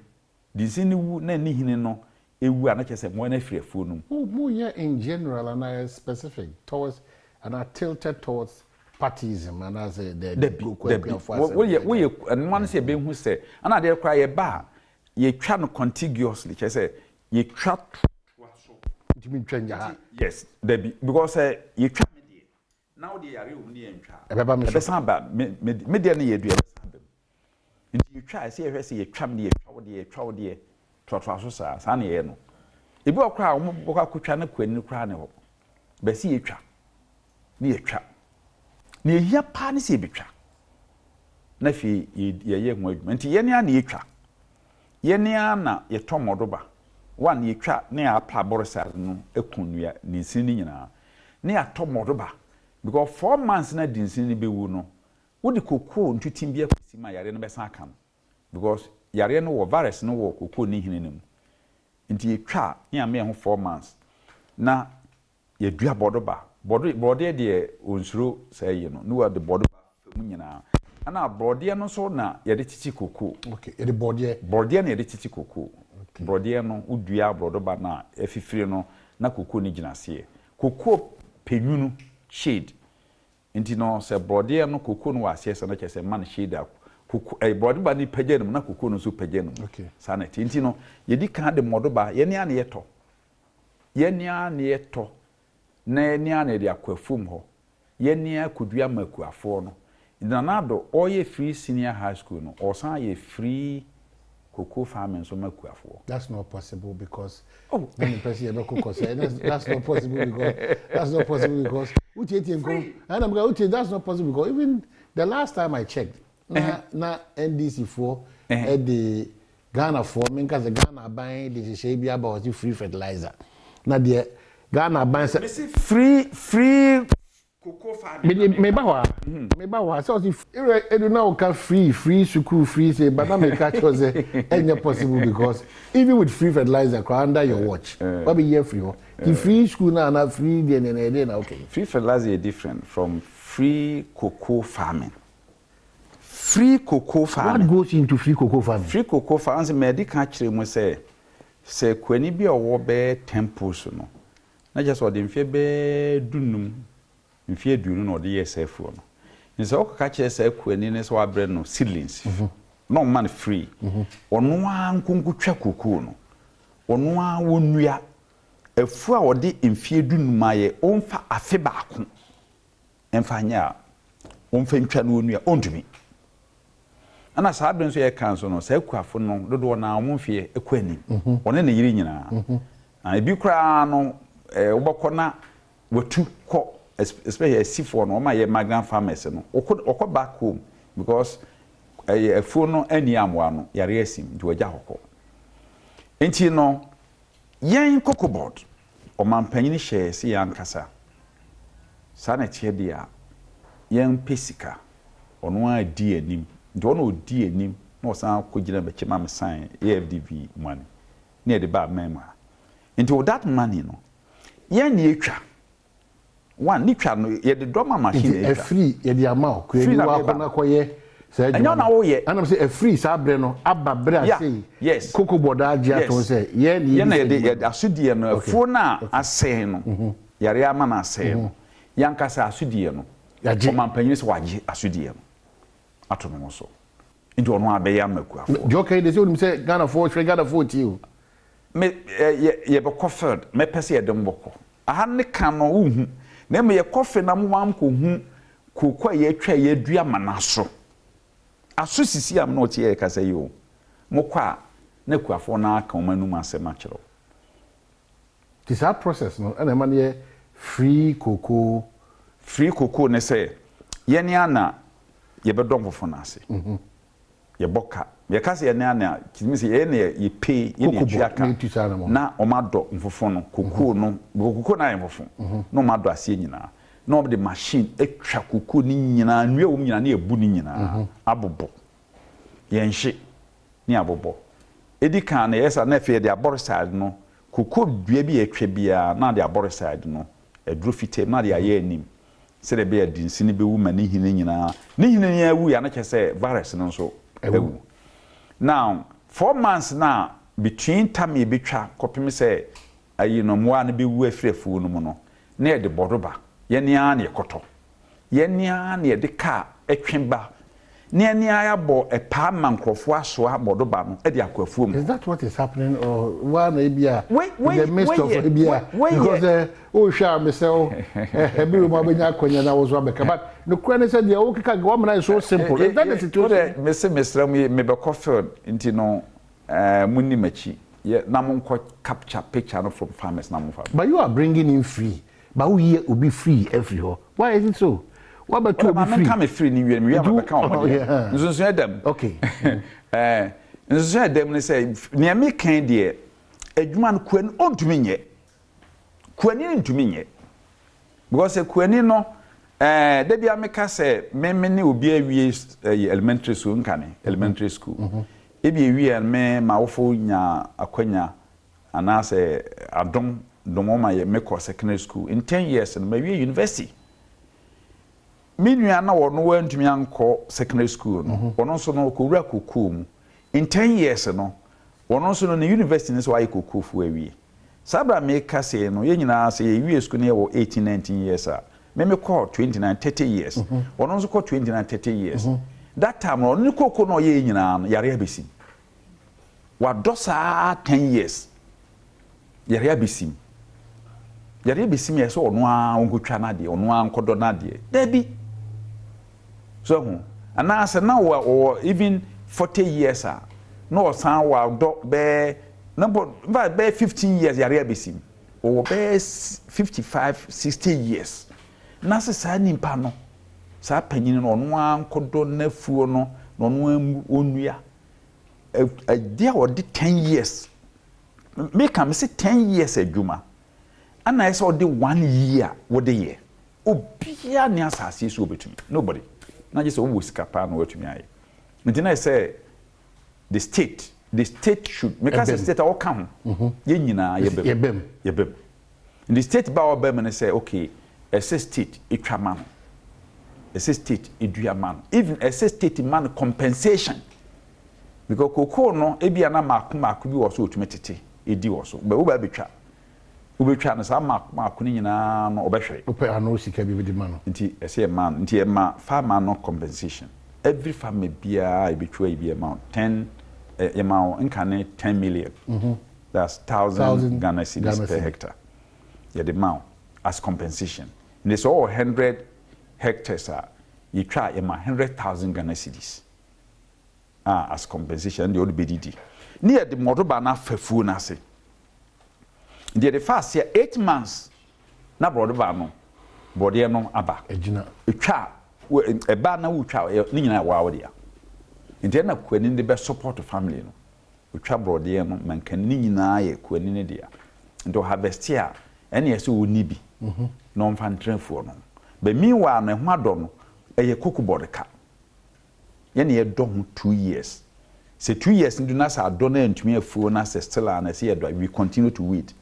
dinsini wu na ni hini no ewu ana chese mo na friafuo no
mo in general and I specific towards and are tilted towards partyism and as
we and one say be hu say ana dey cry ye ba ye twa no contiguously chese ye twa
ntimi twanja ha
yes because ye twa me dey now dey yare o ni entwa ebe san ba me dey na ye dua san ba nti ye twa say ye say ye twa me dey ye twa wo dey twa so sa na ye no ebi okra wo boka kotwa na kwani kra ne ho be si ye twa ni ye twa ni ehia pa ne se betwa na fi ye ho adwuma nti ye ne ana ye twa ye ne ana ye tomodoba one ye twa ne apla borisa no ekunua ni sini nyina ne atomodoba because 4 months na dinsini be wu no wo de kokoo ntutim bia kwasi ma yare no be san aka no because yare no wo virus no wo kokoo ni hinenem nti ye twa ne ame ho 4 months na ye dua bodoba bode de onsuro say no no de bodoba mu nyina ana bode no so na ye de titi kokoo
okay ye de
bode na ye de titi kokoo bode no udua bodoba na efifire no na kokoo ni ginase kokoo penunu shade nti no se bode no kokoo no wase se na kese man shade kokoo bodoba ni pagenum na kokoo no so pagenum
okay
sanity nti no ye di kan de modoba ye ne ane yeto na ni ane de akwafum ho ye ni akudua makuafo no ndanado oye free senior high school no osan ye free cocoa farming so makuafo
that's not possible because when the person ebe cocoa say that's not possible because that's not possible because even the last time I checked na NDC for at the Ghana for because the Ghana buying the shey about free fertilizer na the Ghana buying
free cocoa farming
me ba wa so if edu na o ka free school free say but na me catch us ain't possible because even with free fertilizer under your watch what be year free the free school na free dey na okay
free fertilizer is different from free cocoa farming. Free cocoa farming.
What goes into free cocoa farming?
Free cocoa farming medical kire mo say kwani bi owo be temples no na just odi mfie be dunum mfie dunu no odi yesef no nse o ka kire say kwani ne so abre no seedlings no man free ono ankunkutwa cocoa no ono a wonua afu a odi mfie dunum aye onfa afe baako emfanya onfa ntwa no onua ontumi ana saabren so ye kan so no sa kuafo no dodo na omfie ekwani one na yiri nyina ebi kra no wobokona watu ko especially sifo no ma ye migrant farmers no okọ back home because afuo no ani amwa no yare asim nti wagya hokọ enti no yen cocoa board o mampanyini hye se yankasa sana tie dia yen pesika ono a di anim nti no di anim na osan kogina be chema me sign AFDB money na de ba mema nti that money no yen ni etwa one ni twa no ye de drama machine
e free ye de ama kwani wa kona koye say
anya na wo ye
anam say e free sa bre no ababre asey
yes
cocoa board agia to say ye ni
ye na ye de asudie no afuo na asey no yare ama na asey no yankasa asudie no o mampanyini se wage asudie no atono so into ono abeya makuafo
do okay they say Ghana for you
me ye be koferd me pese ye dem boko aha ne kan no uhu na me ye kofe na mo am ko hu kokwa ye twa ye dua manaso aso sisi am no tie ye kasa yo mokwa na kuafo na aka omanu masema kiro
this that process no and man ye free cocoa
ne say ye ne ana ye be dom fofo na ase ye boka ye kase ye ne ana kimi se ye ne ye pay ye ne tuaka na omado mfofo no cocoa no cocoa na ye mfofo no omado ase nyina na ob the machine etwa cocoa ni nyina nwe wo nyina na ebu ni nyina abobo ye nhye ni abobo edi kan na yesa na fe de aborside no cocoa dua bi etwa bia na de aborside no edru fitem na de aye anim se de be adinsi ni be wu mani hine nyina ni hine ya wu ya na kese virus no so ewu now 4 months now between time betwa kopim say ayi no mo an be wu afrefu no mo no na e de bodoba ye ne a na ekoto ye ne a na e de ka etwenba ne ya bo e pa mankrofo aso abodoba no e de akwafu mu.
Is that what is happening or one ebia in the midst of ebia because oh sha me say oh ebi mo abenya akonya na wo so abeka but no kwane say the o kika go man is so simple. Is that the situation?
Me say mesra me be cofield nti no munni machi na mo nko capture picture no from farmers na mo fa.
But you are bringing in free. But we here will be free everywhere. Why is it so? What about to be free?
Come free ni we am be kan o. Nso dem.
Okay.
Nso dem ne say ne me kan de adwuma no kwani ontumi nye. Kwani ntumi nye. Because kwani no de bia me ka say me ne obi awie elementary school nkane elementary school. E bi awie me ma wofo nya akwanya ana say Adom ma ye me ko secondary school in 10 years no ma wie university. Minua na wono wantumi anko secondary school no wono so no ko wura kokum in 10 years no wono so no na university so ayi kokofu awie sabra me ka se no ye nyina se ye wie school ne wo 18 19 years a me call 29 30 years wono so call 29 30 years that time no ni koko no ye nyina no yare abesim wa dosa 10 years yare abesim yeso ono a onkotwa na de ono a nkodo na de dabi so and now say now or even 40 years no san wa do be number be 15 years yare abesim or be 55 60 years na se sa nimpa no sa panyin no ono a nkodo na fuo no ono onua a dia or 10 years make am say 10 years adwuma ana I saw the 1 year what the year obia ni asase so obetumi nobody na just o wiskapa na watumi aye ntina I say the state should make us state all come ye nyina yebem in the state ba obem na say okay a state etwa man a state edua man even a state man compensation because kokoo no ebia na maako bi wo so otumetete edi wo so ba wo ba betwa ubetwa na sa maako ni nyina no obehwe
ope ano sika bi di man
nti ese man nti e ma farmer no compensation every farmer bia e betwa e bi amount 10 amount nkane 10 million that's 1000 Ghana cedis per hectare yeah the amount as compensation and it's all 100 hectares you try e ma 100,000 Ghana cedis as compensation the old BDD near the motoba na fafu na se the first year 8 months na brodoba no body no aba
ejina
etwa e ba na wutwa ni nyina wa wodia nti na kwani de be support family no utwa brode no mankan ni nyina ye kwani ne dia nti harvest ya ene yesi woni bi no mfa ntrenfo no be miwa na ho ado no eye kokubodeka ye ne ye do ho 2 years say 2 years ndu na sa ado na ntumi afuo na say still na say ye do we continue to wait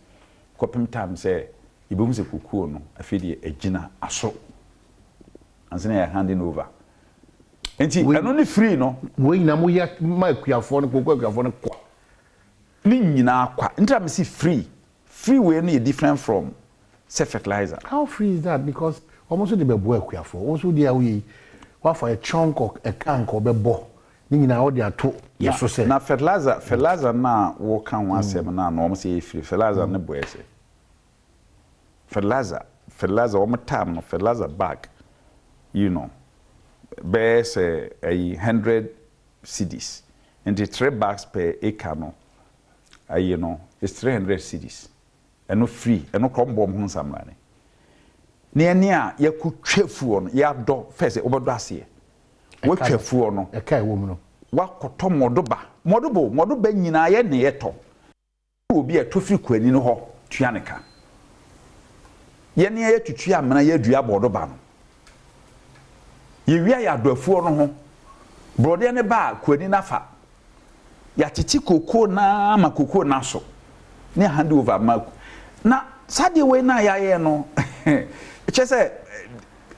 kopim time say ibom se kukuo no afedi ejina aso ansene ya handing over enti eno ni free no
we nyina mo ya makuafo no kokuafo no kwa
ni nyina kwa ntra me see free way no different from self fertilizer.
How free is that? Because almost the bebo akuafo also there we what for a chunk of a can ko bebo ni nyina wo de ato yeso se
na fertilizer na wo kan wa asem na no mo se free fertilizer ne boye se fertilizer wo time no fertilizer bag you know base a 100 cedis and the 3 bags per acre no you know it's 300 cedis and no free and no combo ho samrane ne a yakutwafuo no ya do first obodo ase wo twafuo no
e kai wo mu no
wakoto modoba nyina ye ne yeto obi e tofiri kwani no ho tua ne ka ye ne ye tutu amana ye dua bodoba no ye wia ya doafuo no ho brode ne ba kwani nafa ya titi koko na makoko na so ne hand over ma na sade we na ya ye no chese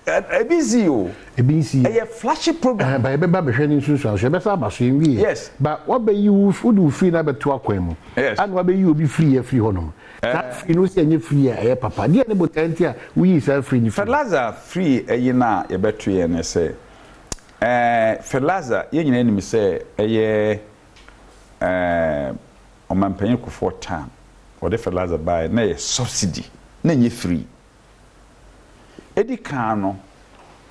ebisi a flashy program
ba ebe ba behwe ni nsusu so ebe sa ba so enwie
yes
ba what be you food free na beto akwan mu and what be you obi free honom that free no se enye free e papa dia ne botanti a we is free ni
fertilizer free eyi na ye beto ye ne se fertilizer ye nyina enim se eye o mampanyi ko for time or the fertilizer buy na ye subsidy na nye free edi kan no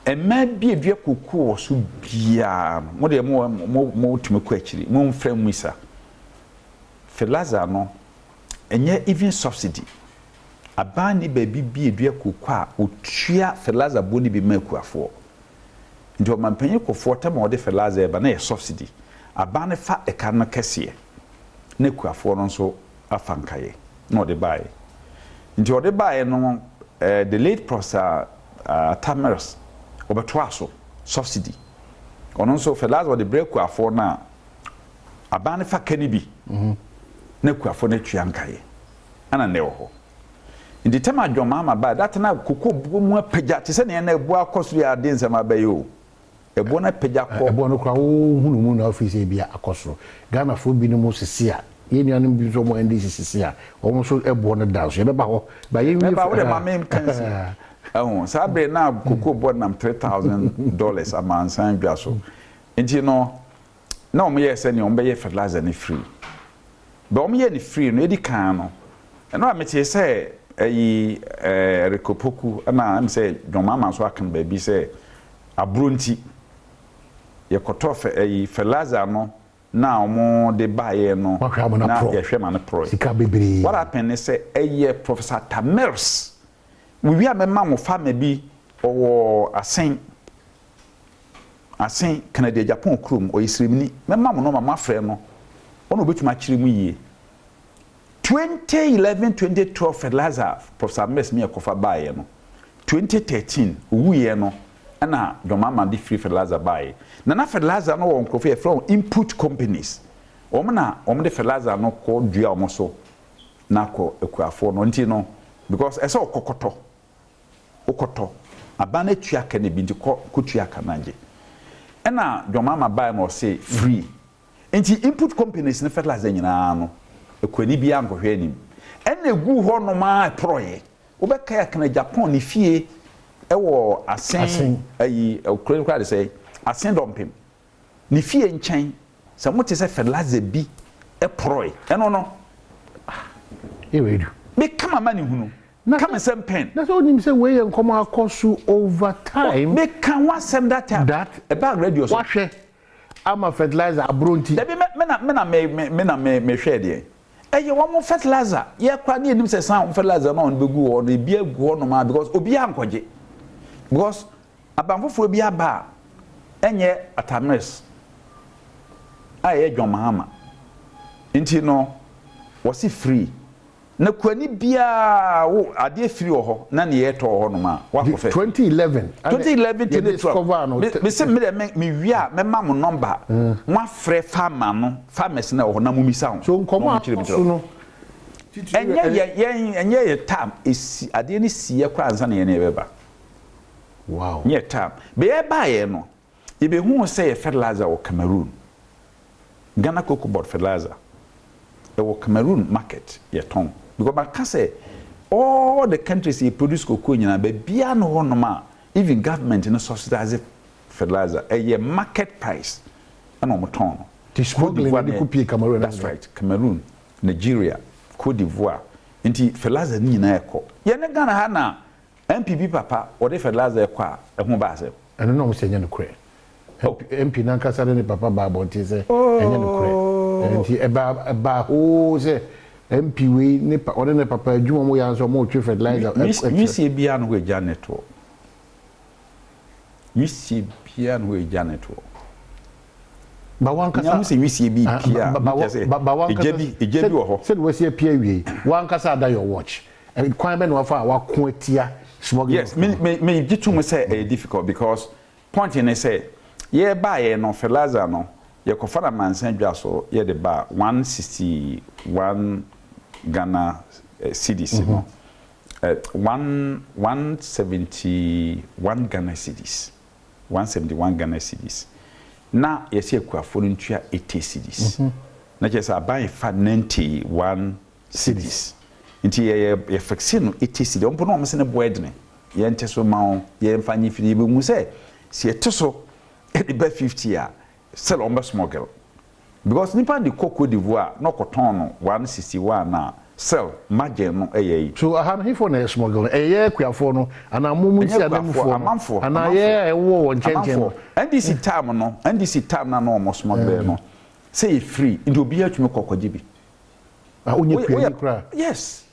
ema bi edua kokoo so bia mo de mo tumi ko akiri mo mfra muisa fertilizer no enye even subsidy abani baby bi edua kokoo a otua fertilizer boni bi makuafo ndio mampanyi ko for time o de fertilizer ba na ye subsidy abani fa eka no kese na kuafo no so afankaye no de bae ndio de bae no the late professor Tamers obatwaso subsidy ono so fertilizer the break afọ na abane fa kanibi na kuafo na tuankaye ana ne ho ndi tema adwoma ma ba that na koko mu apagya te se ne na ebu akoso ya de nsema ba yo ebu na apagya ko
ebu no kwa hunu mu na office bia akoso Ghana fo bi no mu sisia ye ni anum bi so mo ndc sisia o so ebu no dance ye ba ho ba ye wi
ba wo de ma mem kansi sabre na koko board nam $3,000 amansan dwa so nti no na omo ye se ne omo be fertilizer ne free ba omo ye ne free no edi kan no eno a meti se ayi rekopoku na am se dwomama so akan ba bi se abronti ye kotofe ayi fertilizer no na omo de baye no na ye hwe ma no pro
sika bebre
what happened is say ayi Professor Tamers we are memma fama bi owo asen Canada Japan krum o isrimni memma no mama frɛ no ono betuma kire mu yie 2011-2012 fertilizer Professor Mes me kofa bae no 2013 wuye no na domama di free fertilizer bae na fertilizer no won kofa from input companies omna de fertilizer no ko dua omoso na ko ekuafo no nti no because ese okokoto abana tua ka ne bi ndi ko tua ka nanje ena dwomama buy no say free enti input companies ne fertilizer nyina no ekwani bi ankohwe anim ena egu ho no ma proye obeka ya kana Japan ni fie ewo asen ayi okrekra de say asen dompem ni fie nchen se mote se fertilizer bi proye eno no
ewedu
me kama mani hunu come and pen.
That's all him say we and come across over time.
Make can one send that time.
That
a bag radio.
Wash I'm a fertilizer abronti.
Me share there. Eh you want more fertilizer. Yeah kwa ni enim say san fertilizer na on be gu or the be gu no ma because obi ankoje. Because abanfofo bi aba enye Atames. Aye Dwomahama. Nti no was it free? Na kwani bia wo ade free ho na ne yeto ho no ma wa ko fe
2011
me se me wia me ma mo number wa frɛ farmer no farmers na ho na mu misa ho
so nkomo so no
enye ye tam esi ade ni sie kwa ansa na ye na beba
wow
nye tam be ye ba ye no ye be hu se ye fertilizer o Cameroon Ghana cocoa board fertilizer e wo Cameroon market ye ton because I can say all the countries he produce cocoa nyina be bia no honoma even government no subsidize fertilizer a market price ana omoton no
the smuggling de kopie Cameroon.
That's right. Cameroon, Nigeria, Cote d'Ivoire. Inti Felaza ni na ekọ. Ye ne Ghana ha na MPB papa o de Felaza ekọ a ehun ba ase.
Eno no mo se nya no kure. MP na nkasa de papa ba bonti se enya no kure. Inti eba o se MP we ne pa o de ne papa adwuma mo ya so mo twe fertilizer.
Misi bia no we Janet o. Misi bia no we Janet o.
Ba wan kasa
nyam se wisi bi pia
ba wan kasa
ejebi wo ho
said we see pia wi wan kasa da your watch kwan be no fa wa ko atia smuggling.
Yes, me gitu mo say e difficult because point in say ye ba ye no fertilizer no ye ko fara mansan dwa so ye de ba 161 Ghana cedis no 171 Ghana cedis 171 Ghana cedis na yesi ekuafo ntua 80 cedis na chesa buy fa 91 cedis nti ye fixe no 80 cedis ompo no omse ne boedne ye nteso ma ye mfanyi fidi be mu se si eteso e be 50 a sell on smuggle because nipa de Cote d'Ivoire no koton no 161 na sell margin no eye
so aha he for na smuggle eye ekuafo no ana mumu si anamfo ana ye ewo won chenchen
NDC time no NDC time na no mo smuggle no say free ndi obi atumi kokwaje bi
onye pia kra
yes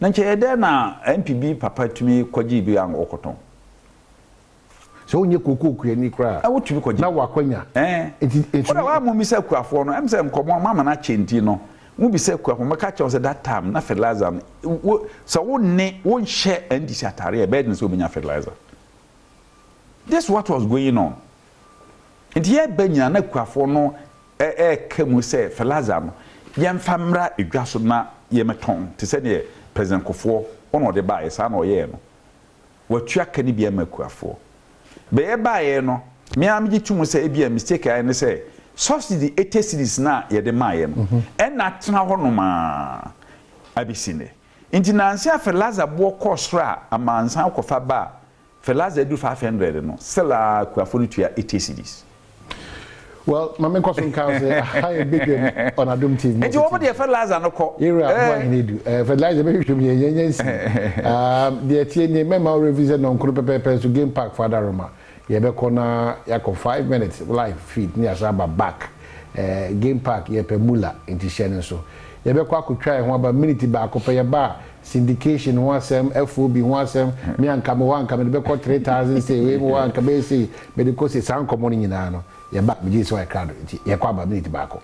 na nche ede na MPB papa tumi kwaje bi an okoton
so onye kokoku ani kra
awotumi kwaje
na wakwanya
ora wa mu misa kuafo no emse nkomo mama na chenti no mu bi se kuafo maka che that time na fertilizer so wo ne wo share NDC atare e bed so obenya fertilizer. This what was going on. And here benya na kuafo no kemu se fertilizer no ye mfamra edwaso na ye meton te se ne president Kofo ono de bae sa na oye no watua kani bia makuafo be ye bae no me am gi tumu se e bia mistake ai ne se subsidy 80 cedis na ye de maye no na tena ho no ma abisine inti na ansia fertilizer bo kosra amansan kofa ba fertilizer do 500 no sela kuafo no tua 80 cedis.
Well, my main question comes high big on Adom TV.
And you over the fertilizer no ko.
What you need fertilizer maybe should be yes. The TNA memo revision on Kuru Pepe to game park for Daroma. You be corner yako 5 minutes live feed near Saba back. Game park ye pe mula into Shannon so. You be kwa ku try one about minute back up your bar. Syndication one sem FOB one sem me and Kamo one come be call 3,000 say we one come say but because it's sound common in no. Ya back me so I crowd ya kwa ba minute back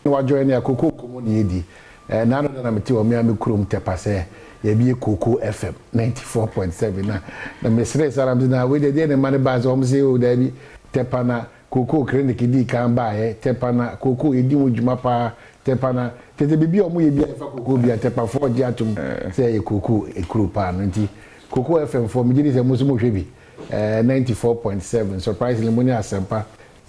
wa join ya koko komo ni edi na no na meti o me am kurom tepa se ya bi Koko FM 94.7 na me sere saram na we de ne mane ba so o se o da bi tepa na Koko clinic di kan ba tepa na Koko edi mo djuma pa tepa na tete bibi o mo ye bi fa Koko bi tepa 4G atum se ya Koko e kru pa no nti Koko FM for me di se mo so mo hwe bi 94.7 surprisingly mo ni asempa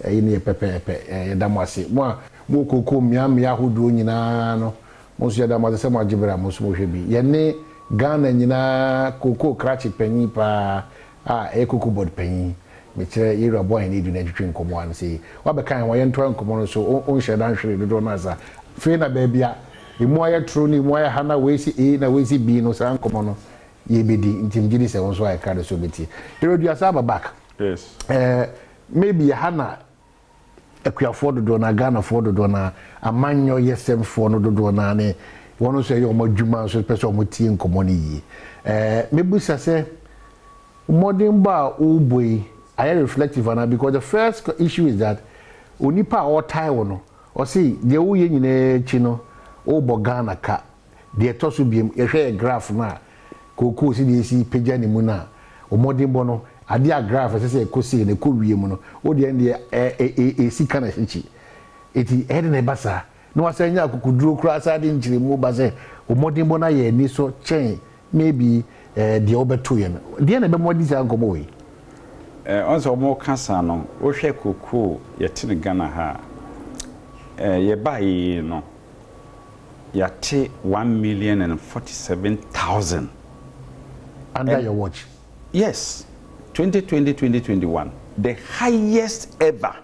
ini pepe yedamwase mo Koko miamia hodo nyina no mo so yedamwase se mo agibra mo so mo hwebi ye ne Ghana nyina Koko krachi panyi pa Koko board panyi me kire yira boy ni du na twetwe nkomo an sei wa be kan wa ye ntwa nkomo no so on hye dan hwere do na za fe na ba bia emu aye tro ni emu aye hana we si A na we si B no sa nkomo no ye bedi ntim gidi se won so aye card so beti yiro du asaba back
yes
maybe hana ekuafo dodo na Ghana fo dodo na amanyo yesem fo no dodo na ne wono so ye omadwuma so pese omotie nkomo ni yi mebusa se modern ba oboi I reflective na because the first issue is that onipa all time no o see de wo ye nyina chi no obo Ghana ka de to so biem ye hwe graph na Koko si de si pagya ni mu na o modern bo no ade a graph se ekosi na ekowie mu no o de e sika na chichi eti ede na basa no wasanya akukuduro kura sa de nchire mu ba se o modern bo na ye ni so chen maybe de obeto ye no de na be modi sa nkomo we
onso mo kasa no wo hwe Koko ye tene Ghana ha ye bai no ya te 1,047,000
under your watch.
Yes, 2020-2021, the highest ever.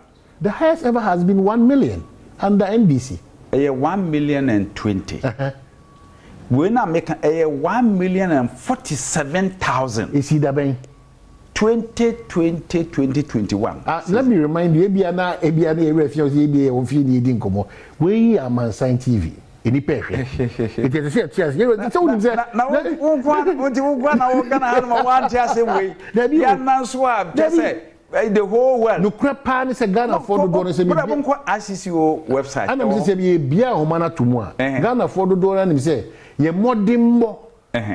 The highest ever has been 1 million under NBC.
1,020,000. We now make 1,047,000.
Is he that
2020-2021.
Let me remind you, Ebiana, we are Mansign TV. It is a chance. You told him that. Now,
the whole world.
No crap pan is a Ghana for the donors.
ICCO website.
And I'm saying, Bia Homana to moi. Ghana for the donor and say, ye modimbo.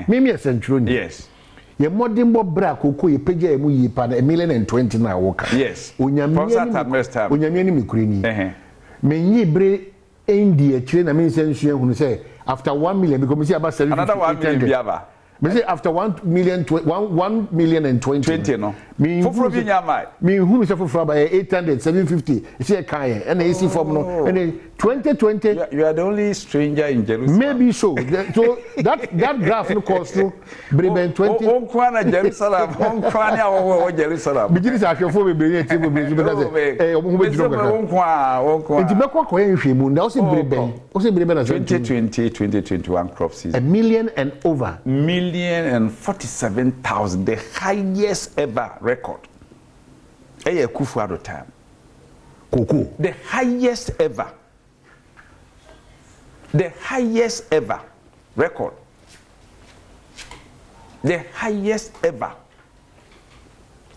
Maybe a century.
Yes.
Ye modimbo bra koko ye peja emu ye pan 1,020,000 na woka.
Yes.
Unyamieni mikrini. Menyi bre India chile na mini sensu hunu say after 1 million because me say about 750.
Another 1 million biaba.
Me say after 1,020,000
no. Me fufuro bi nyama.
Me hunu say fufuro by 800 750. You see kai and AC form no. And 2020
you are the only stranger in Jerusalem.
Maybe so. So that graph no cost to Breben 20.
On kwana Jerusalem. On kwana o Jerusalem.
Bijini sa afofo bebre table because omo be drum kaka.
On kwa.
Nti mekwa kwa nhwemu na o se Breben. O se Breben na
2020-2021 crop season.
1 million and over.
1,047,000, the highest ever record. Eye Kufuor time.
Koko.
The highest ever. The highest ever record. The highest ever.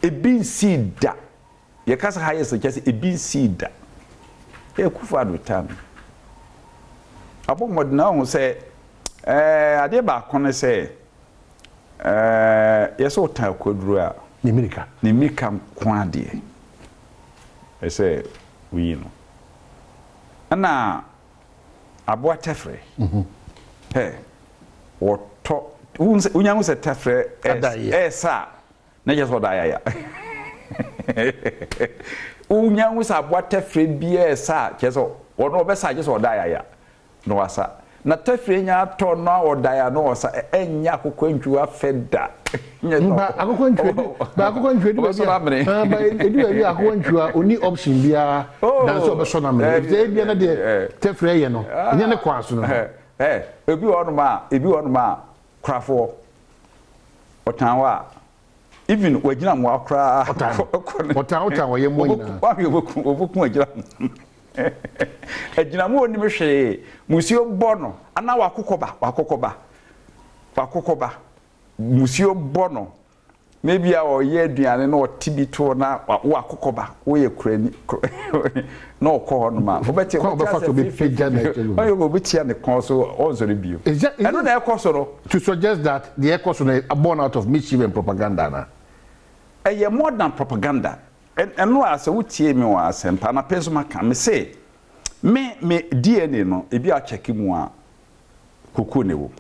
A bin seed da. You can't say highest, just a bin seed da. Eye Kufuor time. Abo modna who say ade ba kono say yeso ta kodru a
ni mirika
kwa de I say we know ana abo tefre hey woto unyamu se tefre esa na just oda ya unyamu se abo tefre bi esa just ono obesa just oda ya no wasa na tefre nya to no odaya no osa enya akokwantu afeda
ba akokwantu ba edu ebi akokwantu oni option bia dan so be so na me e bia na de tefre ye no nya ne kwa so no
ebi wonu ma krafo otanwa even wagina mo akra
otan wo ye mo nyina
obokun agina ejina mo oni mehwe musio bono ana wakokoba musio bono maybe a oye aduane na otibito na wakokoba oye kurani na okọ no ma obeti
ko be fato be page na ejelu
oye go betia ne kon so onzori bio eno na ekoso no
to suggest that the ekoso na born out of mischief and propaganda na
eye more than propaganda eno ase wutie me wa asempa na peso maka me say me DNA no ebi a check mu a koko ne wo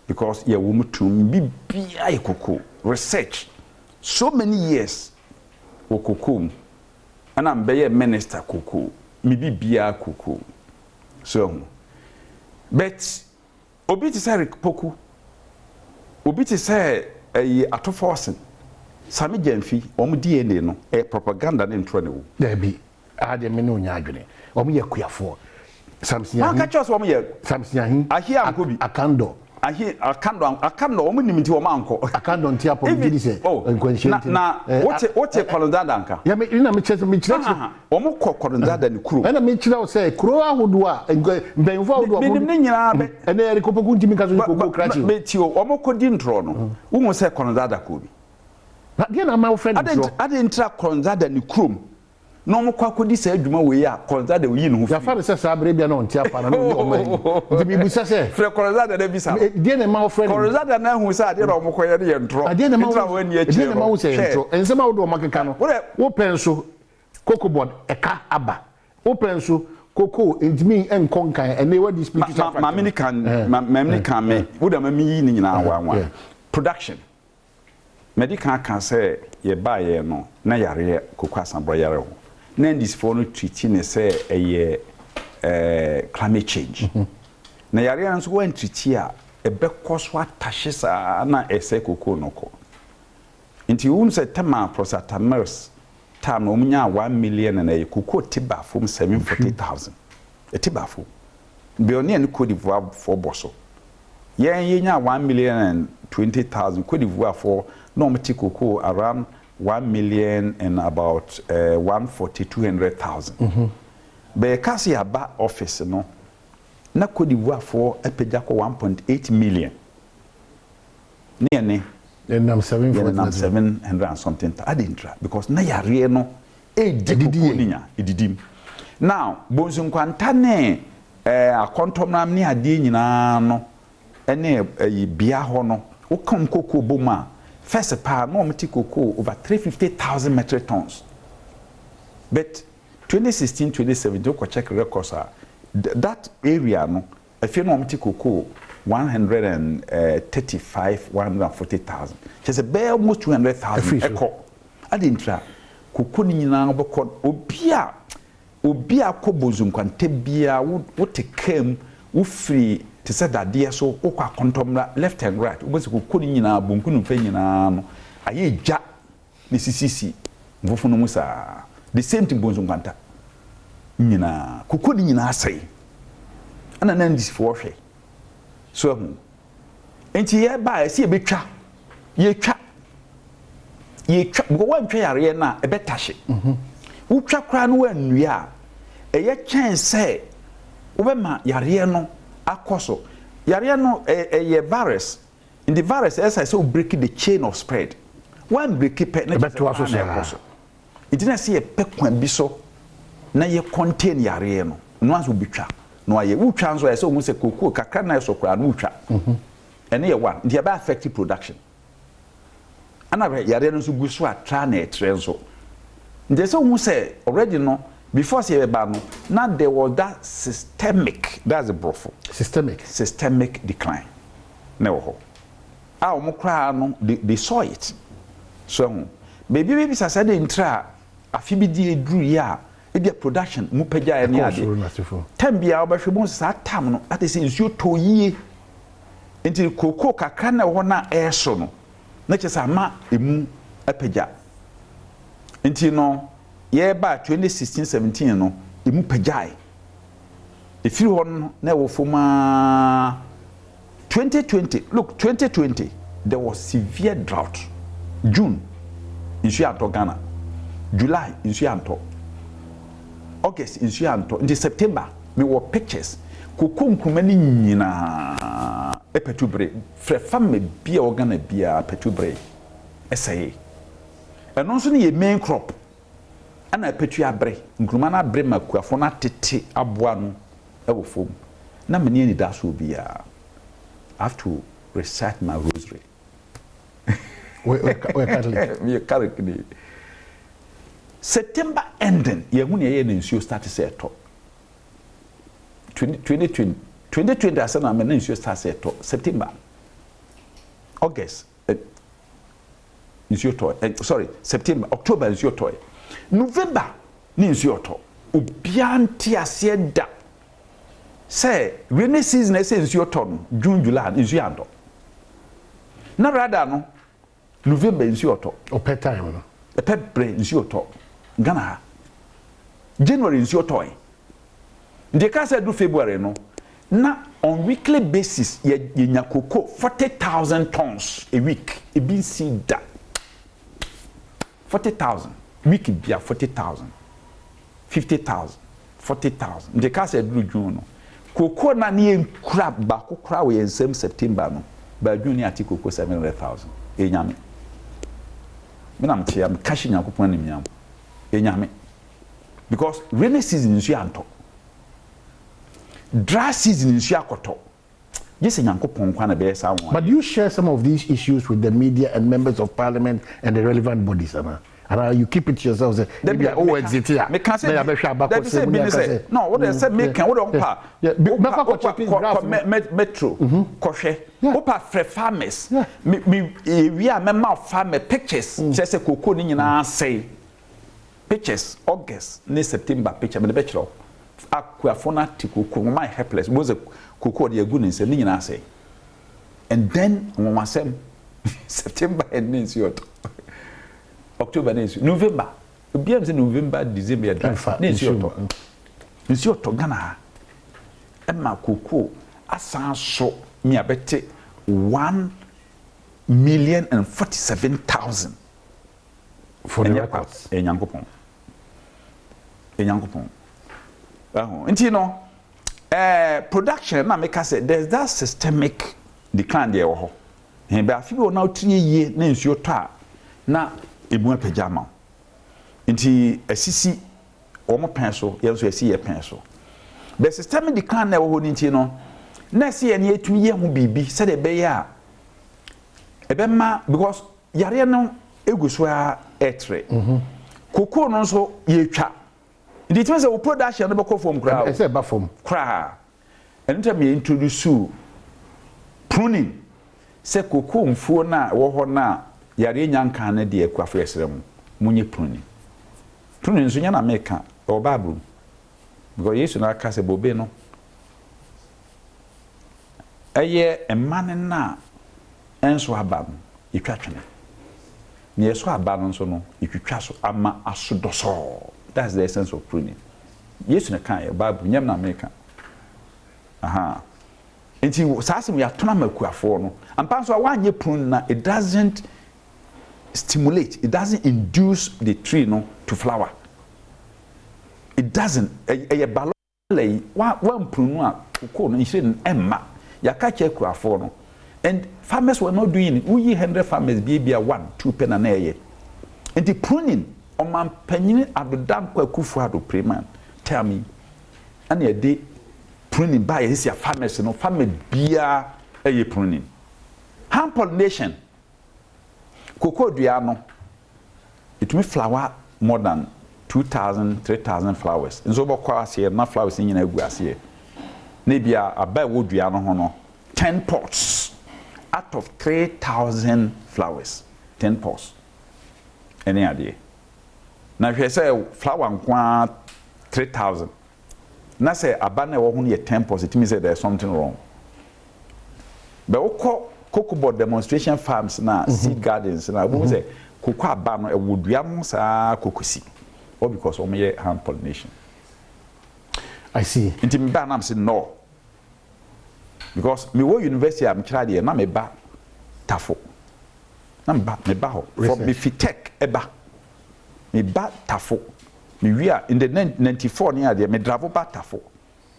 because ye wo mutum bibia e koko research so many years wo koko ana mbeye minister koko mi bibia koko so but obi ti say poku obi ti say atoforsen sami jamfi om DNA no propaganda ne ntro ne wo
there be ade me no nya adwene om ye kuafo samson
ahi man ka chose om ye
samson ahi
ankobi
akando
om nimti om anko
akando ntia po gidi se
nkwanhyenti na wote kolonzada nka
ya me na me chese
om kolonzada ne kuro
na me kira o se kuro ahodo a mbenfo ahodo
me ne nyina be
ene eri kopoku ntimi ka so kogo krachi
me ti o om kodi ntro no wo se kolonzada ko bi
na dia na my friend ntro
ade ntra kolonzada ne krom no mo kwa kodi sa adwuma we ya kolonzada we yi no
ya fa se sa brebia na ontia pa na no omani ntimi busa se
fre kolonzada na bisa
dia na my friend
kolonzada na hu sa ade na mo koye ne ntro
dia na ma se ntro ensema wo do makeka no wo penso cocoa board eka aba wo penso cocoa ntimi enkonkan ene wa dispute sa
ma mini kan me wo da ma mi yi ni nyina anwa production medical can say ye buy ye no na yare cocoa asambro yare ho na this for no treat ne say climate change na yare nso go treat a ebe koso atashe sa na ese cocoa no ko nti say tema prostatamers time no munya 1 million and a cocoa tiba from 740,000 a tiba Bioni and Cote d'Ivoire for Bosso. Yen 1,020,000 Cote d'Ivoire for normative cocoa around 1 million and about 140,200,000. Be kasi aba office no na Cote d'Ivoire for a pejako 1.8 million. Near
Nam 700
and something. I didn't try because na yare no edidim. Now, bonzum kwantane a kontomram ni ade nyina no ene bia ho no wo kam koko boma first pa no mti koko over 350,000 metric tons. But 2016-2017 ko check records that area no if you no mti koko 140,000 just a bare almost 200,000 echo I didn't try koko ni nyina boko obia ko bozum kwante bia wo te kam wo free te said that dear so okwa kontomra left and right wo se koko ni nyina bonku no fa nyina no aye gya ni sisisi mfofo no musa the same thing bozum kwanta nyina koko ni nyina asai ana nan dis for hwe so hu enti ye ba e se ye betwa go wan twa yare na e betashe wo twa kra no wanua eye chen se wo be ma yare no akoso yare no ye virus in the virus as I say break the chain of spread one break pe na beto akoso it didn't see a pekwan bi so na ye contain yare no no as wo betwa no aye wo twa nso say wo se kokoo kakra na so kra no twa ene ye one the ba affect production ana yare no so gu so atra na etre nso nde so wo say already no before say ba no now there was that systemic that's a brofo systemic decline na wo ho a wo kra no they saw it so baby sasa de ntra afibi di edru ya e dia production mu pagya ya ne ade tambia obahwe bon sa tam no ate se nsuo toyie enti kokoo kakra na wo na eso no na chesa ma emu apagya enti no ye ba 2016-17 no emu pagyae efiri hon na wo foma 2020 look 2020 there was severe drought June nsuo anto Ghana July nsuo anto August nsuo anto in September we were pictures kokonkuma ni nyina epetubre frefame bia organa bia petubre esaye eno so ne ye main crop ana petu abre nkruma na abre makuafo na tete aboa no ewo fom na meni ni da so bia I have to recite my rosary we Catholic me Catholic September ending ye hu ne ye nsuo start say to 2020 asana me nsuo start say to September August nsuo to sorry September October nsuo to November ni nsuo to obianti ase da say rainy season say nsuo to June July nsuo ando na rather no November nsuo to
ope time no
epe bre nsuo to Ghana January nsuo to the case do February no na on weekly basis ye nyakoko 40,000 tons a week e bin see that 40,000 week bia 40,000 50,000 40,000 the case do June no koko na ne crab ba kokra we in same September no ba June ati koko 700,000 enyame me na mtia me kashi nyakopon na miam enyame because rainy season nsu anto dry season nsu akoto yes nyankopon kwa na be sa won.
But you share some of these issues with the media and members of parliament and the relevant bodies and you keep it to yourself say maybe exit here me can say no what they say make can what on pa metro kohwe opa free farmers me we are member farmer pictures say koko ni nyina say pictures August ni September picture me the bachelor akuafona tikoko my helpless was a koko de agu ni say ni nyina say and then one wasem September and nsuo October November
obi am say November December dry na nsi oto Ghana e ma cocoa asan so mi abete 1,047,000
for the records.
Enyankopon. Nti no production na make say there's that systemic decline there ho. He be afi o na otrie yie na nsuo to a na emu apagama. Nti asisi omo pen so ye so asi ye pen so. The systemic decline na ho nti no na se ye na etumi ye ho bibi se de be ya ebema because yare no eguso a etre. Koko no so ye twa. Ndi timi se wo production no be ko form kra.
E se ba form
kra. And time me introduce pruning. Se koko mfuo na wo ho na yare nyanka na de akwafa yesere mu. Munye pruning. Pruning so nya na meka o Bible. Because Yesu na aka se bobe no. Eye emane na enso aba no itwatwene. Ni eso aba no so no itwitwa so ama asodoso. That's the essence of pruning. Yesu na kan Bible nyam na America. Aha. Enti saasem ya tona makuafo no. Ampa so wanye prune na it doesn't stimulate, it doesn't induce the tree no to flower. It doesn't a balole one prune a ko no nhire emma. Ya ka che kuafo no. And farmers were not doing it. We 100 farmers be 1-2 pena na eye. Enti pruning Oman penyin adodan kwa kufu ado preman tell me and ye dey pruning by his farmers no farmer bia eye pruning hand pollination cocoa dua no it may flower more than 2,000-3,000 flowers nso bokwa ase na flowers nyina egu ase na bia abai wo dua no ho no 10 pots out of 3,000 flowers 10 pots any idea. Na hwe say flower nkwa 3,000 na say abana wo ho ne 10 positive means there's something wrong. But cocoa board demonstration farms na seed gardens na we say cocoa abano e wodua mo sa kokosi or because o me hand pollination.
I see.
Inti me ba na say no. Because me wo university am kira de na me ba tafo. Na me ba ho for me fitech eba. Me ba tafo me wia in the 94 near there me dravo ba tafo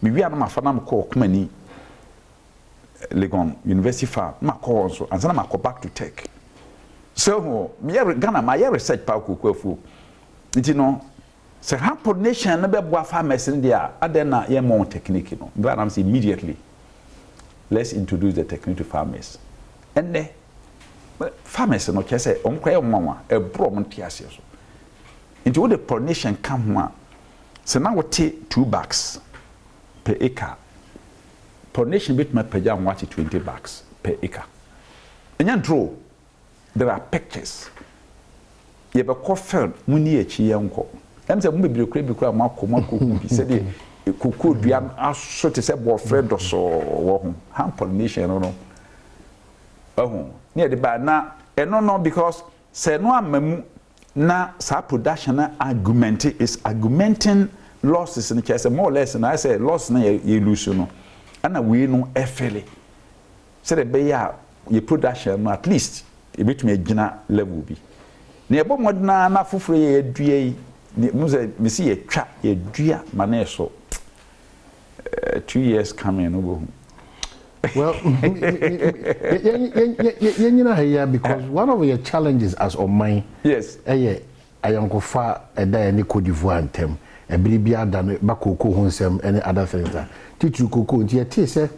me wia na mafana me call kumani Legon University farm ma call so and na go back to tech so me Ghana my research pa kokwafu nti no se hand nation na be boa farmers in there aden na ye more technique no but I'm say immediately let's introduce the technique to farmers and the farmers no kese omkwa ye mwanwa e bro mo ntiase so into the pollination come one. So now we take 2 bags per acre. Pollination bit my per jam 20 bags per acre. And then draw. There are pictures. You have a coffin, muni a chi uncle. And the movie became Marco said the cuckoo diam as so to say boyfriend or so hand pollination no. Oh, near the bad now. And no because say no memu na sa production na argumenting losses in case more or less and I say loss na you lose no and we no efele say the be ya your production no at least e bit me gina level bi na ebo modna na foforo ye dua mu say me see ye twa ye dua ma so 2 years coming no go.
Well, because one of your challenges as on mine,
yes,
I am go far a day any Cote d'Ivoire and tem, a bribia than Bakoko Honsem, any other things. Teach Coco, dear Tisse,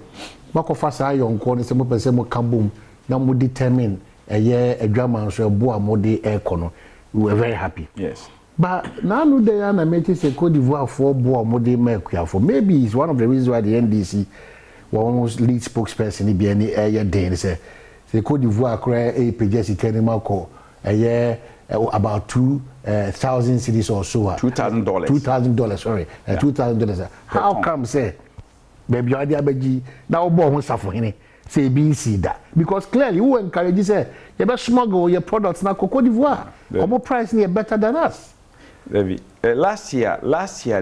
Bako Fasa, young corner, some person come boom, now would determine a year a drama, so a boa mode air corner. We were very happy.
Yes.
But now they are made say Cote d'Ivoire for boa mode mercury for maybe it's one of the reasons why the NDC. Almost lead spokesperson in any area day say Cote d'Ivoire cry a pages call a year about 2,000 cities or so $2,000 sorry $2,000 how come say baby idea beji now born suffer any say BC that because clearly who encourage say you better smuggle your products now Cote d'Ivoire our price near better than us.
David, last year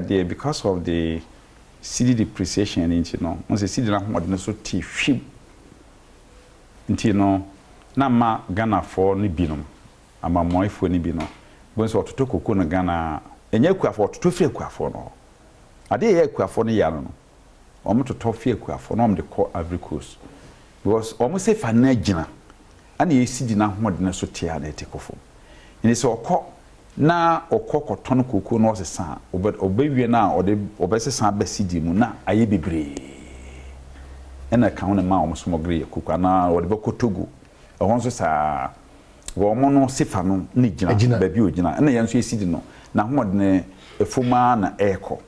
there, because of the CD depreciation, you know, once the CD not so cheap, you know, na ma Ghana for ni binom, ama moi for ni binom. When so to cocoa na Ghana, and you for to fear for no. A day for ni yano. Almost to top fear for no the core Ivory Coast. Because almost say fanagina, and you see the na more so tear they take off. And it's all na okoko ton koko no sesa obewie na ode obesesa ba sidi mu na aye bebre ena ka wona ma omsomogre koko na ode bekotogu ehon so sa wo mo no sifa no ne gina ba bi ogina ena yanso esidi no na homode ne efuma na eko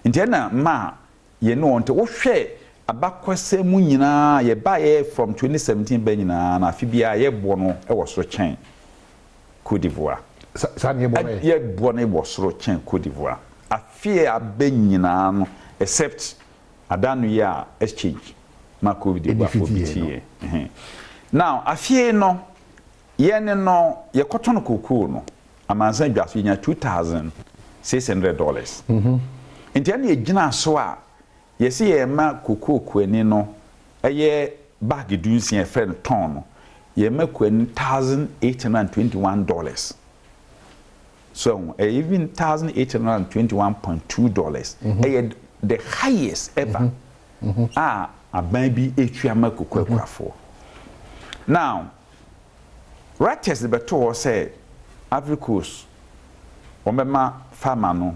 nti ena ma ye no onte wo hwe abakwase mu nyina ye ba ye from 2017 ba nyina na afibia ye bo no e wo soro chen Côte d'Ivoire ye bone was soro chen Côte d'Ivoire afie abenyina no except adanu ya exchange ma Côte d'Ivoire for BTA now afie no ye ne no ye kotono kokoo no amansan dwaso nya $2,600 enti ye gina so a ye se ye ma kokoo kwani no eye bag dunsia friend ton no ye ma kwani $1,821 so even $1,821.2 the highest ever a baby etuama kokwafo now righteous the beto say Ivory Coast omema farmer no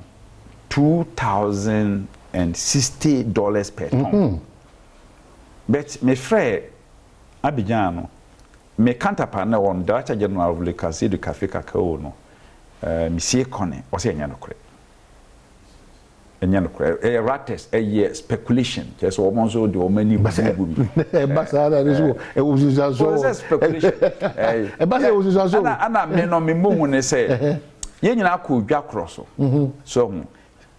$2,060 per ton but me frère Abidjan no me counterpart na on Director General of Le Casier de Café Cacao no Monsieur Kone o say nyano kre rates speculation just almost the many speculation ana me no me mohu ne say ye nyina ko dwa kroso so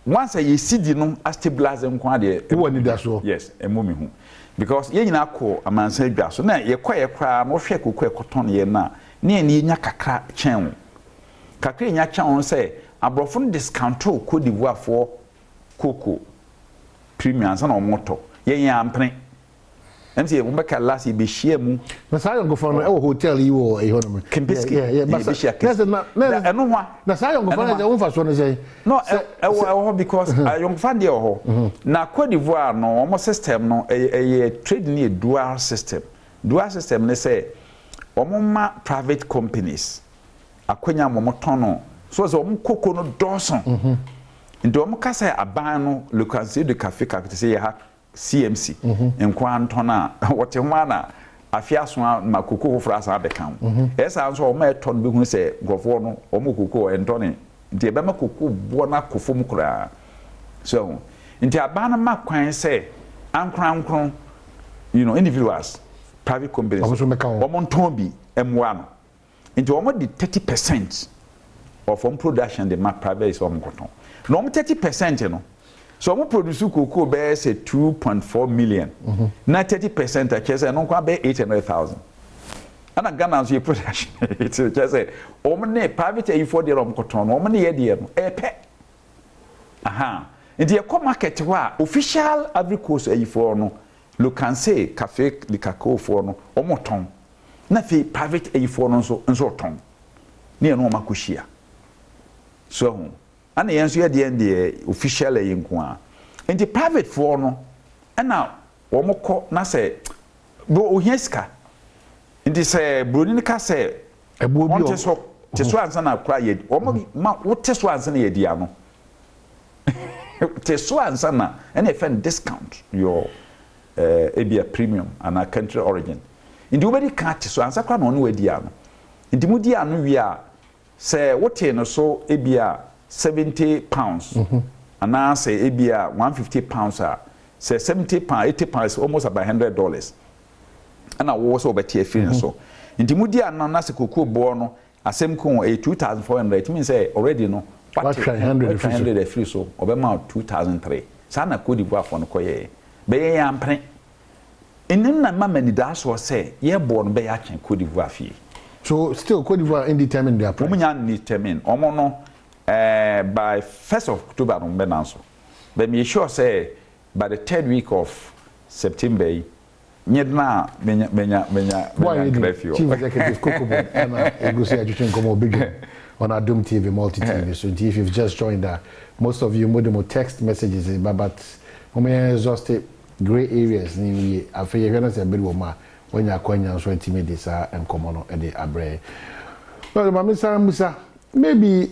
once ye sidi no stabilize nkwa de e woni da so yes e mo me hu because ye nyina ko amansa dwa so na ye kwa ye kra no hwe kokko ekoton ye na ne nya kakra chen kakra nya chen say abrofo discount Côte d'Ivoire for cocoa premium sana omoto ye ampene MC we make last be share mu
na say go for no hotel yi wo e hono
Kempeski
eno ho na say go for no fa so no say
no because young fan dey ho na Côte d'Ivoire no omo system no trade ni dual system ne say omo ma private companies akwanya omo tono so omo cocoa no doson ndo omo kasa aban no Le Casier de Café Cacao say ha CMC enkwanto wote ho na afiaso ma kokoo frasa abekan esa nso o ma eton be hu se gofo no o mo kokoo entone nti ebe ma kokoo bo na kofom kura so nti abana ma kwan se ankran you know individuals private companies o mo nton bi emwa no nti o mo di 30% of on production the ma private so mo koton no mo 30% no so we produce cocoa be say 2.4 million. Na 30% actually no kwa be 800,000. Ana Ghana so production it's just say o me private e for the rom cotton o me ye de no e pe. Aha. Ndi e come market wa official Ivory Coast e for no Le Casier Café de Cacao for no o mo ton. Na fi private e for no so ton. Ni e no makohia. So ana yenso ye de end official yenko a enti private for no ana wo mokọ na se bo ohiaska enti se broni ka se ebo bi o teso ansa na kra ye wo ma wo teso ansa na ye dia no teso ansa na and if discount your ebia premium and a country origin enti wo be di ka teso ansa kra no no we dia no enti mu dia no wi a se wo te no so ebia £70 and now say ebia £150 say 70 pounds 80 pounds almost about $100 and I was over tier feeling so inti mudi an na se kokoo bo no asem ko $2,400 it means say already no what 100 free so obema $2,003 sana Côte d'Ivoire for no koye be ye ampre enin na mama ni da so say ye bo no be ya chen Côte d'Ivoire fie
so still Côte d'Ivoire indeterminate their price
omunya determine omo no by 1st of October no benanso. But me sure say by the 3rd week of September nyedna menya
Chief Executive Kokobo and Egusi Ajuchen Komo big on Adom TV multi TV. So if you've just joined most of you modemo text messages but exhausted gray areas ni afeye hwe na se bedi wo ma wanya kwanya so intimate sa enkomo no e de abre. Well mamisa musa maybe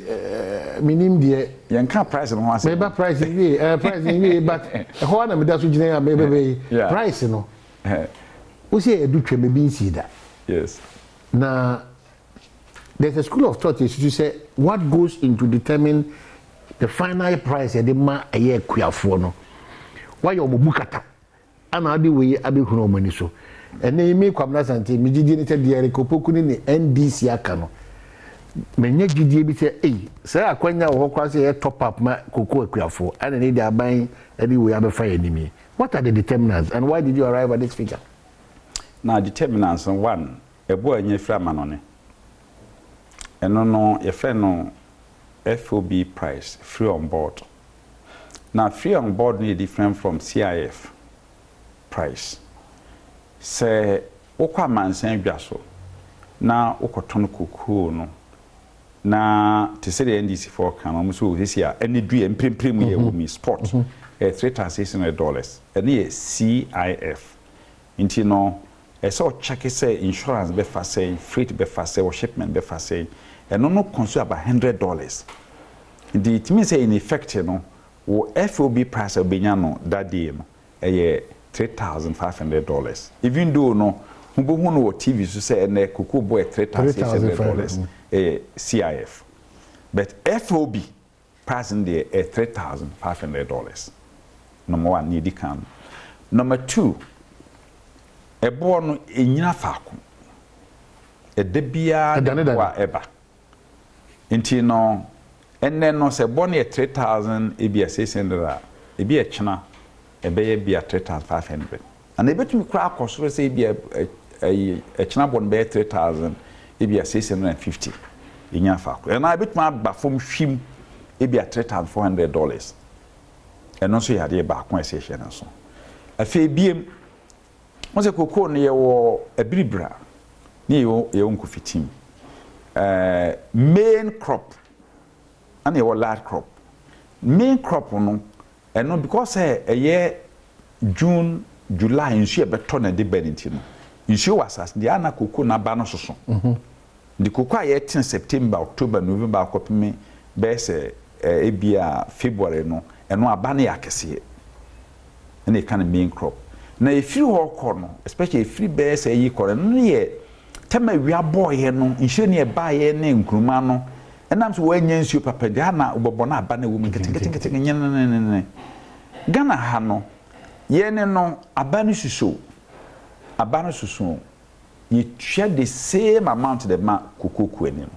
minim de
yanka price no ase
maybe price we price we but ho na me da so gina ya maybe price no we say edu tweme bi nsi da.
Yes.
Now there's a school of thought is to say what goes into determine the final price e de ma aye kuafo no why your bukata ana ade we abehunu omani so ene ime kwamna sante migidi ne tede yare kopoku ni NDC aka no menye gidie bi se say akwanya wo kwa say top up ma koko akuafo ana ne de aban ade we abefa yanimi. What are the determinants and why did you arrive at this figure?
Now determinants one ebo anye fra manone eno no ye fe no FOB price free on board. Now free on board is different from CIF price. Say okwa mansan dwaso na okoton kuku no na te say the NDC for kan no so this year any due emprim ye wo mi sport $3,600 and ye CIF inti no so check say insurance be fa say freight be fa say or shipment be fa say and no consume about $100. It means say in effect no wo FOB price obenya no that day no $3,500. Even though no who no TV so say na kuku boy $3,600 CIF, but FOB price in there $3,500. Number one need can. Number two, a born in Yafaku, a debia whatever. Until no, and then no say bonnie at 3,000 $600, it be a china. A be a 3,500, and they bet me crack or so say be a chinabon bear 3,000, it be a 650 in your fact. And I bet my bafum shim, it be a $3,400, and also you had a back conversation and so. A fee beam was a cocoa near or a bribra near your uncle fitim. Main crop and your large crop. Main crop no. And no because a year June, July, and she a better than the Bennington. You show us as the Anna Kuku na Banoso. The Kuka 18 September, October, November, copy me, best a February no, and no Abaniakasi. And they can main crop. Now, if you all corner, especially if free bears a ye corner, no ye, tell me we are boy here no, in shiny a buy a name, Grumano. And I'm so when you super pedana, Ubona, Banner woman getting Ghana Hano, Yene no, Abanisuso, you share the same amount of the man Kuku Quenin.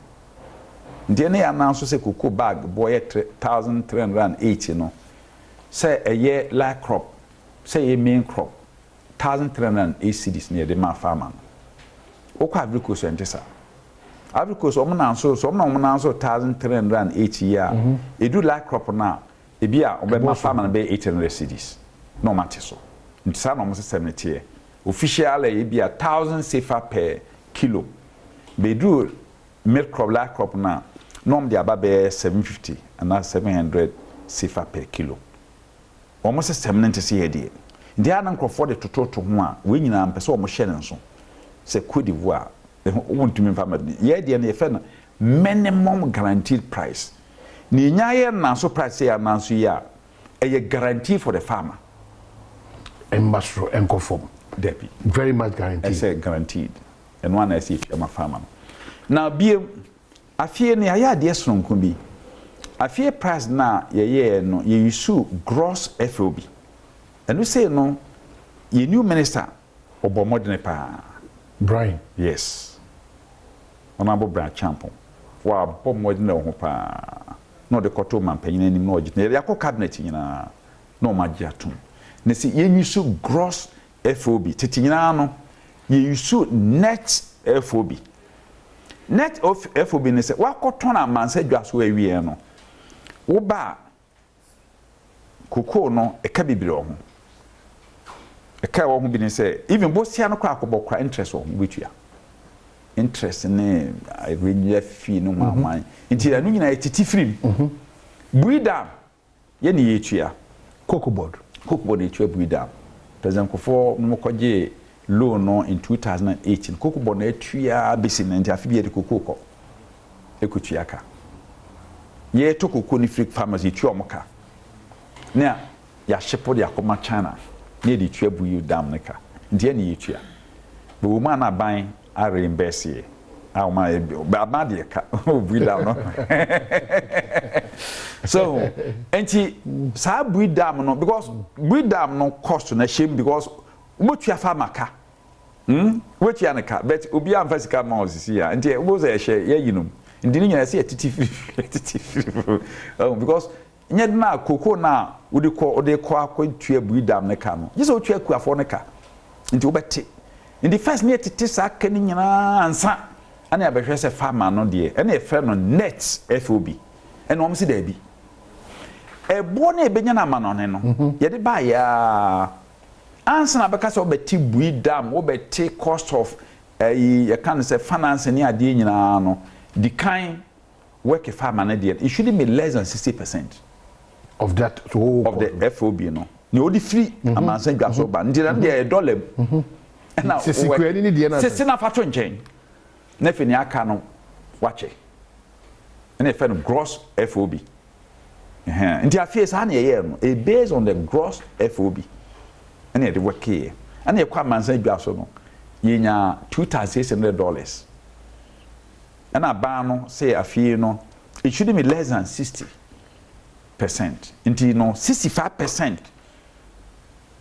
DNA announced say Kuku bag, boy, 1,380, no. Say a year like crop, say a main crop, 1,308 cities near the man farmer. Oka Agricos and Tessa. Because I'm not so 1,380 year. It do like crop now. It be a my farmer be 800 cities. No matter so. It's almost 70. Officially, it be 1,000 safer per kilo. They do milk crop like crop now. Normally about 750 and now 700 safer per kilo. Almost 70 CAD. They are not for the to one. We need to person almost sharing so. C'est Côte d'Ivoire. Want to me family. Yeah, the minimum guaranteed price. Ni nyaye na so price ya na so ya. A guarantee for the farmer.
And must and conform.
Debbie.
Very much guaranteed.
I say guaranteed. And one I see if I'm a farmer. Now be I fear ni aya de son kumbi. I fear price na ye no ye issue gross FOB. And we say no ye new minister obomodene pa.
Brian.
Yes. Honorable Brian Champon. For Bob Modena Hopa. No, the Coto man paying any more. They are cabinet in a no magiatum. They see you should gross FOB. Titinano, you should net FOB. Net of FOB, they say, what cotton man said just where we are no. wo ba koko no e ka bibire ho e ka wo ho bi ni say even bosia no kwa akobokra interest wo betua interest ne regular fee no maman nti anu nyina etiti film buida ye ne yetua
cocoa board
etua buida president Kofo no koje loan no in 2018 cocoa board na etua bisi na nti afibie de cocoa ko ekutua ka ye to cocoa ni freak farmers etua omoka na ya shipo de akoma China ne de etua buida ne ka nti ne yetua but wo ma na ban a reimburse ye how my ba de ka buida no so enti sa buida no because buida no cost na shame because motua farmer ka wetia ne ka but obi am fasika ma osisi ya enti wo ze hye ye yinum ndi ni nyina se etiti because nye na koko na odi ko akwantua buida ne ka no je se otua kuafo ne ka nti wo beti in the first near titisa kani nyina ansa ana abehwe se farmer no de ena efe no net FOB ena omsi da bi ebo na ebenya na manone no ye de ba ya ansa na beka se obeti buidam obeti cost of you can say finance ni ade nyina no the kind work farmer na de it shouldn't be less than 60%
of that
of the FOB no ni odi free amansa dwa so ba ndira de dollar na
sikwani ni de na
sisi na fato nchen na fini aka no wache na efe no gross FOB nti afie sa na ye no e based on the gross FOB na de work and ye kwa mansan dwa so no yenya $2,600 and aba no say afie no it should be less than 60% nti no 65%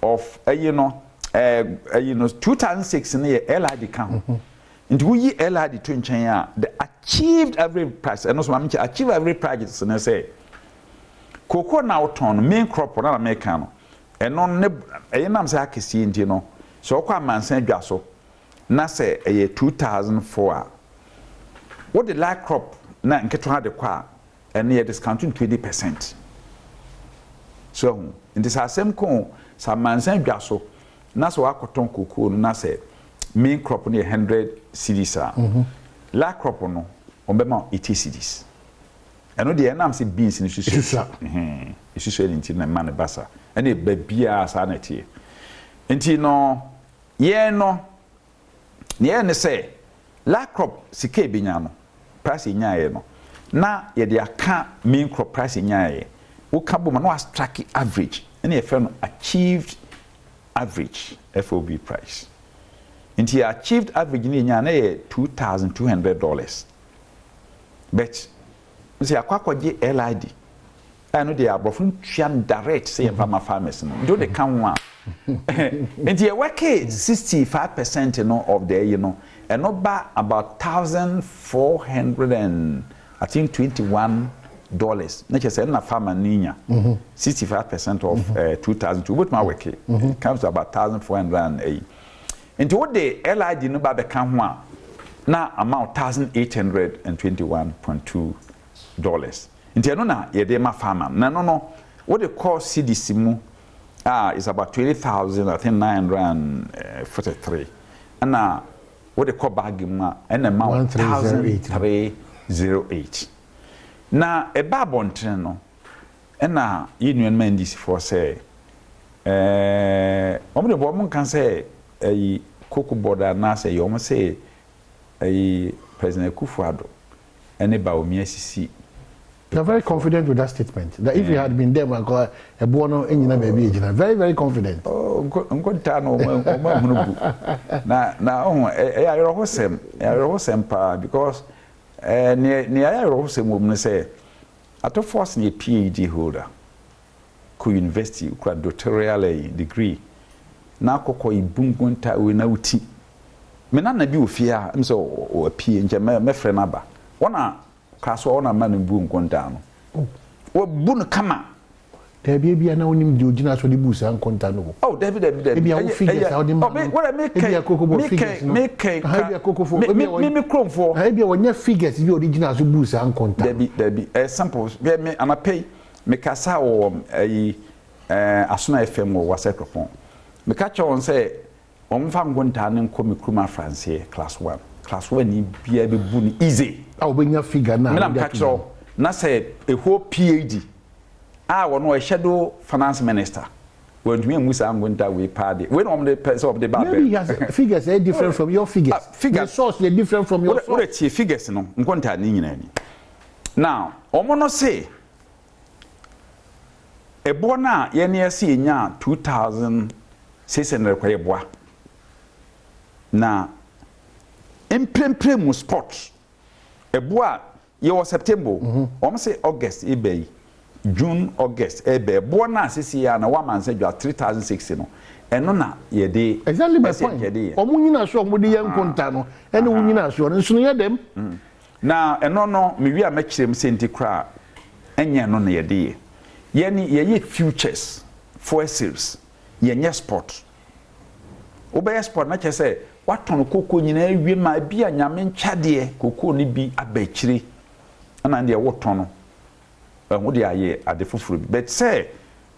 of you know 2006 ne LID count into we LID to nchen the achieved average price and also mamchi achieve average price na say cocoa na oton main crop na America no eno ne nam say akesi nti no so kwa mansan dwa so na say 2004 what the light crop na nketo de kwa ene ye discounting 20%. So in this same ko sa mansan dwa so na so akoton cocoa no na say main crop no 100 cedis la crop no ombema 80 cedis eno de enam say beans ni susu isusu enti na man basa ene ba bia sa na tie enti no ye no ne say la crop sike benya no price nyae no na ye de aka main crop price nyae wo ka bo ma no abstract average ene ye fe no achieved average FOB price. Inti achieved average ni nya na $2,200. But say akwakoje LID. I know they are both direct say farmers no. Do they can one. Inti e work 65% no of the you know and not by about $1,421. Nature say na farmer ninya 65% of 2002 what my work comes to about 1,408 into what the LID no ba be kan ho a na amount $1,821.2 into no na ye de ma farmer na no what they call CDC mu is about 20,000 I think 943 and what they call bag mu and amount 1,308 na eba bonten no na union man this for say omde bo mon kan say cocoa board na say you say President Kufuado and ba omi asisi.
You're very confident with that statement that if you had been there man go e bo no enyina ba bi ejina very very confident.
Oh nkonta no omahunubu na ayrohosem pa because ne ayrohosem mum say ato force ne PhD holder ku university ku doctoral degree na akokọ ibungunta we na uti me na bi ofia am so o apie nje me frɛ na ba wona kaso wona ma ne bungunta no wo bunu kama
there be na onim di ogina so di busa nkonta no
oh debi
ebi a figures how the man
what I make ebi
akokofo figures no ebi akokofo me
kromfo
ebi wonya figures bi original so busa nkonta
debi samples be me anapay me kasa wo asuna fm wo wasekropon me ka che won say omfa ngonta ne nko me kruma france class 1 ni bia be bu ni easy
a obenya figure na
me na ka che na say a whole phd wono shadow finance minister when me musa ngonta we party when on the person of the bar
maybe has figures are different from your figures
figure
source are different from your
what the figures no ngonta ni nyina ni now omo no say ebo na ye ne ase nya 2600 kwa ebo na emprempre mu sport ebo a ye was September omo say August ebei June August ebe bo na sisi ya na wa man say 3060 no eno na ye de
exactly my point omunyina so omudi ye nkonta no ene wunyina so no nso ye dem
na eno no me wi a makirem senti kra enye no na ye de ye ni ye futures for a series ye nya sport obey sport na chese waton koko nyina awie ma bia nyame nchade koko ni bi abakire ana de woton no wo de aye ade foforo bi but say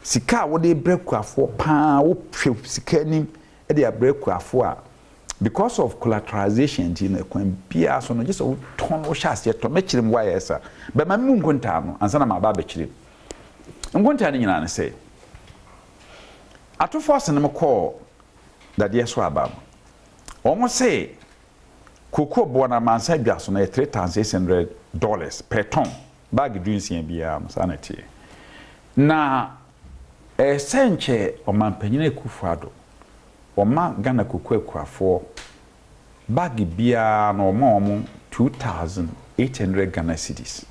sika wo de brekuafo pa wo hwe sika nim e de abrekuafo a because of collateralization in ekwan bia so no just wo ton wo hase to mekirem wa yesa be ma mu nkonta no ansa na ma ba bekirem nkonta ne nyina ne say ato force ne mko that yes wa ba omo say koko bo na mansa bia so na $3,600 per ton bag drinks bia sanity na senche omampanyina Ekufuado oma Ghana koko akuafo bag bia na omo 2,800 Ghana cedis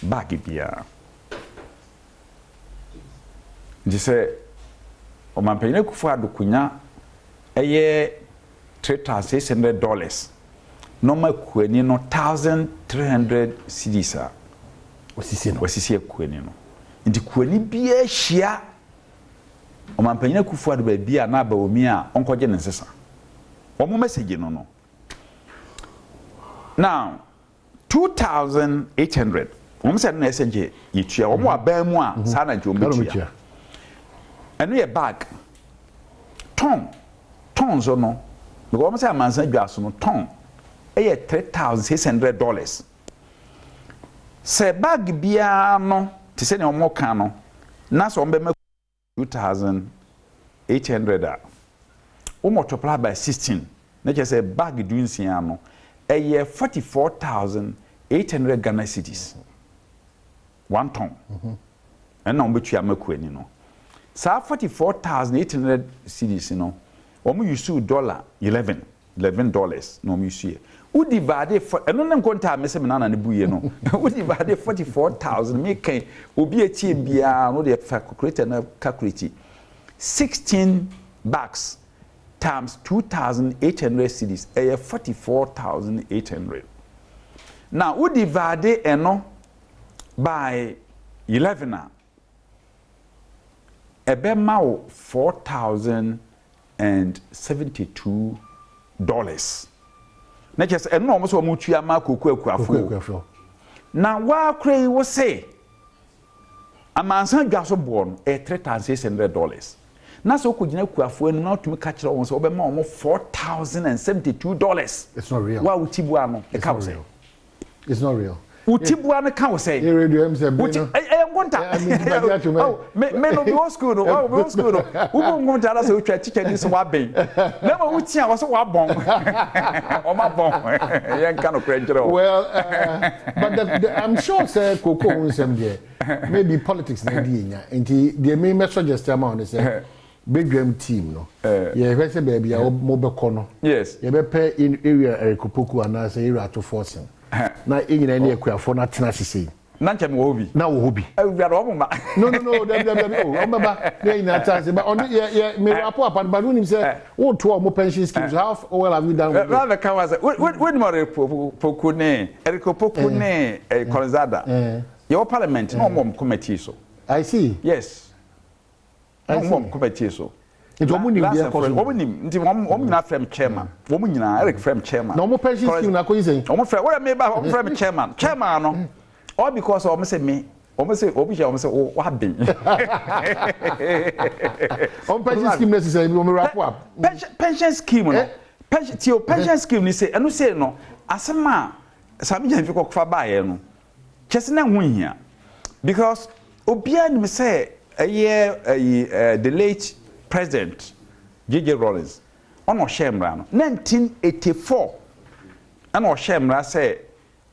bag bia ndise omampanyina Ekufuado kunya eye $3,600 no makuani no 1,300 cedis wasisi akuani no ndi kuani bia hia omampanyina Ekufuado ba bia na ba omi a onkoje ne nsesa omo message no now 2,800 omo se na message yitua omo aban mu a sa na nti omo tia eno ye bag tons no because omo se amansan dwaso no ton eye $3,600 se bag bia no ti se ne omo kan no na so ombe 2,800 a o multiply by 16 na je say bag dunsia no eye 44,800 Ghana cedis 1 ton and na ombetua makuani no sa 44,800 cedis no omo use $11 no omo use u divide for eno na nkonta mese me na buye no u divide 44,000 me kan obi etie bia no de calculator na calculate 16 bags times 2,800 cedis 44,800 now u divide eno by 11 ebe ma $4,072 na chese eno omo so omutua ma koko akuafo na wa krai wo say amansan dwaso bo no $3,600 na so ko gina akuafo enu na otumi ka kire won so obe ma omo $4,072
it's not real
wa utibu ano e ka wo say
it's not real
utibu ano ka wo say
radio em say beno
ngonta me no be old school no be old school no wo ngonta ala so twa teacher ni so wa ben na ma wuti a wo so wa bon o ma bon yen kan okrenjero
well but I'm sure say koko unsem there maybe politics na di nya enti the main message just am on say Badwam team no ye hwe say baby a mo be ko no
yes
ye be pay in area Erikopoku ana say area to forcing na enyina na ekuafo na tena sisi
na nche me wo hobi
na wo hobi
awia do ma
no o baba na ina chance but on ye me rapport upon but when him say wo to o mo pension schemes how well have you done with
rather can was when more Poku ne Erikopoku ne Kolzada your parliament no more committee so
I see
yes Mom committee so.
It woman in the
woman into one from chairman. Woman Eric from chairman.
No more pension scheme na ko say.
Omo fra what me ba from chairman. Chairman no. All because omo say me. Omo say obi say what bin.
On pension scheme necessary we wrap up.
Pension scheme no. Pension scheme ni say eno say no asema sami jan fi kokfa ba ye no. Chese na hu hia. Because obia ni me say the late President J.J. Rawlings on Oshemra 1984 and Oshemra say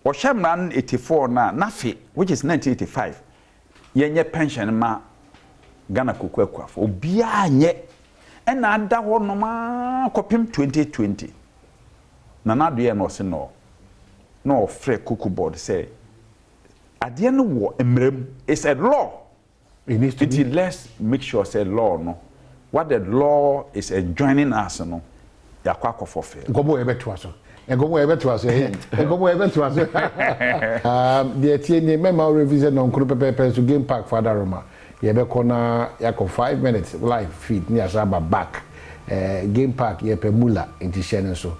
Oshemra 84 na nafi which is 1985 yenye pension ma Ghana kokwakwa obia nye and ada ho no ma kopim 2020 na na do ye no se no free kuku board say ade no wo emrem is a law. It needs to be. Let's make sure say law no. What the law is enjoining us no. Ya kwako for fair.
Gomo ebe to aso. Gomo ebe to aso. Gomo ebe to aso. The TNA memo revision on Kuru Pepe to Game Park for Roma. Yebe kona yako 5 minutes live feed ni asaba back. Game Park yepe mula inti shene so.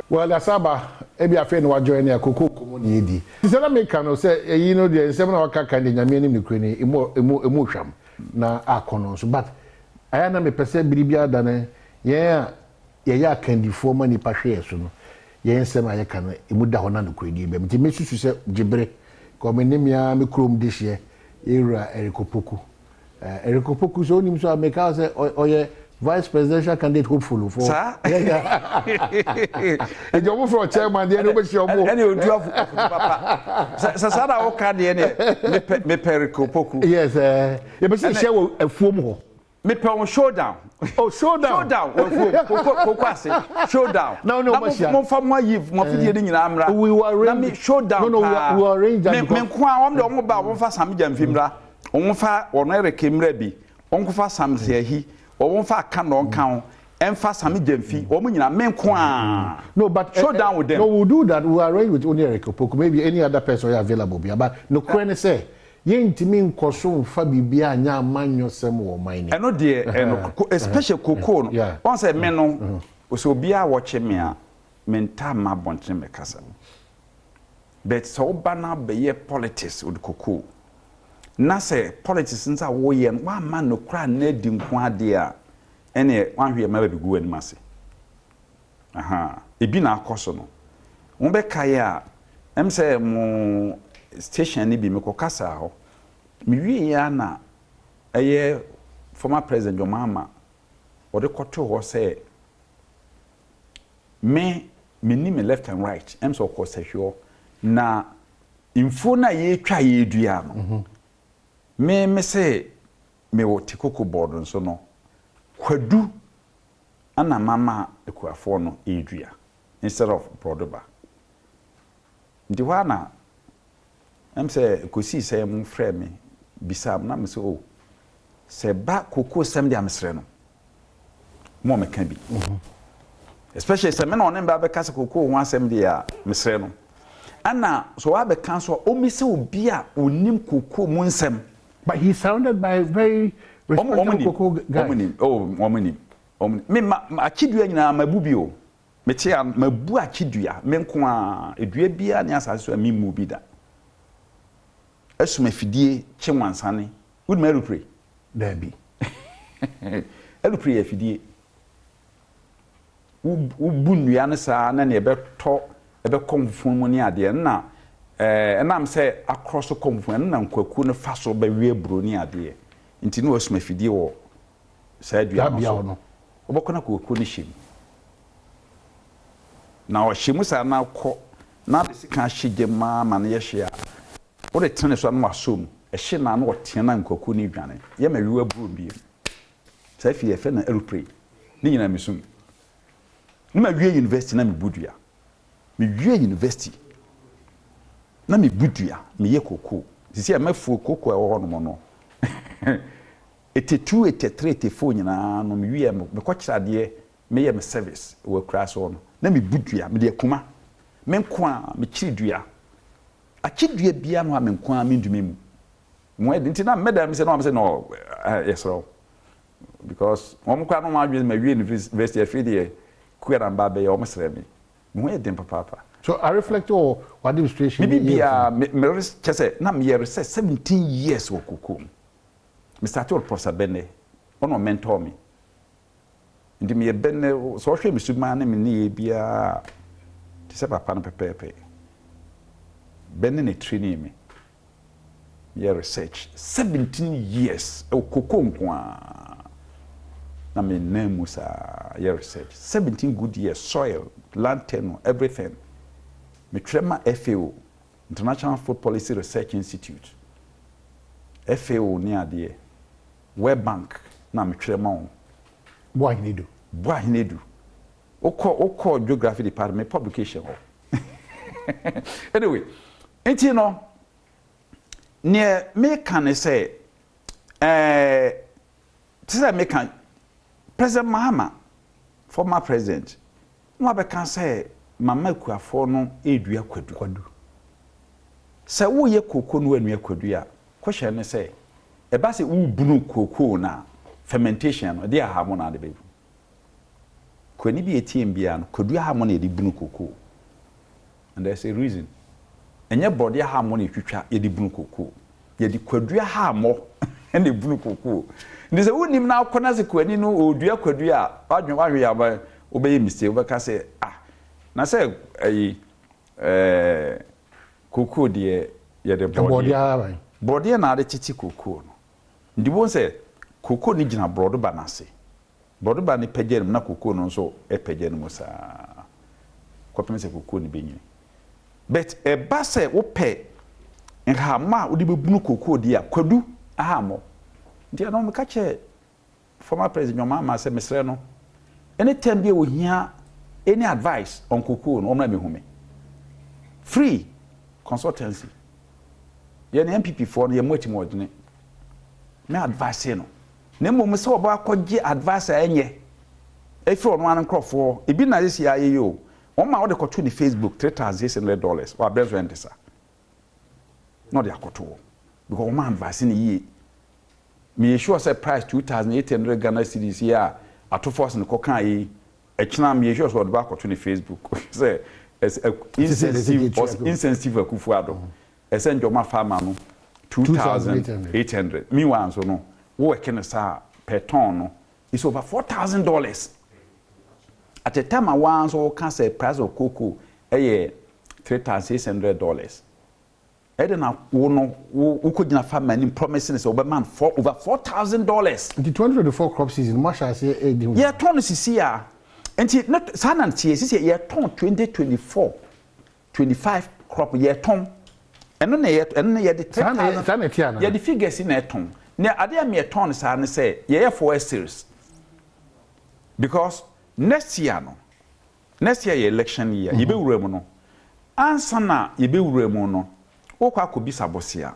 Well, asaba ebi afen wa join ya koko komo ni edi. Sisa na make no say you know the seven na waka kan de nyame ni kreni emu hwam na akono so but aya na me pese biribia da ne ye ya kandifo ma ni pahwe so no ye nsem aye kan emu da ho na no kreni be mti mesusu se gibre ko me nimia me krom de hye era erikopoku so onim so ameka say oye vice presidential candidate hopeful for yeah. And you for chairman there no be sure mo any o do papa sasara o ka de me perikopoku
yes
you be say share afuom ho
me pe on showdown
showdown
koko ase showdown
no
mo fa mo yiv mo fidie de nyina amra
we were arranged
me showdown
we were arranged
me nko a om de om ba om fa sam jamfimra om fa ono erekemra bi on ko fa sam se ahi won fa aka no kan emfa sami jamfi wo nyina menko a
no but
show down with them
no we'll do that we'll arrange with only Erikopoku maybe any other person available but no crane say ye ntimi nkoso fa bibia anya amanyo sem wo mine
eno de eno especially koko no on say me no so bia wo che me a menta ma bontre me kasa but so bana be ye politics with koko na say politics nza wo ye wa ma no kra na di nko ade a ene wan hwe ma ba bigu ani mase ebi na akoso no won be kai a em say mo station ni bi me kokasa ho mi wi ya na eye former president Jomama o de koto ho say me ni me left and right em so ko sehwo na info na ye twa ye dua no me say me wo tikoko board so no kwadu ana mama ekuafo no edua instead of brodoba ndi wana em say kosi say mu frɛ me bisam na me say o se ba koko sem dia mesrɛ no mo me ka bi especially se me no ne ba be kasa koko ho asem dia mesrɛ no ana so wa be kan so o mi se obi a onim koko mu nsem.
But he's surrounded by very respectable Koko guy.
Me achidua nyina mabubi o. Me tia mabu achidua me nko a edua bia ne asase so me mu bi da. Esuma fidie chenwansane. Would me repray.
There be.
Elupre ya fidie. Ubu nua ne sa na ne ebeto konfun mu ne ade na enam say across the conference na nkwaku ne faso ba wie bro ni ade nti no asuma fidie wo sa dua no obokona kwaku ne him na o him sa na kɔ na de sika hyege ma ne ye hye a wo de tene so na wasom hye na na wote na nkwaku ne dwane ye ma wiwa bro bi sa fi efe na elupre ni nyina mesum ni ma wie university na me budua me wie university na me budua me ye koko sisi amafu koko e wo no no etetu etetre etefo nyina no me wie me ko kirade me ye me service wo kra so no na me budua me de akuma me nko a me kiridua akidua bia no a me nko a me ndumi mu mo edi ntina medam se no am se no yesro because one kwa no ma dwen ma wie university afidie kuera mba be o mesre me mo e dem papa.
So I reflect on what demonstration
maybe me chese na me research 17 years wo kokoko me start with Professor Benne ono mentor me ndi me Benne so hwe me suma na me ne bia ti se papa no pepepe Benne ne training me research 17 years wo kokoko nko na me name musa research 17 good years, soil, land tenure, everything. Me trema FAO, International Food Policy Research Institute. FAO ni ade World Bank na me trema on.
Boa hinedu.
Boa hinedu. Oko geography department publication. Anyway, enti no ne me kan say tisa me kan President Mahama, former president, no be kan say mama kuafo no edua kwadu. Se wo ye koko no anua kwadu a, question ne say e ba se wo bunu koko na fermentation no dey aha mo na de be. Kwani bi etiem bia no kwadu aha mo na de bunu koko. And there's a reason. Enye body aha mo na twitwa ye de bunu koko. Ye de kwadu aha mo na bunu koko. Ndi se wonim na akona se kwani no odua kwadu a wadwe ya ba obeye mistake obeka say na say koko de ye de body na de chichi koko no ndi won say koko ni gina brodo ba na se brodo ba ni pege na koko no so e pege no sa ko peme se koko ni benyi but e ba say wo pe nha ma wo de bebunu koko de a kwadu aha mo ndi no me ka che former president Mama say mesre no anytime be wo hia any advice on koko no na me hume free consultancy ye na MPP for no ye motim odene me advice no na mo se oba akogye advice enye efro no an crofo ebi na yesi aye yo o ma wo de koto ni Facebook $3,800 wa breast rentesa no de akoto because o ma advice ni ye me sure say price 2,800 Ghana cedis here ato force no kokan yi echina me sure so de ba koto ni Facebook say insensitive akufuado esenjo ma farmer no 2,800 me wan so no wo work na sa per ton no is over $4,000 at the time I want so can say price of cocoa $3,600 na wo no wo ko gina farmer ni promising say man for over $4,000
the 2024 crop season masha say
yeah ton sisi a enti not sanan tie sisi ye ton 2024 25 crop ye ton eno na ye de 3,000 ye the figures in e ton ne ade am ye ton sa ne say ye for a series because next year ye election year ye be wura mu no ansa na ye be wura mu no wo kwa kobisa bosia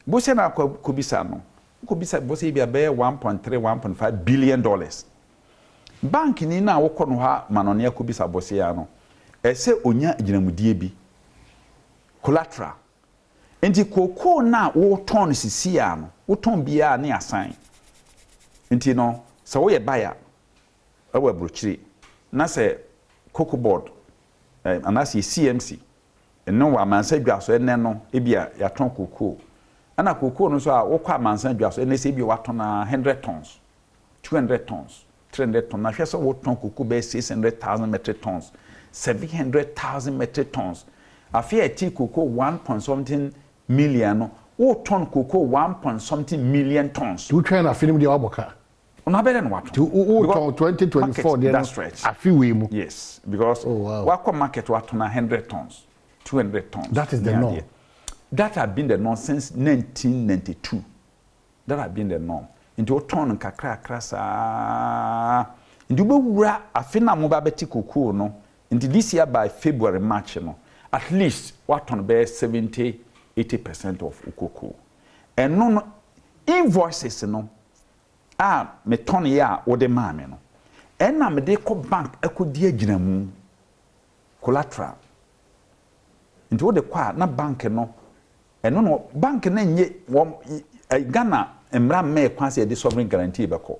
bosia na kobisa no kobisa bosia bia be 1.3-1.5 billion dollars bank ni na wo kono ha manone kobisa bosia no ese onya ginamudie bi collateral enti koko na wo ton sisia no wo ton bia na asan enti no so wo ye buyer awa brochiri na se cocoa board anasi CMC eno wa mansa dwaso ene no ebia ya ton cocoa ana cocoa no so a wo kwa mansa dwaso ene se ebia wa ton 100 tons 200 tons 300 tons na hwe so wo ton cocoa be 600,000 metric tons 700,000 metric tons afia ti cocoa 1.something million no wo ton cocoa 1.something million tons
tu try na film de waboka
ona better than what
to 2024 there
that's right
afiwe
yes because wa market wa ton 100 tons 200 tons
that is the norm
that had been the norm since 1992 that had been the norm into ton kakra krasa ndu be wura afina mo ba beti cocoa no into this year by February March no at least what ton be 70-80% of cocoa and no invoices no me ton ya wo de ma me no en na me de ko bank akodi agina mu collateral nti wo de kwa na bank no eno no bank na nye Ghana emra me kwanse de sovereign guarantee be ko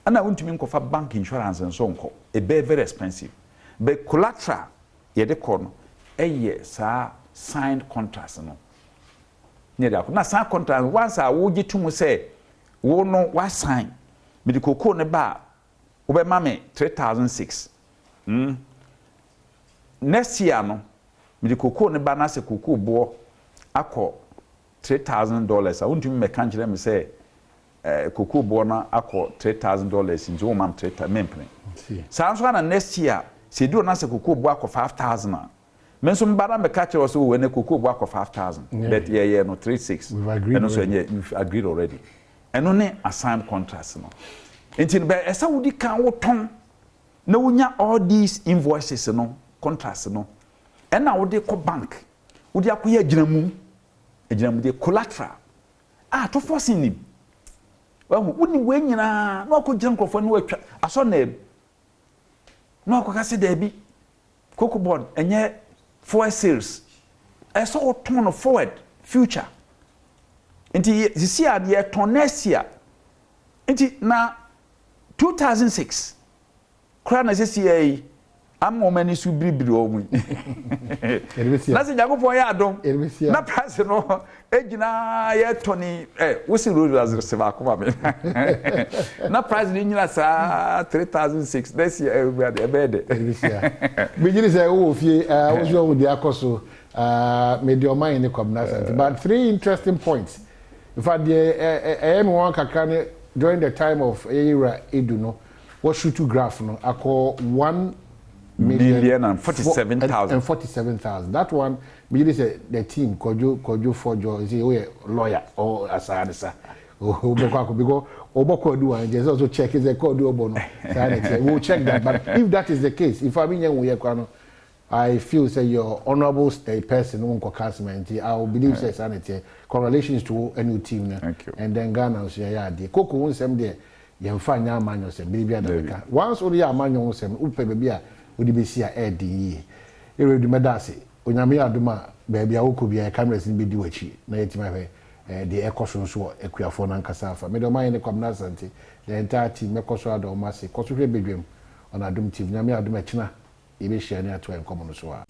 ana wontumi nkofa bank insurance nso nko e very expensive but collateral ye de kɔ no saa signed contracts no ne da na sign contract once a wo gitu mu say wo no wa sign me de kokoo ne ba wo be ma me 3006 next year no me de kokoo ne ba na se kokoo bo akɔ $3,000 a wontumi me kan kyerɛ me say kokoo bo na akɔ $3,000 nti wo mam 3,000 mempene saa nso na next year se do na se kokoo bo akɔ 5,000 men so mbara me catch us we na kokoo bo akɔ 5,000 but yeah no 3,600 and also you've agreed already and no ne assigned contracts no enti be esa wudi kan wo ton na wonya all these invoices no contracts no and na wodi ko bank wodi akoya aginamu de collateral to forcing him woni we nyina na ko gyan krofo no atwa aso na na ko kase da bi cocoa board enye for sales eso turn forward future nti this year the tonesia nti na 2006 kra na sisi yi am momani su biribiri o mu na se Jacob ya adom na price no ejina ye toni wosi road as receive akoma me na price ni nyina sa 3006 this year everybody ebede bigini say wo fie wo so wo di akoso medium mind ni combination but three interesting points in fact the one kakane during the time of era edu no what shoot to graph no akọ 1,047,000. That one, me say the team Kojo Fojo is a lawyer or asadisa. Because Oboko do and there's also check is a code do bono. We'll check that. But if that is the case, if I mean I feel say you're honorable person who castment, I will believe say sanity correlations to a new team. Thank you. And then Ghana will say yeah, the Coco won't send there. You find your man yourself, baby. Once only a man yourself, upe baby. Odi be see a di ere di medase onyame adoma baby awoko bia cameras ni be di wachi na yetima he the ekoso so ekuafo na nkasa afa me do man ne kwamna sante the entire team mekoso adoma se koso hwe bedwem on Adom TV nyame adoma china ebe share ni ato enkomo no so a